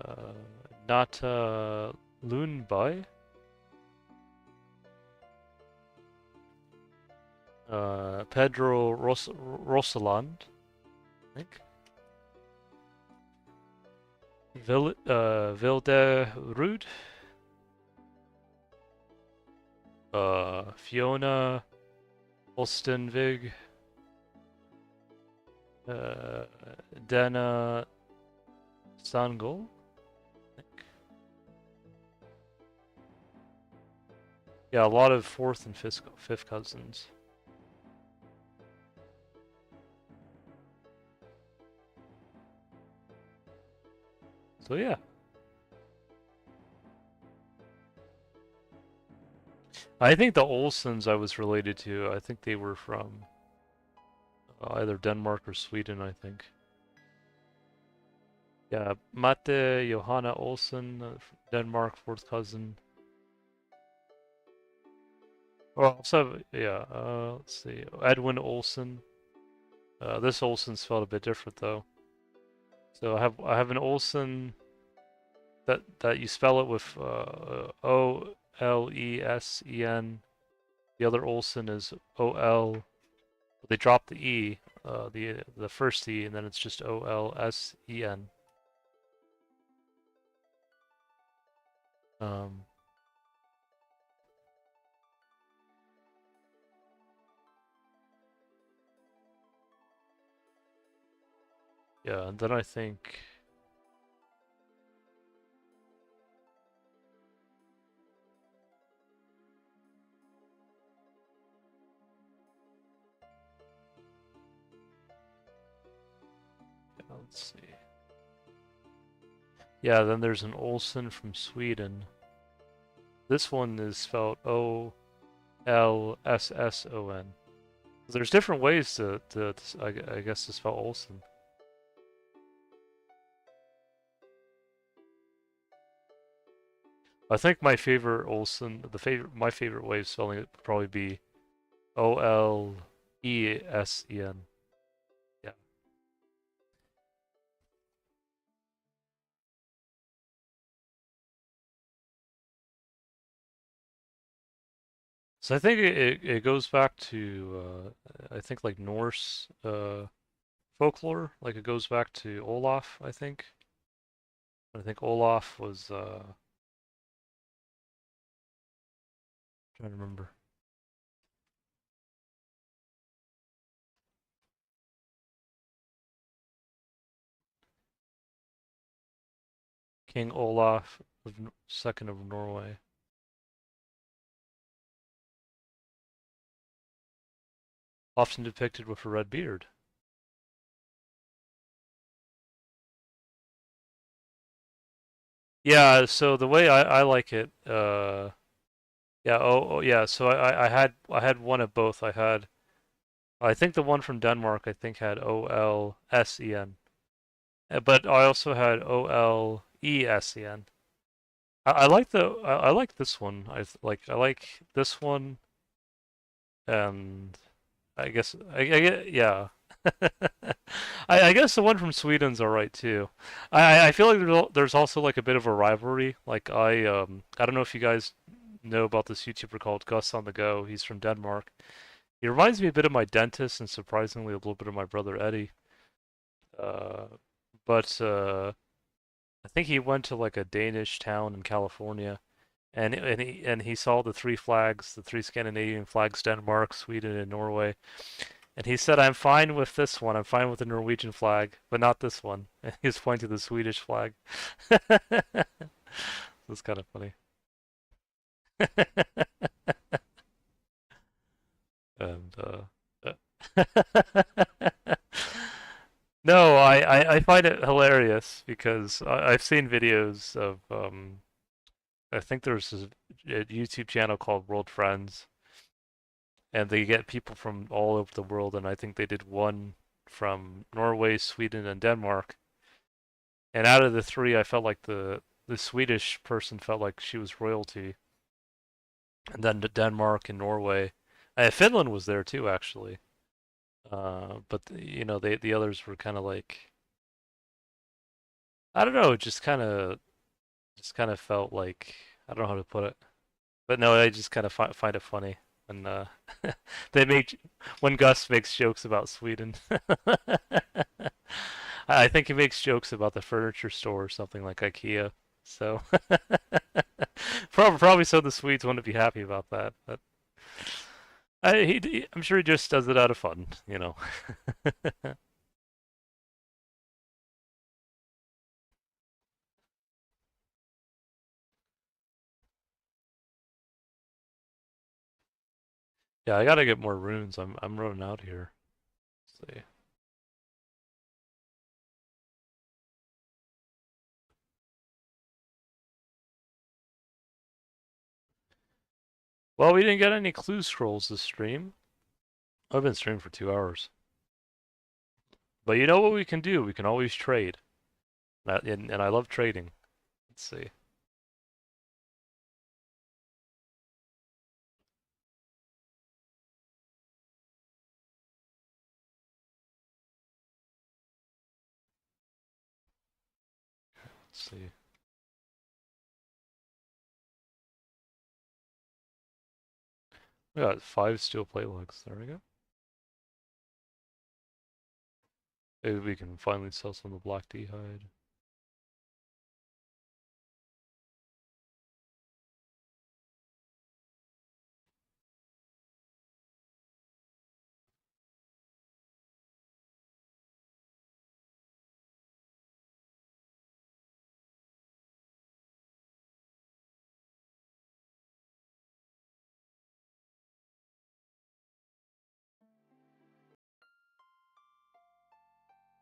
uh, Nata Lunbai, Pedro Rosaland, I think. Vilde Rude, Fiona Olstenvig, uh, Dana Sangol, I think. Yeah, a lot of fourth and fifth cousins. So yeah. I think the Olsens I was related to, I think they were from either Denmark or Sweden, I think. Yeah, Mate Johanna Olsen, Denmark, fourth cousin. Well, also, yeah, let's see. Edwin Olsen. This Olsen's spelled a bit different though. So I have an Olsen that you spell it with Olesen. The other Olsen is OL. They drop the E, the first E, and then it's just Olsen. Um, yeah, and then I think. Yeah, let's see. Yeah, then there's an Olsen from Sweden. This one is spelled Olsson. There's different ways I guess to spell Olsen. I think my favorite Olsen, my favorite way of spelling it would probably be Olesen. Yeah. So I think it goes back to I think like Norse folklore. Like it goes back to Olaf, I think. I think Olaf was trying to remember. King Olaf of second of Norway. Often depicted with a red beard. Yeah, so the way I like it, yeah, yeah, so I had one of both. I think the one from Denmark I think had Olsen. But I also had Olesen. I like I like this one. I like this one and I guess yeah. I guess the one from Sweden's alright too. I feel like there's also like a bit of a rivalry. Like I don't know if you guys know about this YouTuber called Gus on the Go. He's from Denmark. He reminds me a bit of my dentist and surprisingly a little bit of my brother Eddie. Uh, but I think he went to like a Danish town in California and he saw the three flags, the three Scandinavian flags, Denmark, Sweden, and Norway. And he said, "I'm fine with this one. I'm fine with the Norwegian flag, but not this one." And he was pointing to the Swedish flag. That's kind of funny. And no, I find it hilarious because I've seen videos of I think there's a YouTube channel called World Friends, and they get people from all over the world, and I think they did one from Norway, Sweden, and Denmark. And out of the three, I felt like the Swedish person felt like she was royalty, and then Denmark and Norway. Finland was there too, actually. But you know, the others were kind of like, I don't know, just kind of felt like, I don't know how to put it. But no, I just kind of find it funny when they make when Gus makes jokes about Sweden. I think he makes jokes about the furniture store or something like IKEA. So probably so the Swedes wouldn't be happy about that. But I'm sure he just does it out of fun, you know. Yeah, I gotta get more runes. I'm running out here. Let's see. Well, we didn't get any clue scrolls this stream. I've been streaming for 2 hours. But you know what we can do? We can always trade. And I love trading. Let's see. Let's see. We got 5 steel plate lugs. There we go. Maybe we can finally sell some of the black D hide.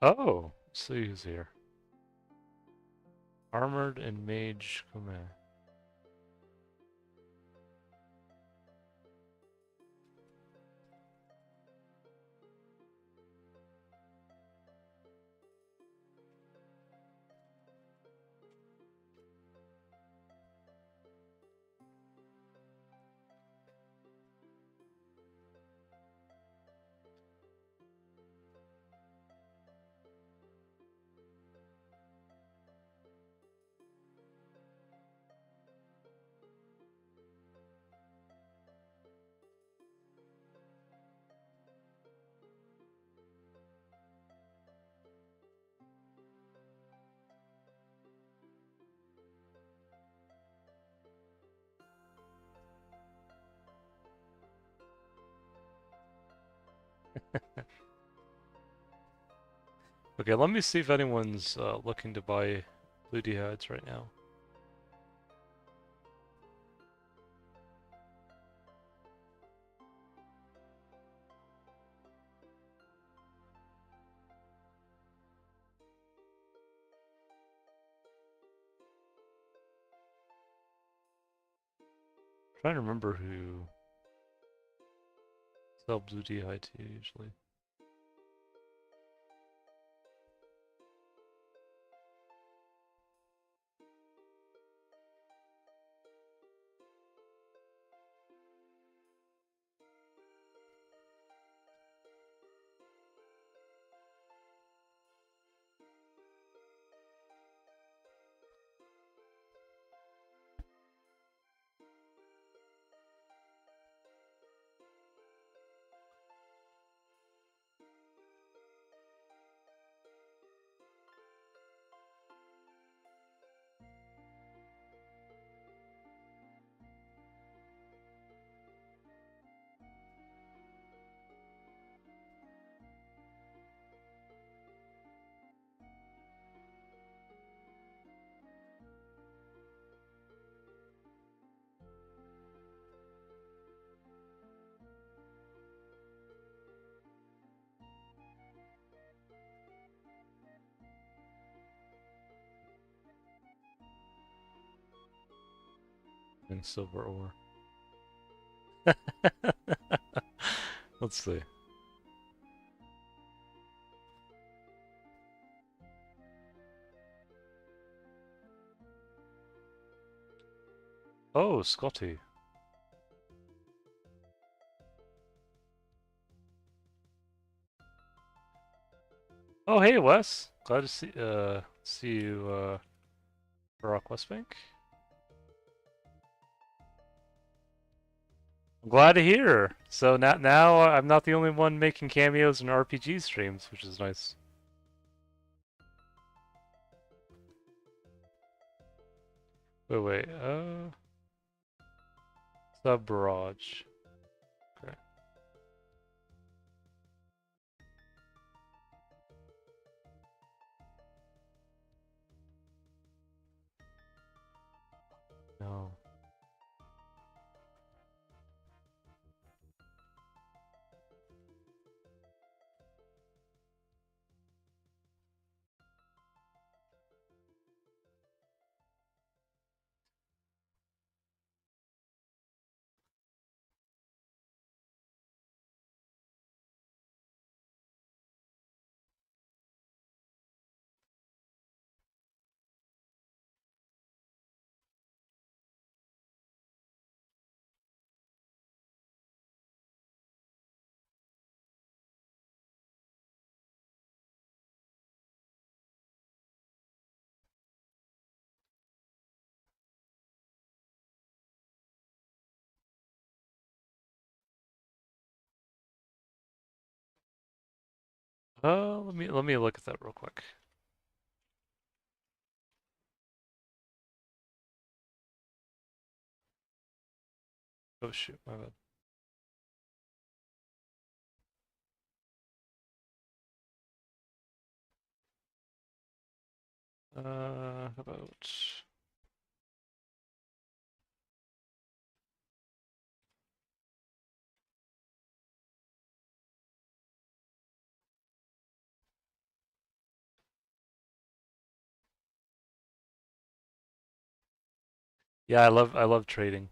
Oh, let's see who's here. Armored and Mage Command. Okay, let me see if anyone's looking to buy blue D hides right now. Trying to remember who sell blue D hide to usually. And silver ore. Let's see. Oh, Scotty. Oh, hey, Wes. Glad to see you, Barack Westbank. I'm glad to hear. So now I'm not the only one making cameos in RPG streams, which is nice. Wait. Sub barrage. Okay. No. Let me look at that real quick. Oh shoot, my bad. How about? Yeah, I love trading.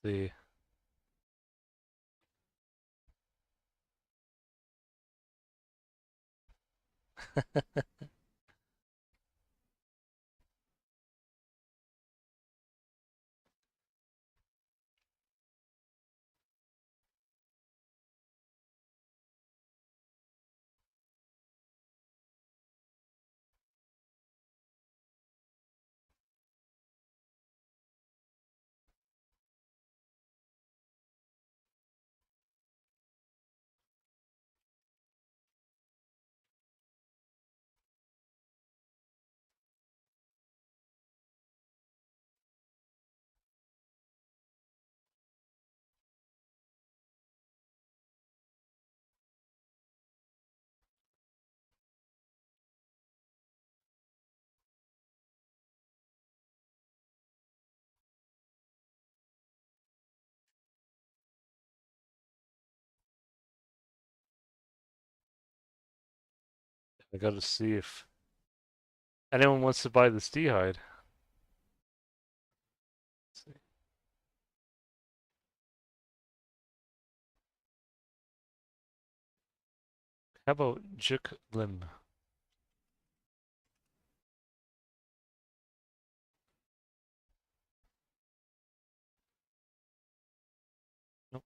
See, I gotta see if anyone wants to buy this D-hide. How about Juk Lim? Nope.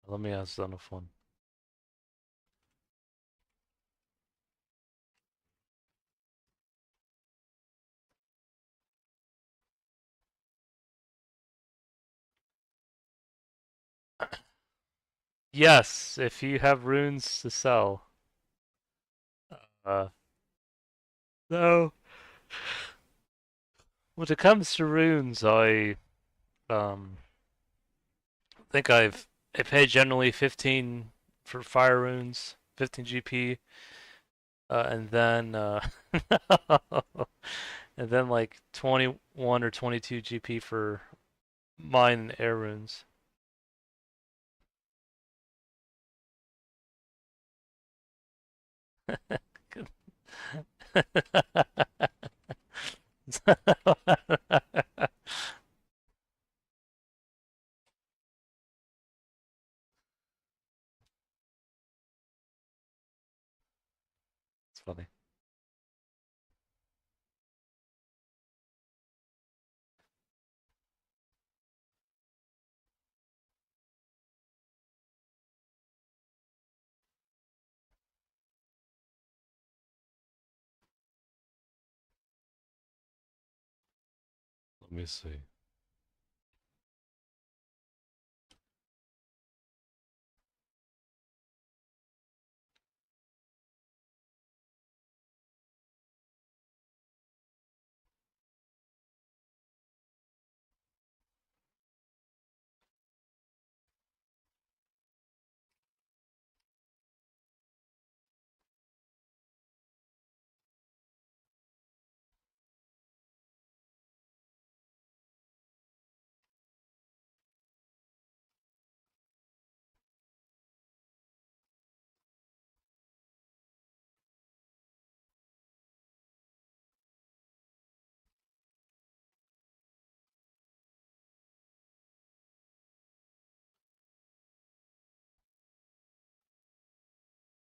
Let me ask Xenophon. Yes, if you have runes to sell. Uh, so when it comes to runes, um think I pay generally 15 for fire runes, 15 GP, and then and then like 21 or 22 GP for mine air runes. It's funny. Let me see.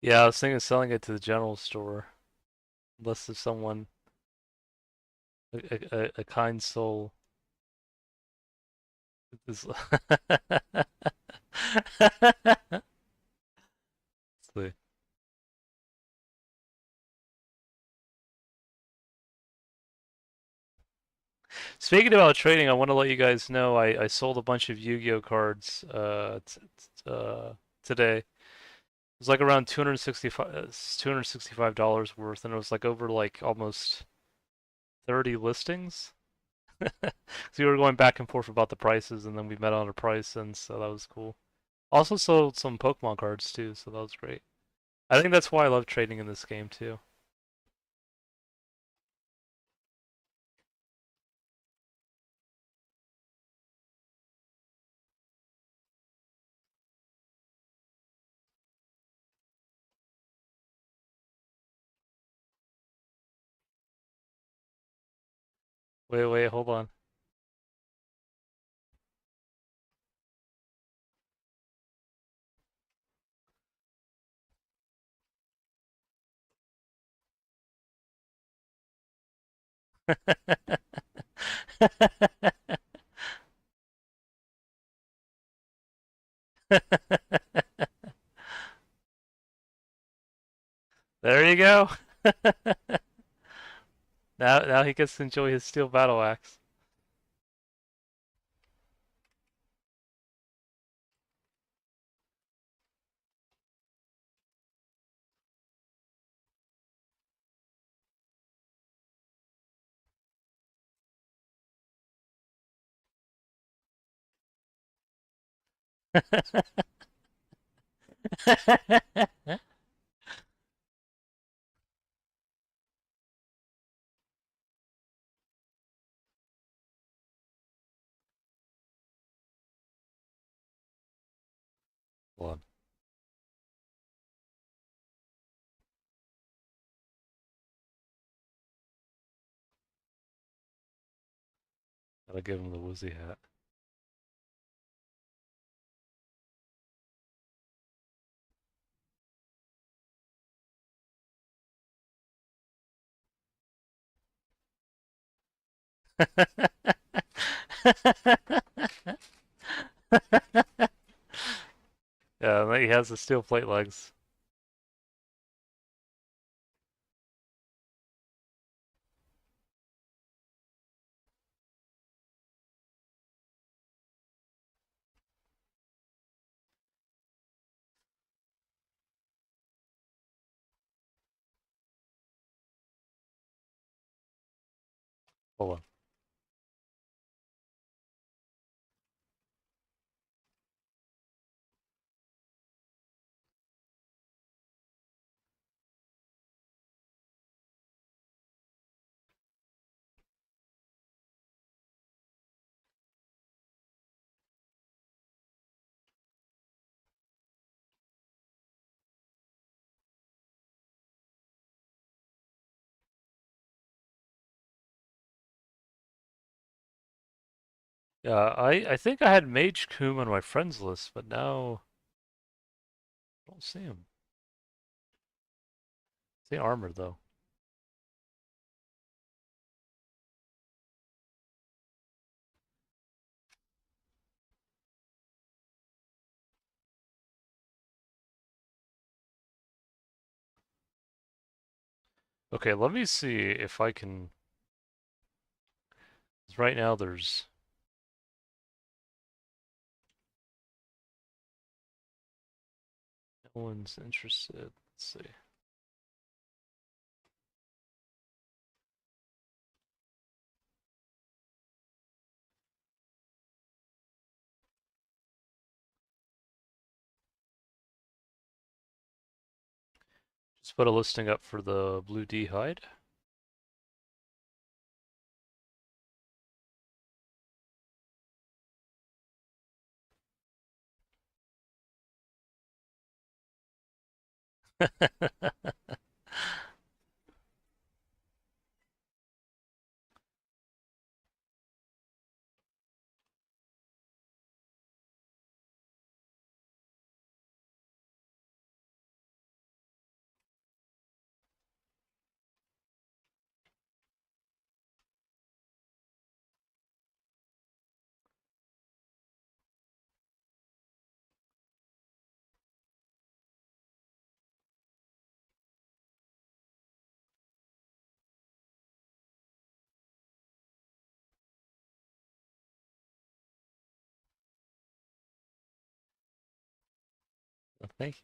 Yeah, I was thinking of selling it to the general store, unless there's someone, a kind soul. Is... See. Speaking about trading, I want to let you guys know I sold a bunch of Yu-Gi-Oh cards today. It was like around 265 dollars worth, and it was like over like almost 30 listings. So we were going back and forth about the prices, and then we met on a price, and so that was cool. Also sold some Pokemon cards too, so that was great. I think that's why I love trading in this game too. Wait, wait, hold on. There you go. Now he gets to enjoy his steel battle axe. Hold on. Gotta give him the woozy hat. Yeah, he has the steel plate legs. Hold on. Yeah, I think I had Mage Coom on my friends list, but now I don't see him. See armor though. Okay, let me see if I can. 'Cause right now there's no one's interested. Let's see. Just put a listing up for the blue D hide. Thank you.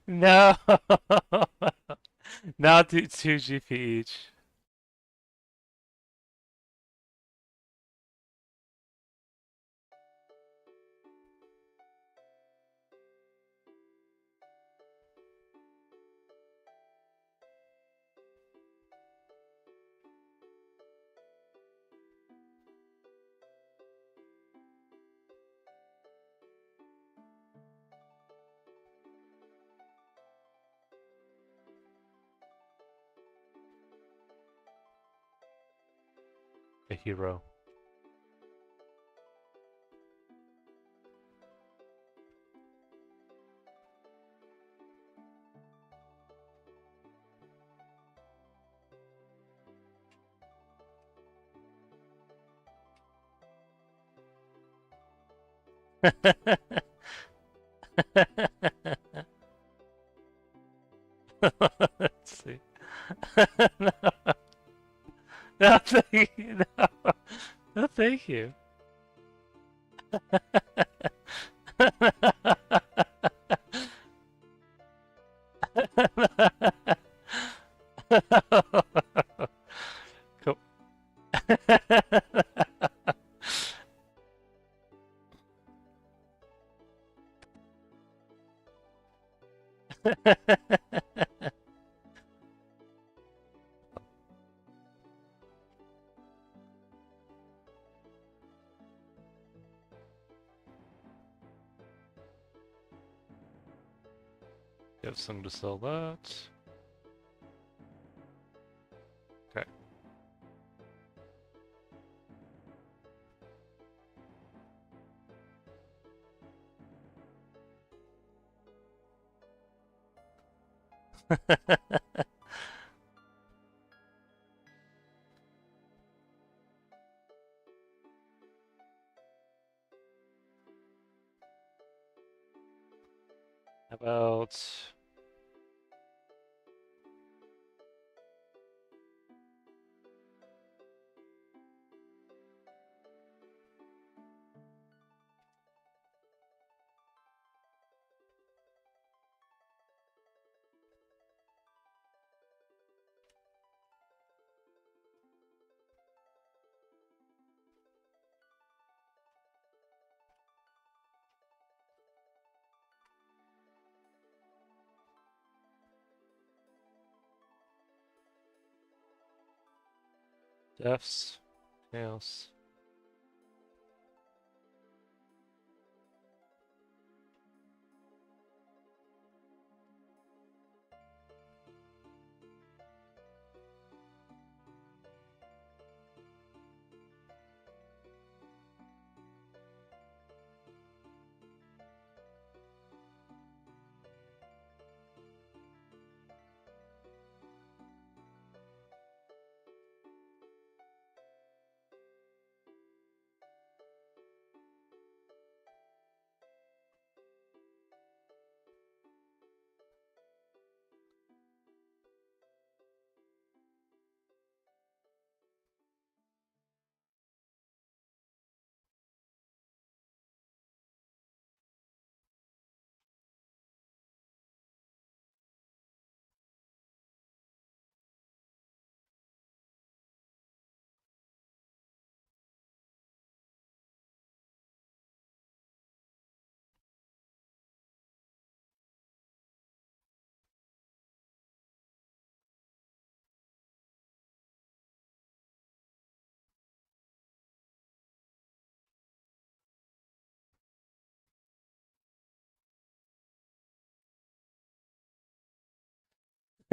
No, now two GP each. A hero. Let's see. No, no, thank you. No, no, thank you. Cool. You have something to sell that. Okay. How about deaths, chaos?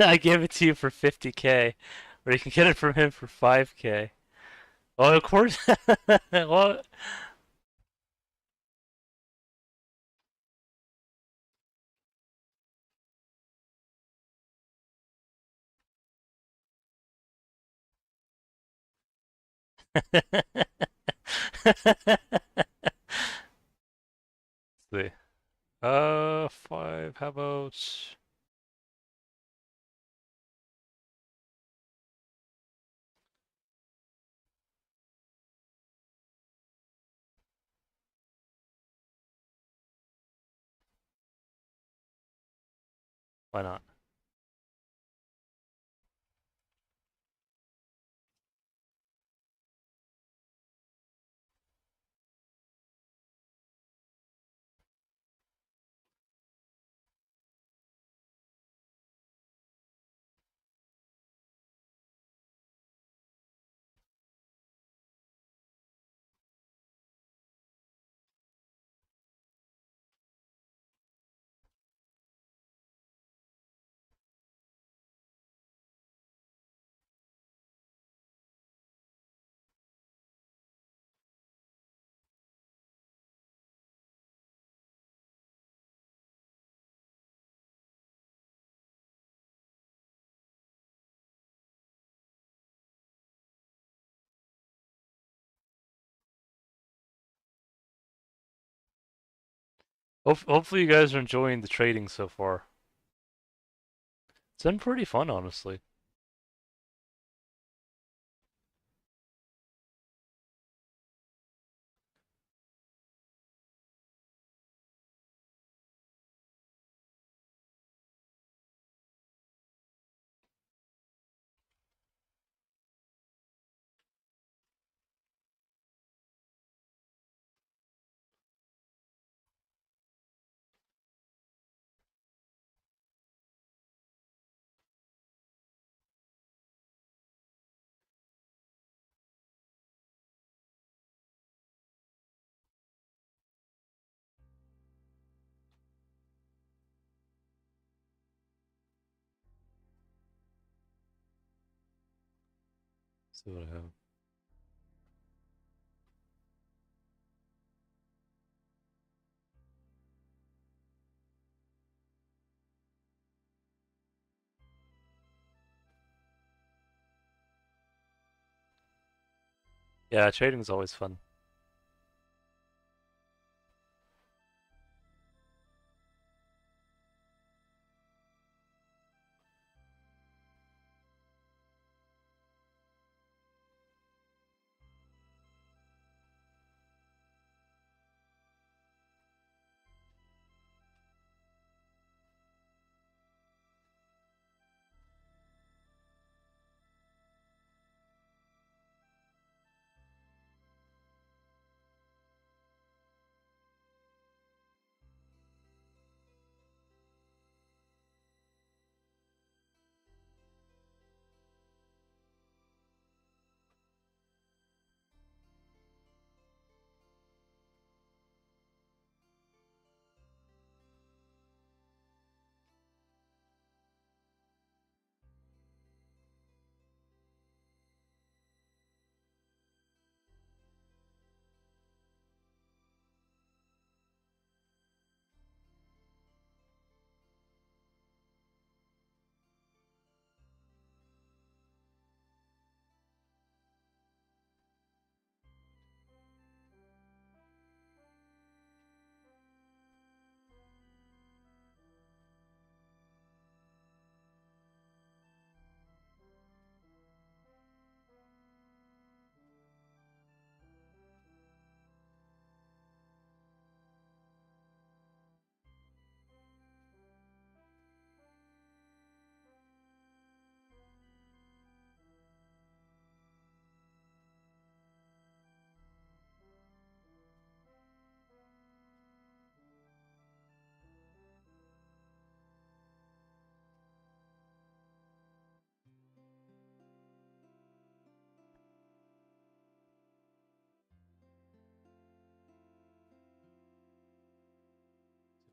I gave it to you for 50K, or you can get it from him for 5K. Well, of course. Well, see. 5. How about? Why not? Hopefully, you guys are enjoying the trading so far. It's been pretty fun, honestly. See what I have. Yeah, trading's always fun.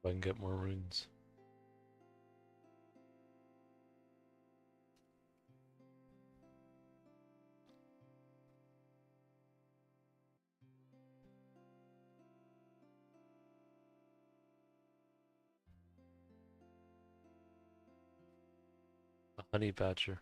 If I can get more runes. A honey badger.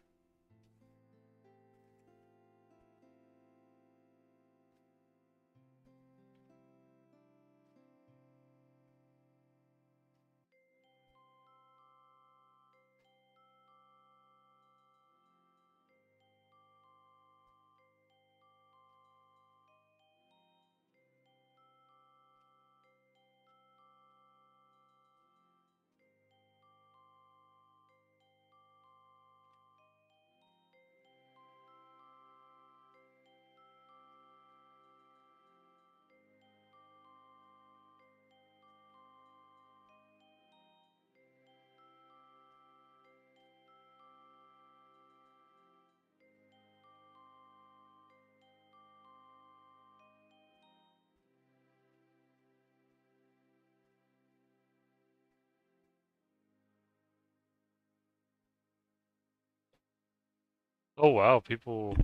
Oh wow, people.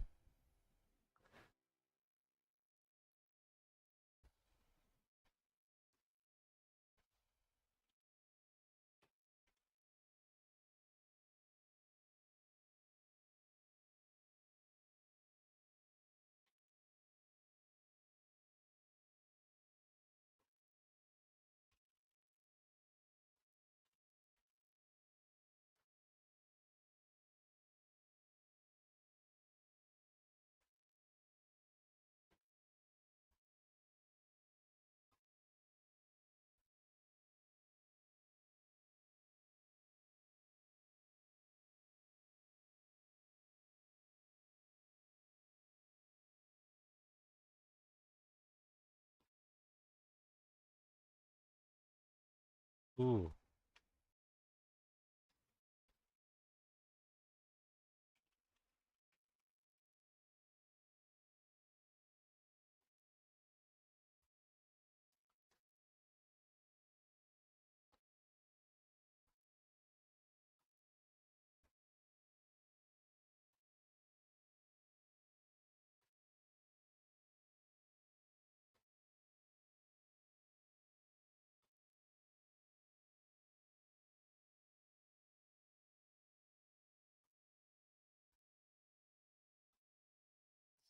Ooh.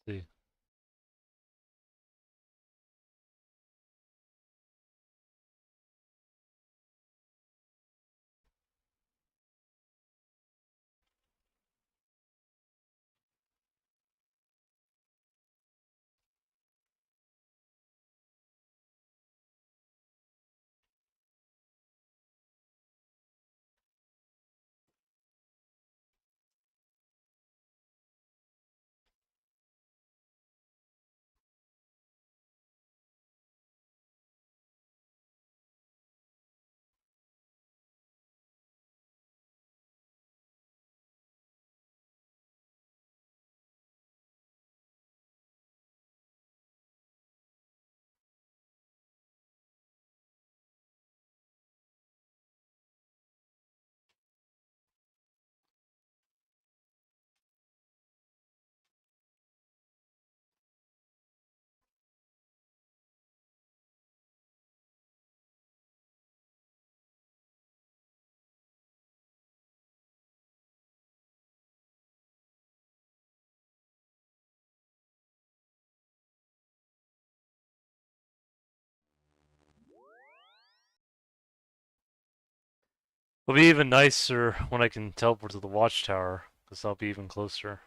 See. It'll be even nicer when I can teleport to the watchtower, because I'll be even closer.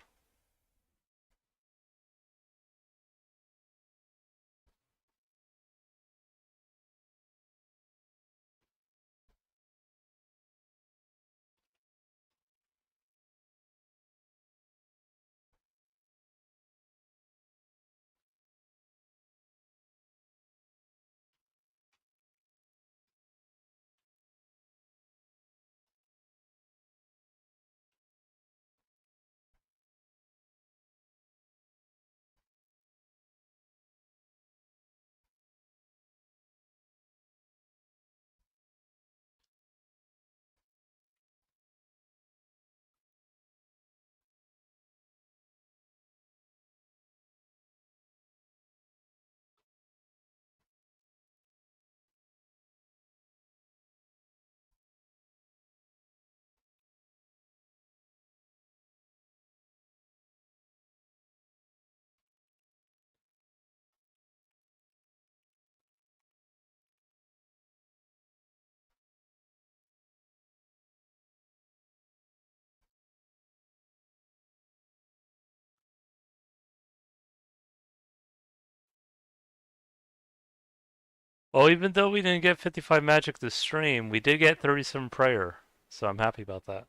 Well, even though we didn't get 55 magic this stream, we did get 37 prayer, so I'm happy about that.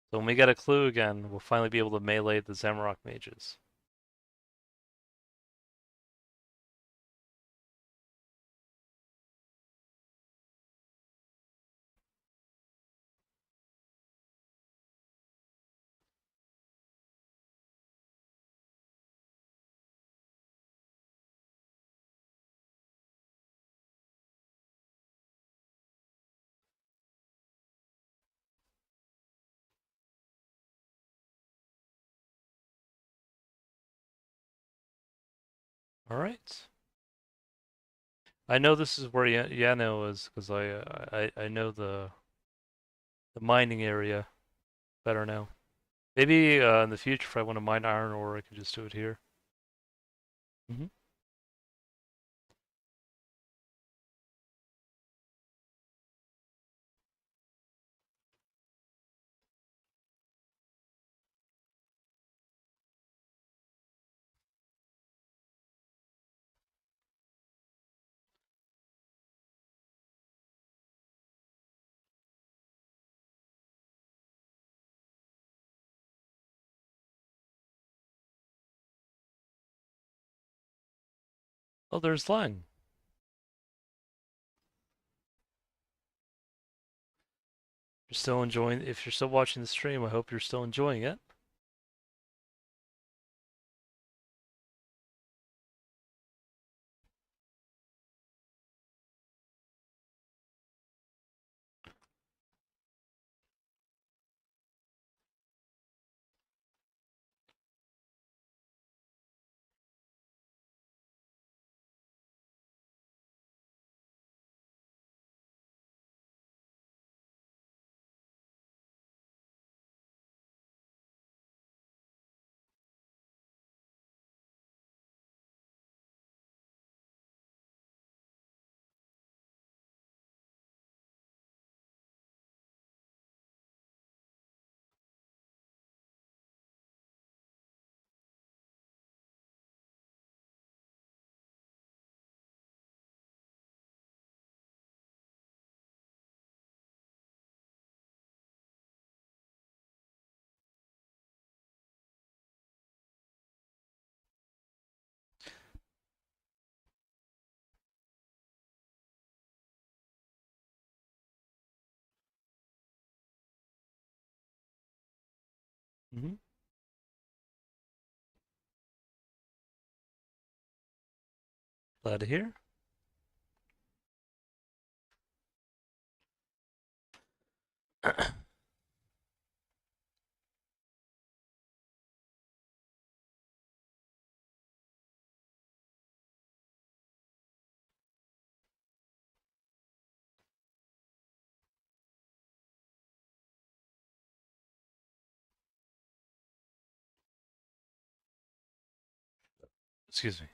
So when we get a clue again, we'll finally be able to melee the Zamrock mages. All right. I know this is where Yano is because I know the mining area better now. Maybe in the future, if I want to mine iron ore, I can just do it here. Mm-hmm. Oh, there's Lang. You're still enjoying. If you're still watching the stream, I hope you're still enjoying it. Mm-hmm. Glad to hear. Excuse me.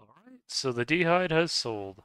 All right. So the D'hide has sold.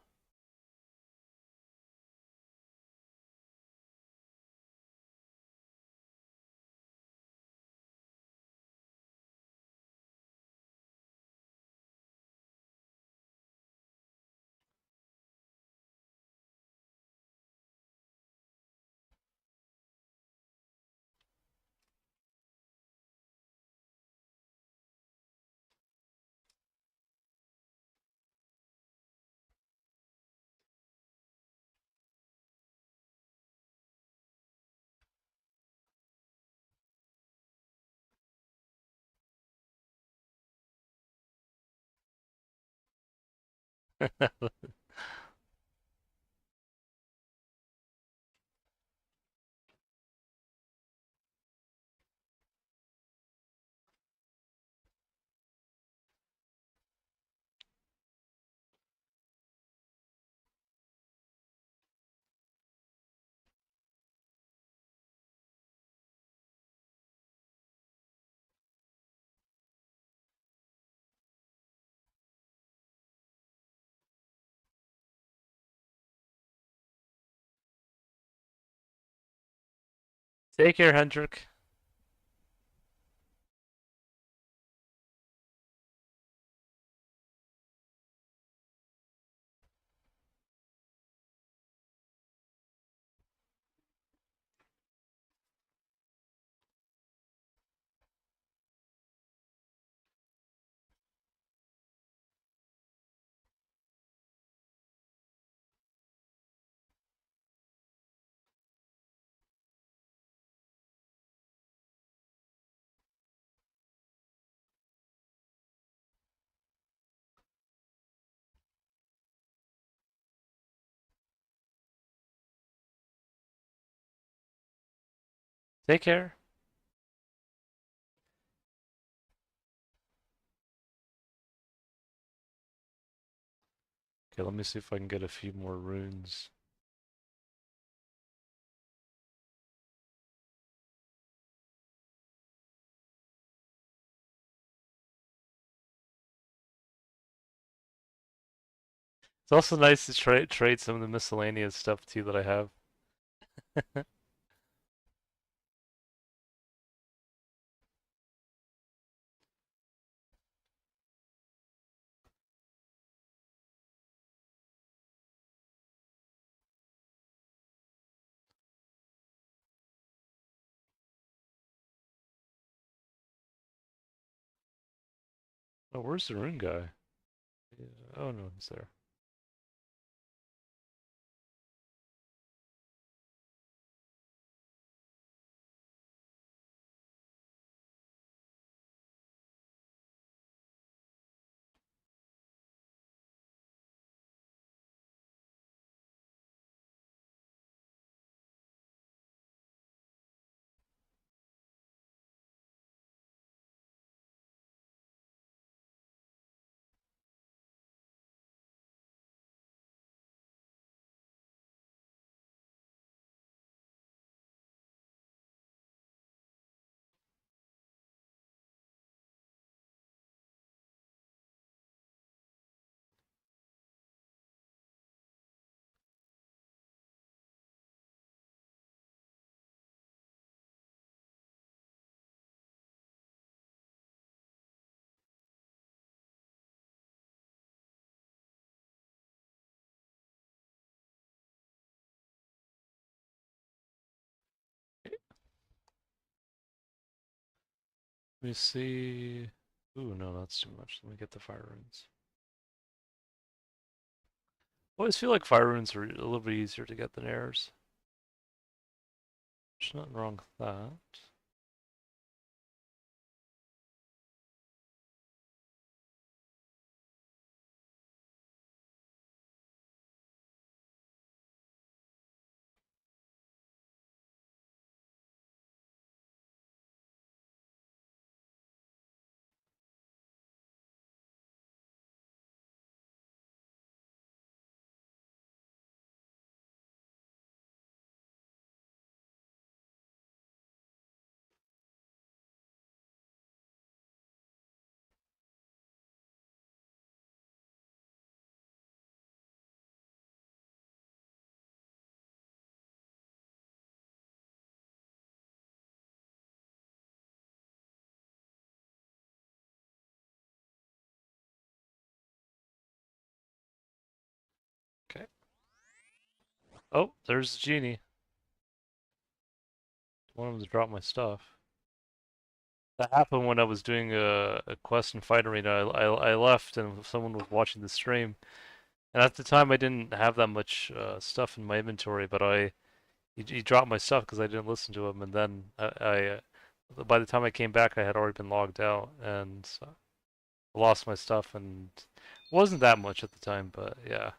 Take care, Hendrik. Take care. Okay, let me see if I can get a few more runes. It's also nice to trade some of the miscellaneous stuff too that I have. Oh, where's the rune guy? Yeah. Oh no, he's there. Let me see. Ooh, no, that's too much. Let me get the fire runes. I always feel like fire runes are a little bit easier to get than airs. There's nothing wrong with that. Okay. Oh, there's the genie. I want him to drop my stuff. That happened when I was doing a quest in Fight Arena. I left and someone was watching the stream. And at the time I didn't have that much stuff in my inventory, but he dropped my stuff because I didn't listen to him. And then by the time I came back, I had already been logged out and I lost my stuff. And Wasn't that much at the time, but yeah.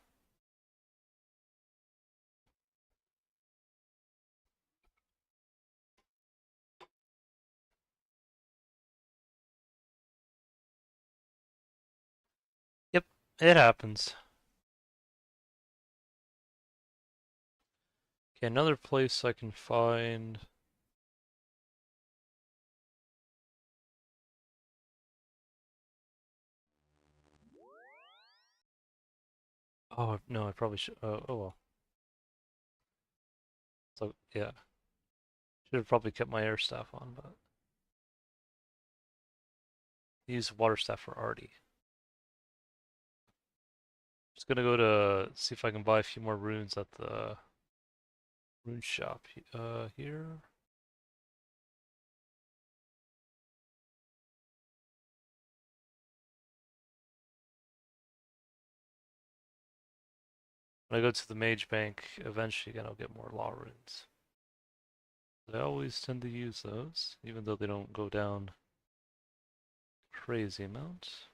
Yep, it happens. Okay, another place I can find. Oh no, I probably should. Oh well. So yeah, should have probably kept my air staff on, but use water staff for Artie. Just gonna go to see if I can buy a few more runes at the rune shop. Here. When I go to the mage bank, eventually again I'll get more law runes. I always tend to use those, even though they don't go down crazy amounts.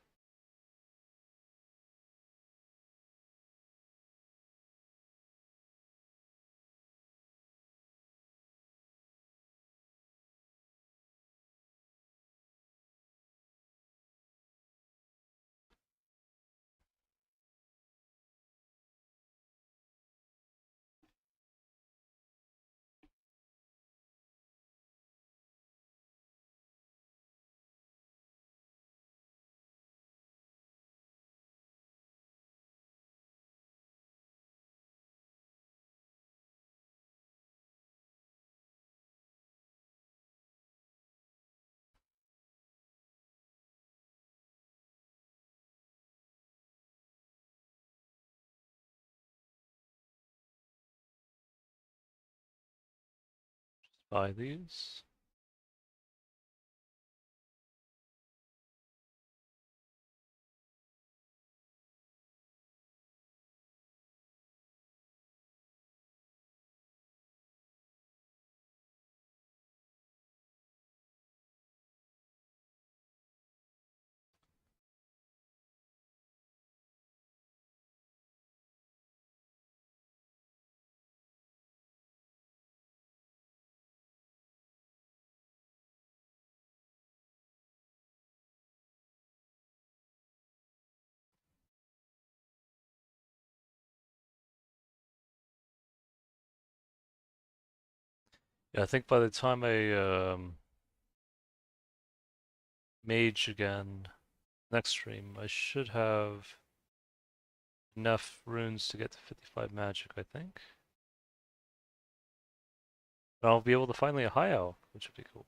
Buy these. Yeah, I think by the time I mage again next stream, I should have enough runes to get to 55 magic, I think. And I'll be able to finally a high owl, which would be cool.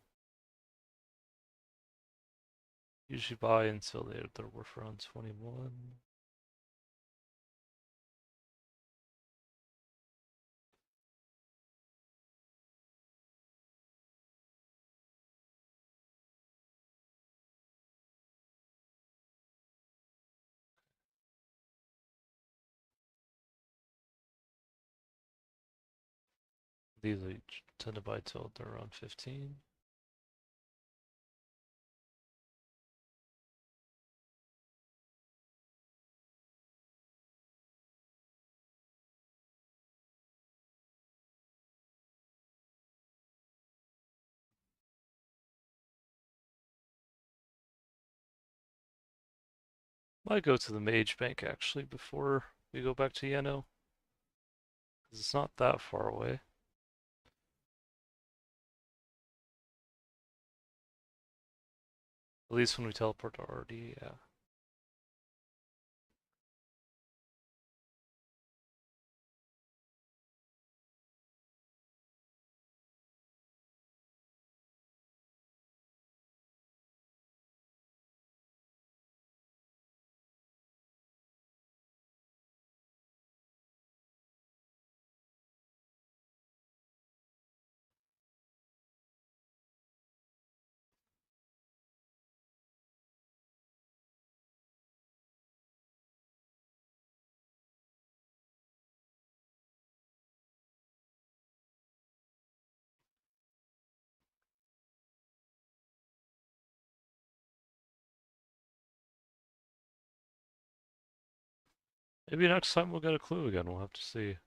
Usually buy until they're worth around 21. These I tend to buy till they're around 15. Might go to the mage bank actually before we go back to Yeno, because it's not that far away. At least when we teleport to RD, yeah. Maybe next time we'll get a clue again. We'll have to see.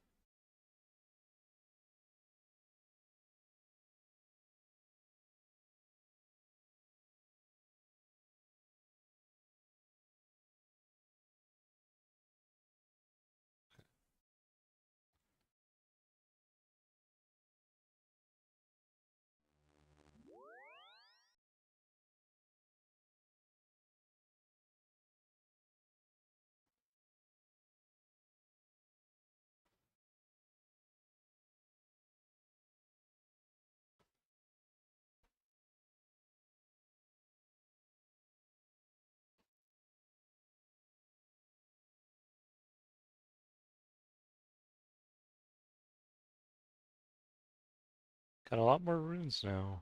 Got a lot more runes now.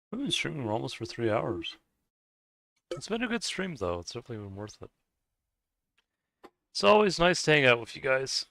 We've been streaming almost for 3 hours. It's been a good stream though. It's definitely been worth it. It's always nice to hang out with you guys.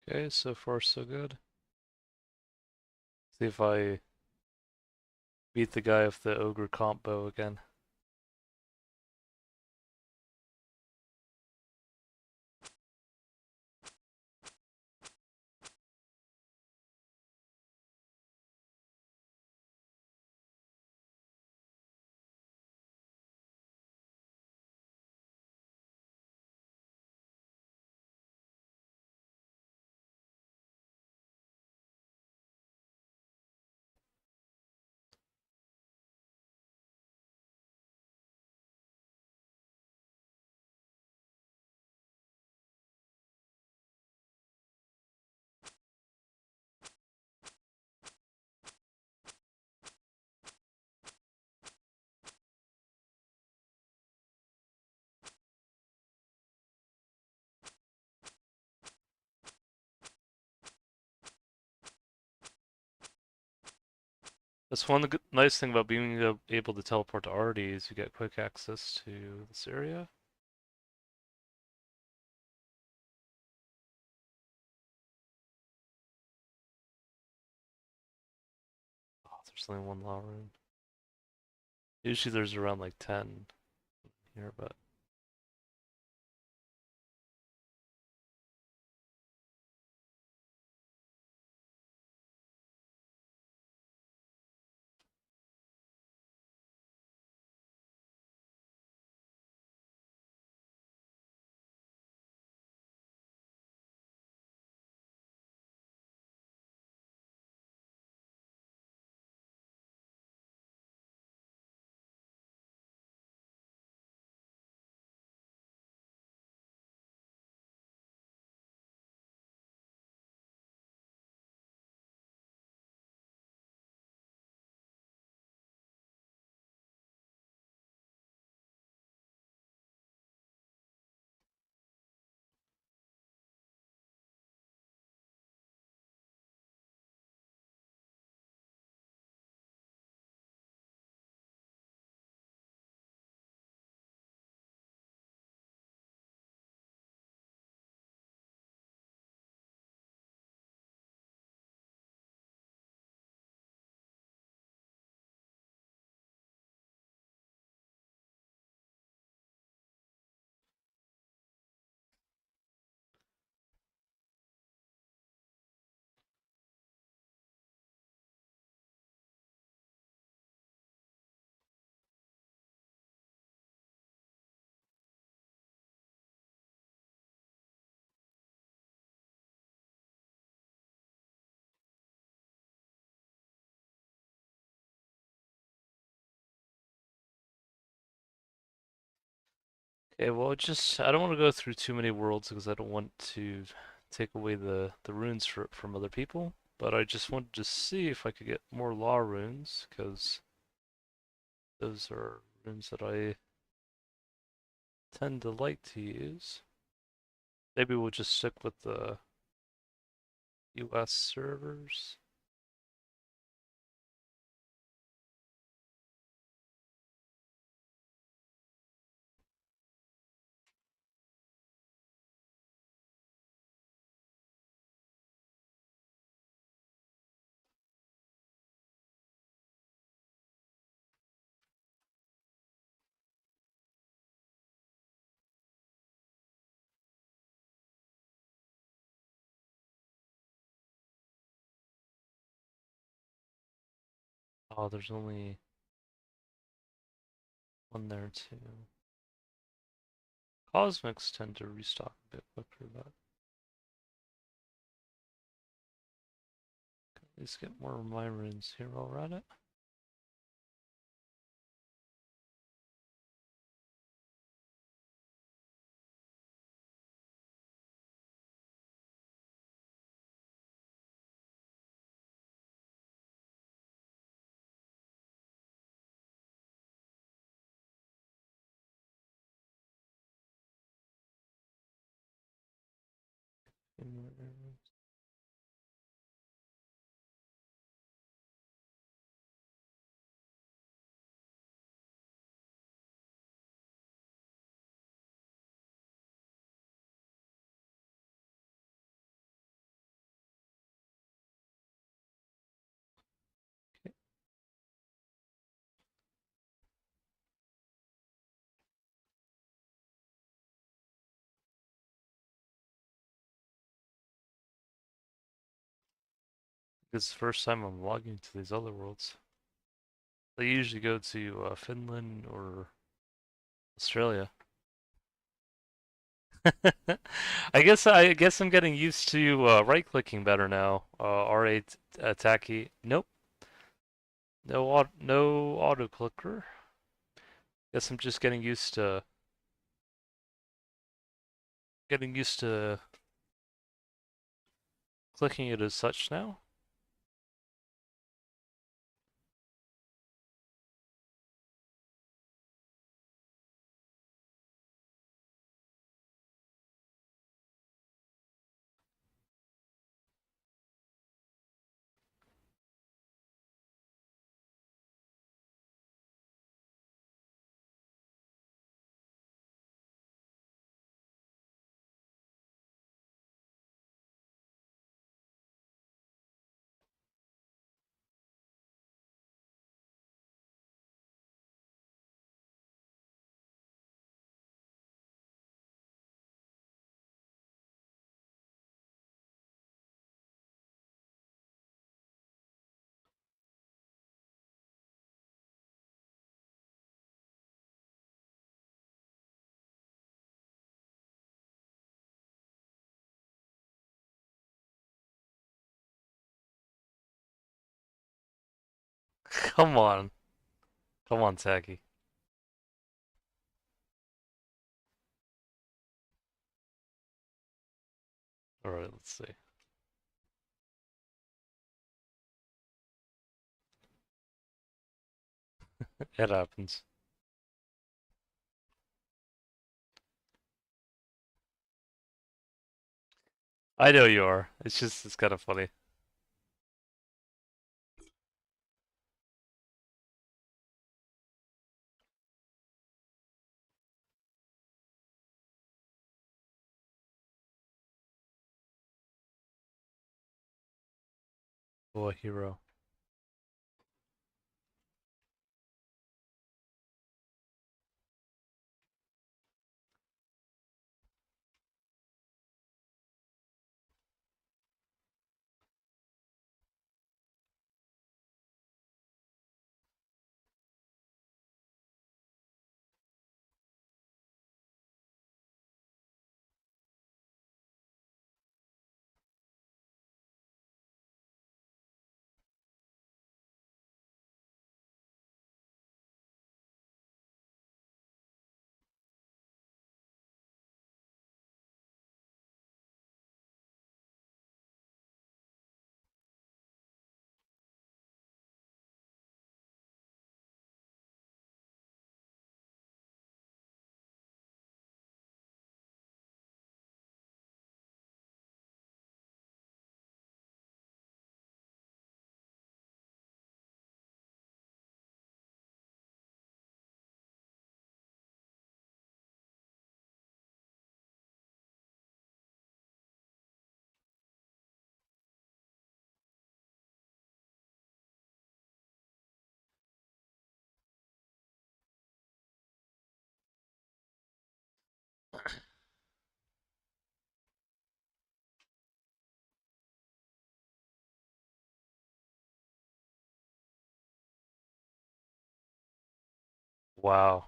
Okay, so far so good. See if I beat the guy with the ogre combo again. That's one nice thing about being able to teleport to Artie is you get quick access to this area. Oh, there's only one law rune. Usually there's around like 10 here, but Okay, well, just I don't want to go through too many worlds because I don't want to take away the runes from other people. But I just wanted to see if I could get more law runes because those are runes that I tend to like to use. Maybe we'll just stick with the US servers. Oh, there's only one there too. Cosmics tend to restock a bit quicker, but at least get more of my runes here while we're at it. It's the first time I'm logging to these other worlds. They usually go to Finland or Australia. I guess I'm getting used to right-clicking better now. R8 attacky. Nope. No auto clicker. Guess I'm just getting used to clicking it as such now. Come on. Come on, Tacky. Alright, let's see. It happens. I know you are. It's kind of funny. Oh, a hero. Wow.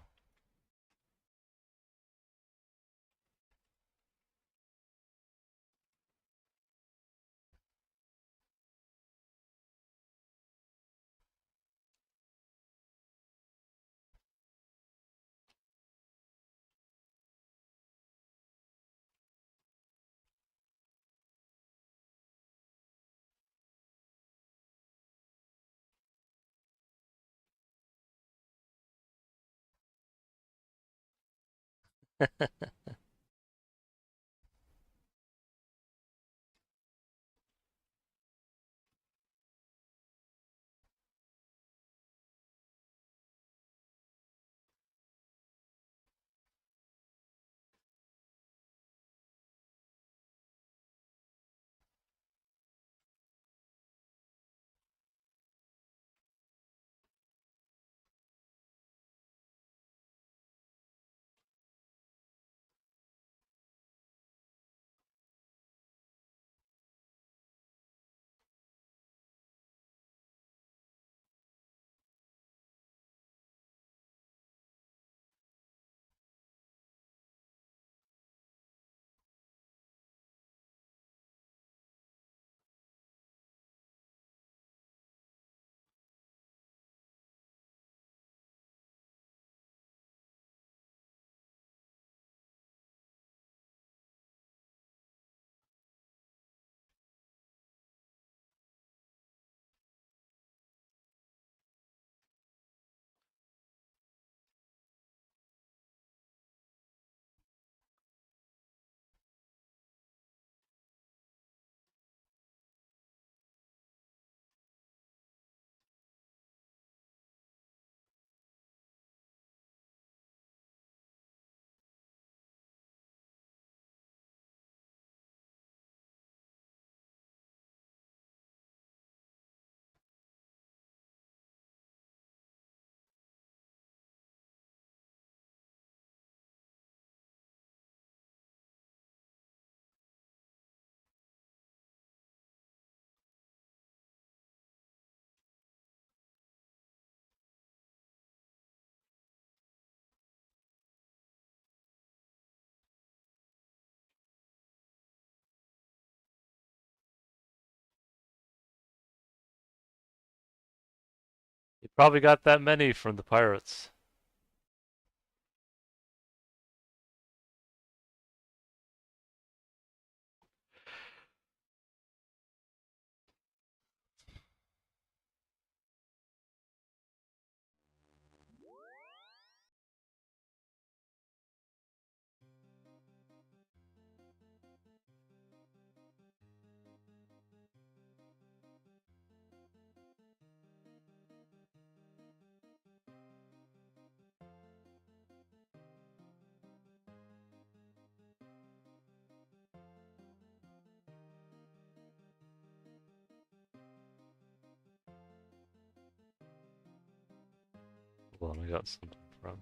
You probably got that many from the pirates. Hold on, I got something from.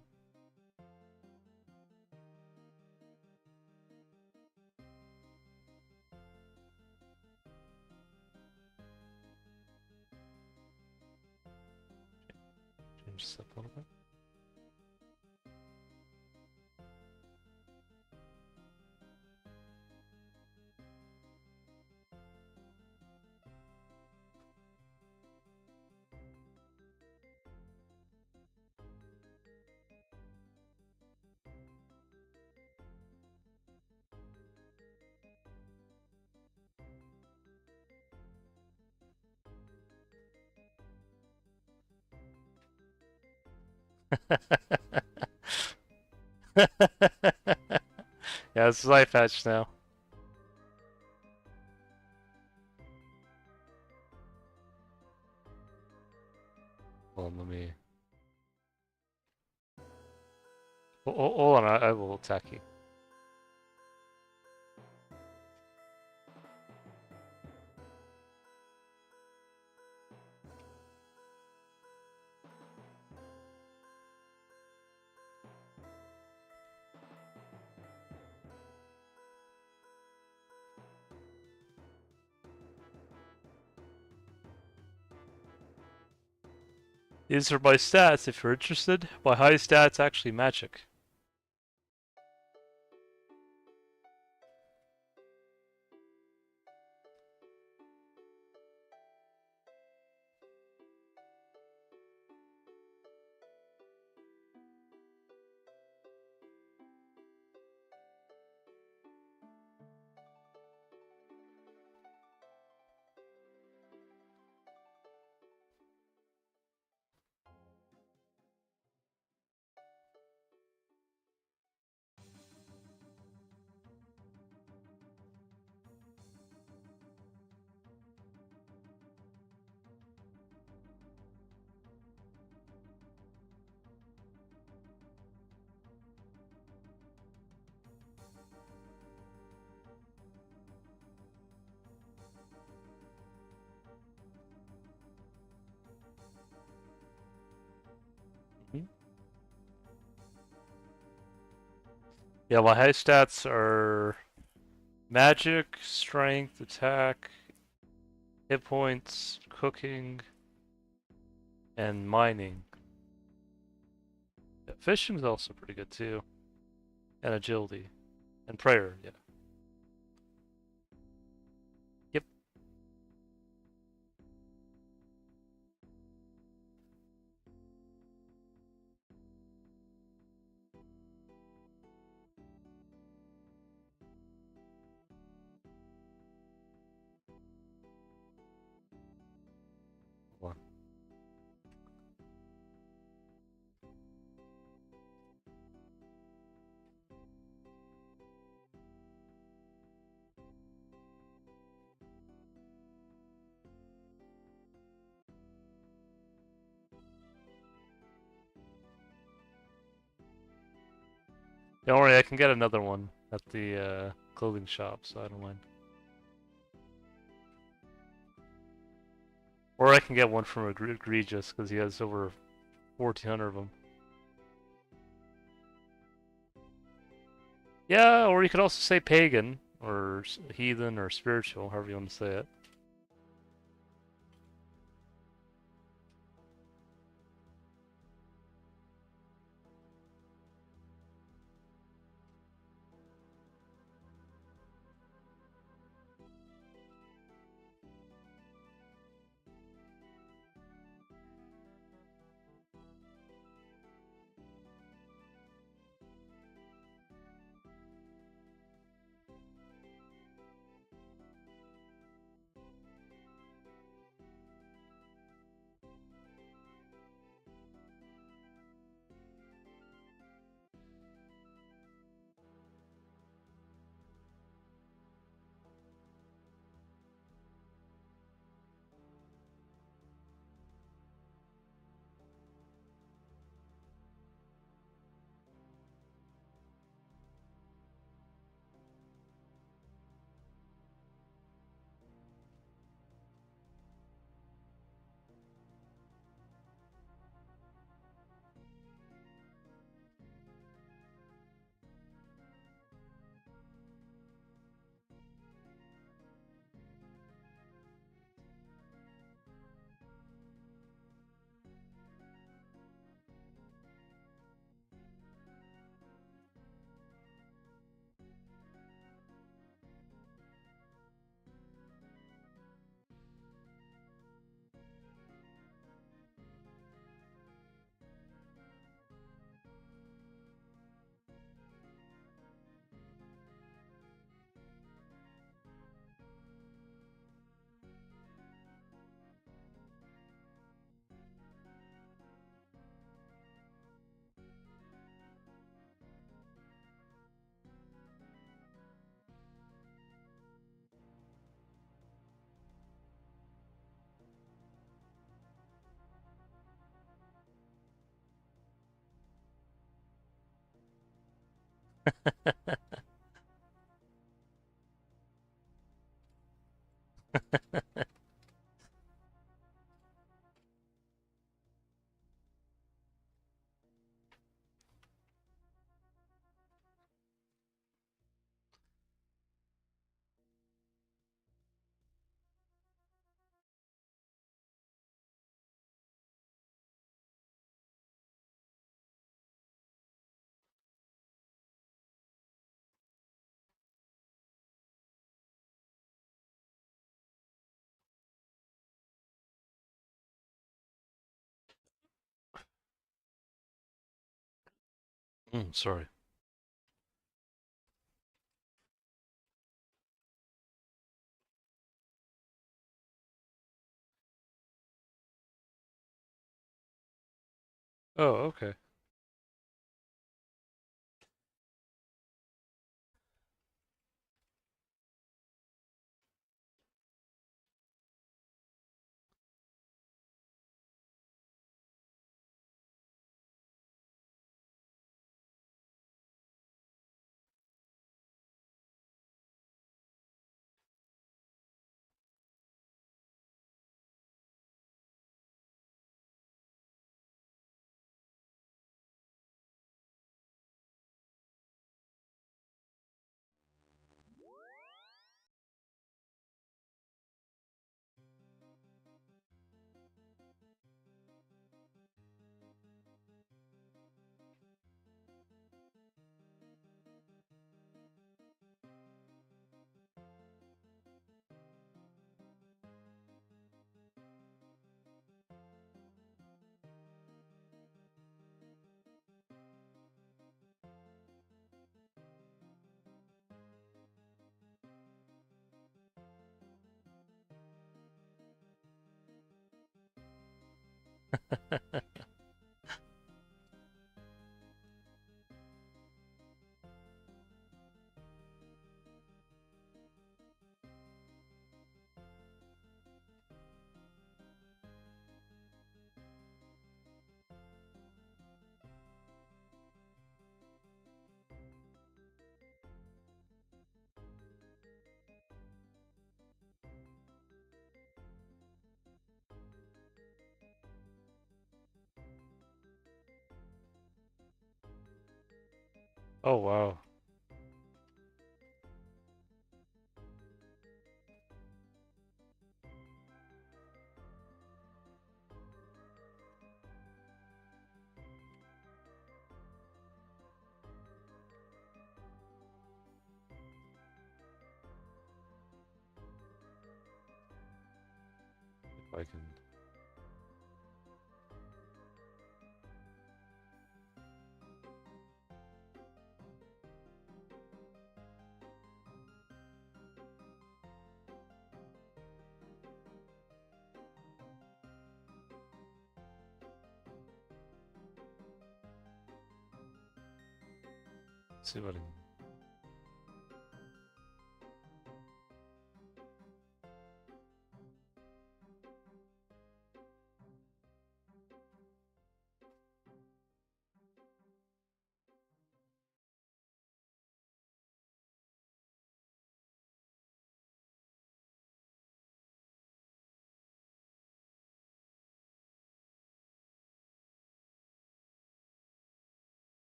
Change this up a little bit. Yeah, it's life hatch now. Hold on, let me. Hold on, I will attack you. These are my stats if you're interested. My high stats actually magic. Yeah, my high stats are magic, strength, attack, hit points, cooking, and mining. Yeah, fishing is also pretty good too, and agility, and prayer. Yeah. Yep. One. Don't worry, I can get another one at the clothing shop, so I don't mind. Or I can get one from Egregious because he has over 1,400 of them. Yeah, or you could also say pagan, or heathen, or spiritual, however you want to say it. Sorry. Oh, okay. Oh, wow. If I can. See what I can.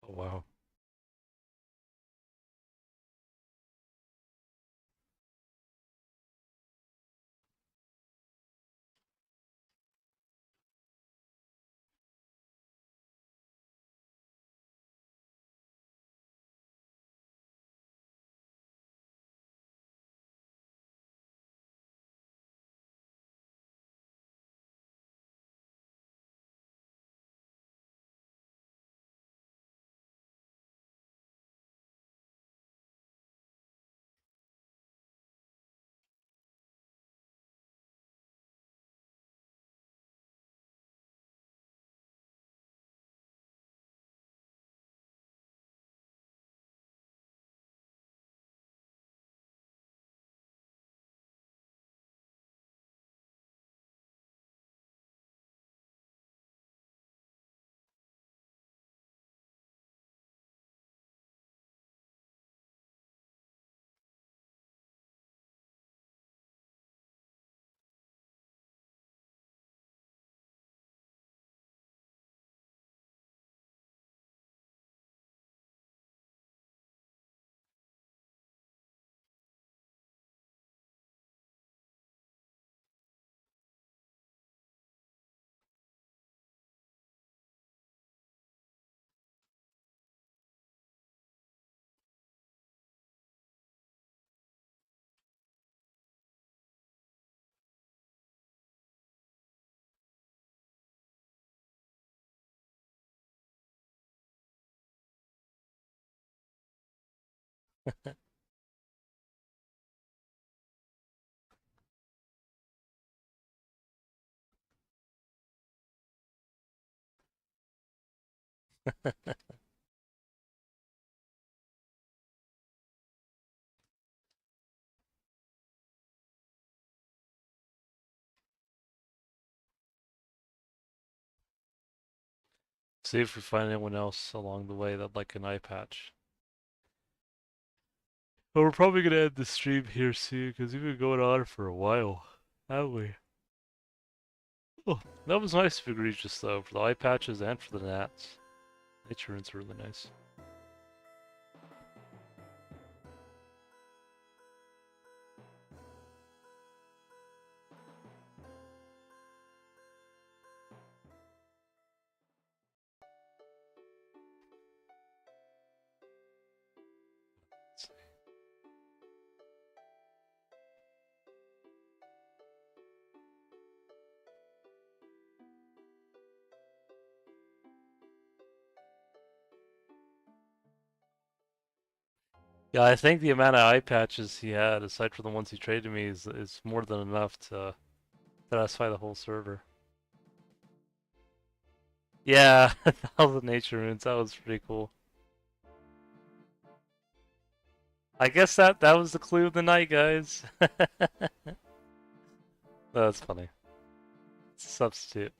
Oh, wow. See if we find anyone else along the way that like an eye patch. But we're probably gonna end the stream here soon because we've been going on for a while, haven't we? Oh, that was nice of Egregious though, for the eye patches and for the gnats. Nature runes are really nice. Yeah, I think the amount of eye patches he had, aside from the ones he traded me, is more than enough to satisfy the whole server. Yeah, 1,000 nature runes, that was pretty cool. I guess that was the clue of the night, guys. That's funny. It's a substitute.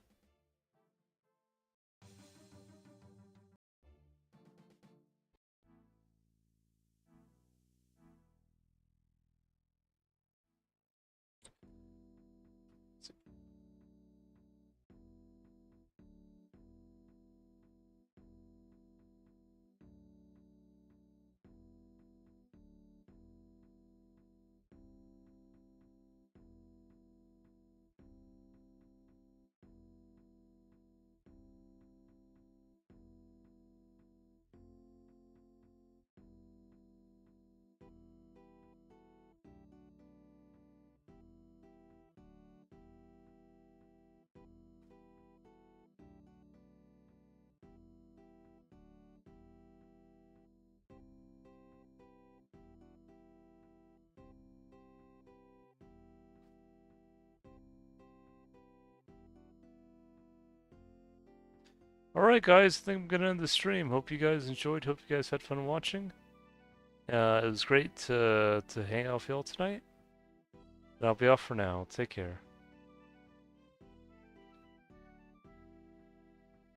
Alright guys, I think I'm gonna end the stream. Hope you guys enjoyed, hope you guys had fun watching. It was great to hang out with y'all tonight. And I'll be off for now. Take care.